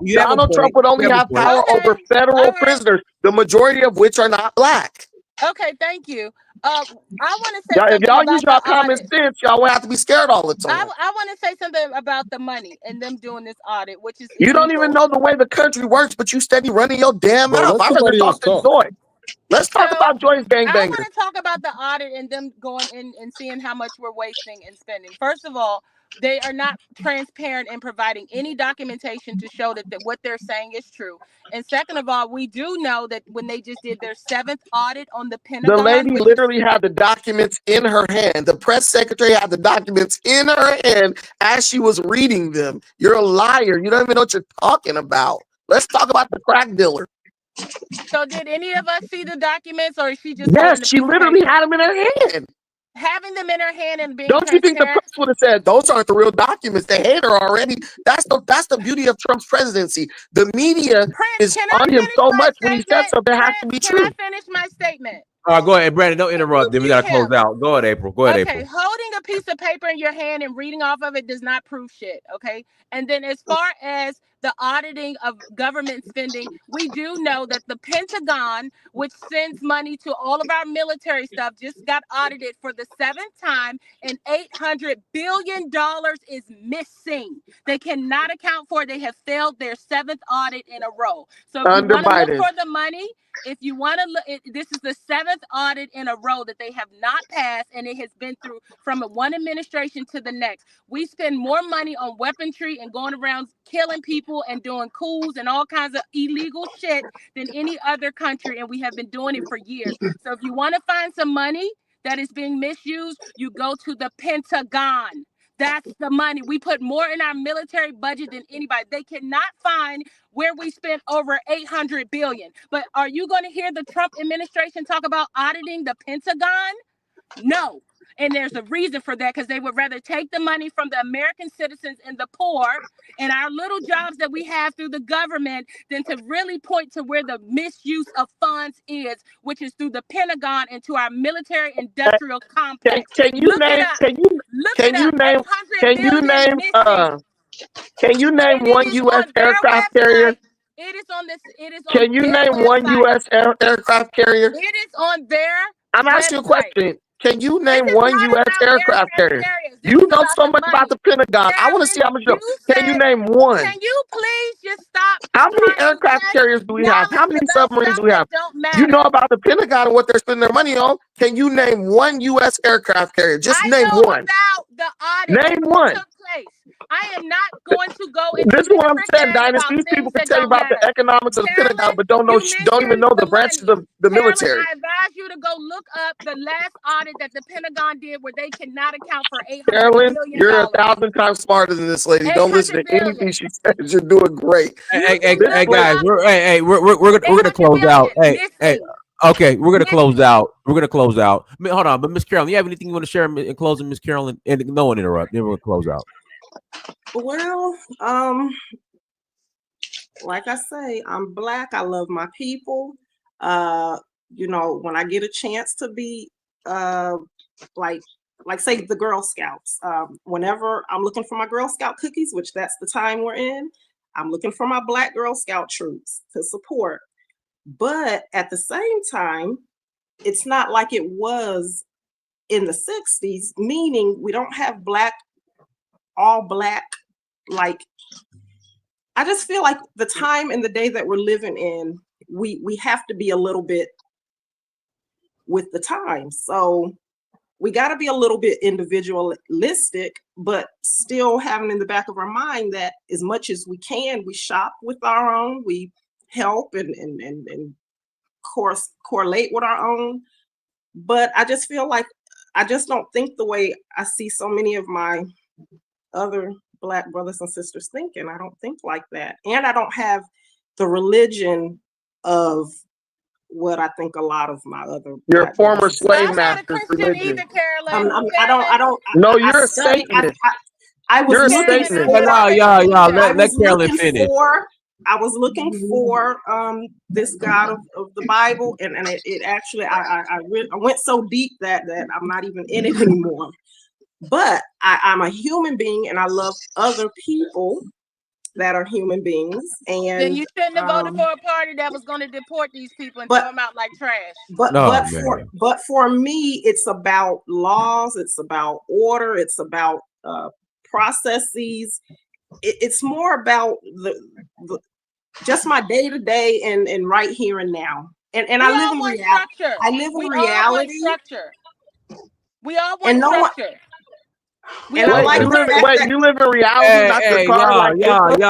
Donald Trump would only have power over federal prisoners, the majority of which are not black. Okay, thank you. I want to say if y'all use y'all common sense, y'all won't have to be scared all the time. I want to say something about the money and them doing this audit, which is you don't even know the way the country works, but you steady running your damn mouth. I'd rather talk to Joy. Let's talk about Joy's gangbanger. I want to talk about the audit and them going in and seeing how much we're wasting and spending. First of all, They are not transparent in providing any documentation to show that what they're saying is true. And second of all, we do know that when they just did their 7th audit on the Pentagon, the lady literally had the documents in her hand. The press secretary had the documents in her hand as she was reading them. You're a liar. You don't even know what you're talking about. Let's talk about the crack dealer. So did any of us see the documents, or is she just Yes, she literally had them in her hand. having them in her hand and being Don't you think the transparent? press would have said those aren't the real documents? They hate her already. That's the beauty of Trump's presidency. The media is on him so much when he says something has to be Can true. I finish my statement? All right, go ahead, Brandon. Don't interrupt. Then we gotta close out. Go ahead, April. Go ahead, Okay, April. holding a piece of paper in your hand and reading off of it does not prove shit, okay? And then as far as the auditing of government spending, we do know that the Pentagon, which sends money to all of our military stuff, just got audited for the 7th time, and $800 billion is missing. They cannot account for it. They have failed their 7th audit in a row. So if you want to look for the money, if you want to look, this is the 7th audit in a row that they have not passed, and it has been through from one administration to the next. We spend more money on weaponry and going around killing people and doing coups and all kinds of illegal shit than any other country, and we have been doing it for years. So if you want to find some money that is being misused, you go to the Pentagon. That's the money. We put more in our military budget than anybody. They cannot find where we spent over $800 billion. But are you going to hear the Trump administration talk about auditing the Pentagon? No. And there's a reason for that, because they would rather take the money from the American citizens and the poor and our little jobs that we have through the government than to really point to where the misuse of funds is, which is through the Pentagon and to our military industrial complex. Can you name one U.S. aircraft carrier? It is on this. It is on. Can you name one U.S. aircraft carrier? It is on their. I'm asking you a question. Can you name one U.S. aircraft carrier? You know so much about the Pentagon. I want to see how much. Can you name one? Can you please just stop? How many aircraft carriers do we have? How many submarines do we have? You know about the Pentagon and what they're spending their money on. Can you name one U.S. aircraft carrier? Just name one. About the audit name one. Took place. I am not going to go into this is what I'm saying, Dynasty. These people can tell you about the economics of the Pentagon, but don't even know the branches of the military. I advise you to go look up the last audit that the Pentagon did, where they cannot account for $800 Carolyn, billion. you're 1,000 times smarter than this lady. Don't listen to anything she says. You're doing great. Hey, guys, we're gonna close out. Hey. Okay, we're gonna close out. Hold on, but Miss Carolyn, you have anything you want to share in closing, Miss Carolyn? And no one interrupt. Then we're gonna close out. Well, like I say, I'm Black. I love my people. You know, when I get a chance to be like say the Girl Scouts, whenever I'm looking for my Girl Scout cookies, which that's the time we're in, I'm looking for my Black Girl Scout troops to support. But at the same time, it's not like it was in the 60s, meaning we don't have all Black. Like, I just feel like the time and the day that we're living in, we have to be a little bit with the times. So we got to be a little bit individualistic, but still having in the back of our mind that as much as we can, we shop with our own, we help and correlate with our own. But I just feel like I just don't think the way I see so many of my other Black brothers and sisters thinking. I don't think like that. And I don't have the religion of what I think a lot of my other your former slave master's religion. I don't. No, you're a Satanist. I was looking for. Y'all, let Carolyn finish. I was looking for this God of the Bible, and it actually I went so deep that I'm not even in it anymore. But I'm a human being, and I love other people that are human beings. And then you shouldn't have voted for a party that was going to deport these people and throw them out like trash. But for me, it's about laws. It's about order. It's about processes. It's more about the just my day to day and right here and now. And I live in reality. I live in reality. We all want structure. We And I are like you the live, fact wait, that you live in reality, not your car, like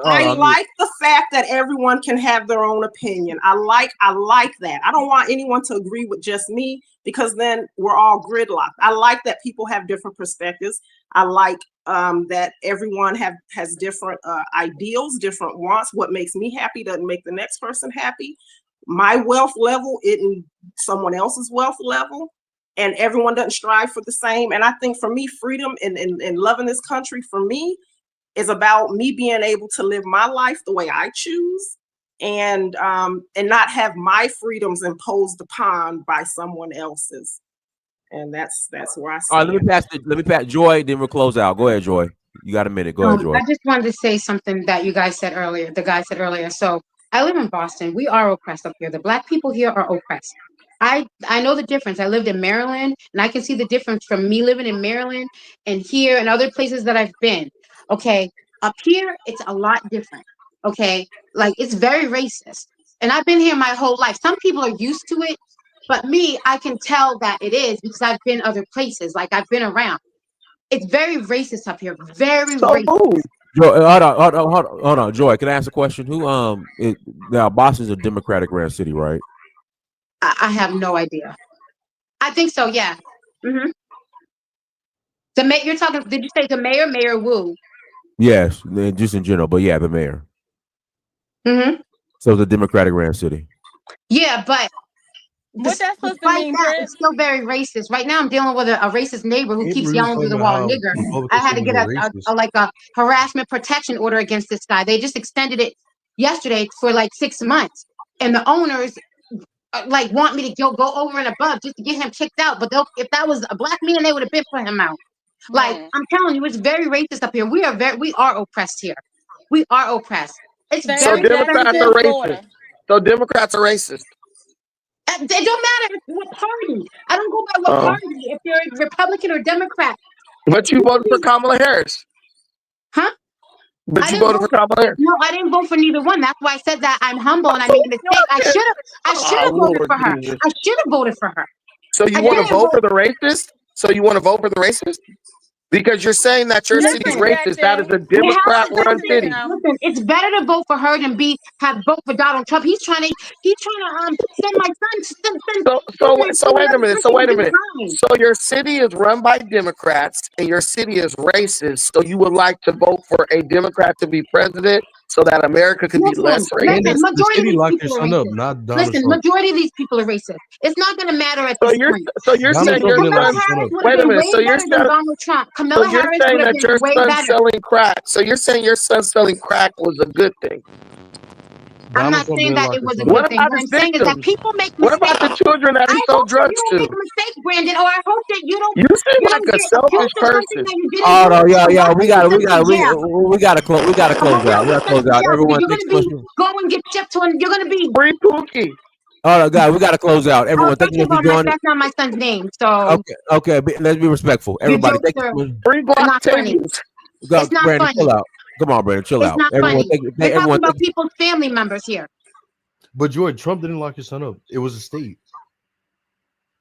I like the fact that everyone can have their own opinion. I like that. I don't want anyone to agree with just me because then we're all gridlocked. I like that people have different perspectives. I like that everyone has different ideals, different wants. What makes me happy doesn't make the next person happy. My wealth level isn't someone else's wealth level. And everyone doesn't strive for the same. And I think for me, freedom and loving this country for me is about me being able to live my life the way I choose and not have my freedoms imposed upon by someone else's. And that's where I see. All right, let me pass Joy, then we'll close out. Go ahead, Joy. You got a minute. Go ahead, Joy. I just wanted to say something that you guys said earlier. The guy said earlier. So I live in Boston. We are oppressed up here. The Black people here are oppressed. I know the difference. I lived in Maryland, and I can see the difference from me living in Maryland and here and other places that I've been. Okay, up here, it's a lot different. Okay, like it's very racist. And I've been here my whole life. Some people are used to it, but me, I can tell that it is because I've been other places. Like I've been around. It's very racist up here. Very racist. Joy, hold on, Joy. Can I ask a question? Now Boston's a Democratic-ran city, right? I have no idea. I think so. Yeah. Mm-hmm. The mayor. You're talking. Did you say the mayor? Mayor Wu. Yes, just in general, but yeah, the mayor. Mm-hmm. So the Democratic-ran city. Yeah, but what that's supposed to mean, it's still very racist. Right now, I'm dealing with a racist neighbor who keeps yelling through the wall, "Nigger." I had to get a harassment protection order against this guy. They just extended it yesterday for like 6 months, and the owners want me to go over and above just to get him kicked out. But if that was a Black man, they would have been put him out. Like I'm telling you, it's very racist up here. We are oppressed here. We are oppressed. It's so Democrats are racist. So Democrats are racist. It don't matter what party. I don't go by what party. If you're a Republican or Democrat. But you voted for Kamala Harris. Huh? But you voted for Kamala Harris. No, I didn't vote for neither one. That's why I said that I'm humble and I made a mistake. I should have voted for her. I should have voted for her. So you want to vote for the racist? So you want to vote for the racist? Because you're saying that your city's racist. That is a Democrat-run city. Listen, it's better to vote for her than vote for Donald Trump. He's trying to send my son. So wait a minute. So your city is run by Democrats and your city is racist. So you would like to vote for a Democrat to be president so that America could be less racist. Majority of these people are racist. It's not going to matter at this point. So you're saying your son. Wait a minute. So you're saying Donald Trump. Kamala Harris saying that your way son's better. selling crack. So you're saying your son selling crack was a good thing. I'm not saying that it was a good thing. What I'm saying is that people make mistakes. What about the children that he sold drugs to? You don't make mistakes, Brandon, or I hope that you don't. You seem like a selfish person. Oh no, yeah, we gotta close. We gotta close out. We gotta close out. Everyone, you're gonna be go and get shipped to, and you're gonna be free Pookie. Oh God, we gotta close out. Everyone, thank you for joining. That's not my son's name, so okay. Let's be respectful. Everybody, thank you. Free block It's not Brandon, funny. chill out. Come on, Brandon, chill out. It's not Everyone, funny. We're talking about people's family members here. But Joy, Trump didn't lock your son up. It was a state.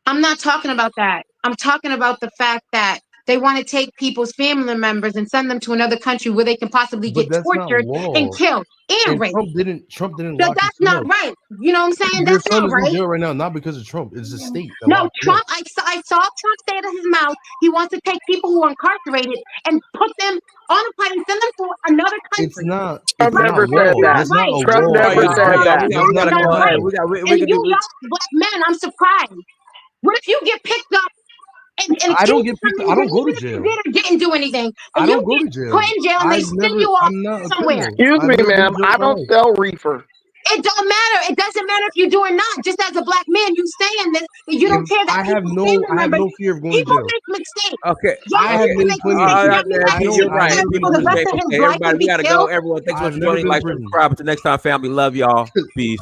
I'm not talking about that. I'm talking about the fact that they want to take people's family members and send them to another country where they can possibly get tortured and killed and raped. Trump didn't. That's not right. You know what I'm saying? Your That's son not is right. in jail right now, not because of Trump. It's the state. No, Trump. I saw Trump say out of his mouth he wants to take people who are incarcerated and put them on a plane and send them to another country. It's not. Trump never said that. Trump never said that. And you young Black men, I'm surprised. What if you get picked up? And I don't get picked. I don't go to jail. Didn't do anything. And I don't go to jail. Put in jail and they send you off somewhere. Excuse me, ma'am. I don't sell reefer. It don't matter. It doesn't matter if you do or not. Just as a Black man, you saying this, you don't care that I have no fear of going to people jail. make mistakes. Okay. I have made mistakes. You're right. Everybody, we gotta go. Everyone, thanks so much for joining. Like, subscribe. Until next time, family. Love y'all. Peace.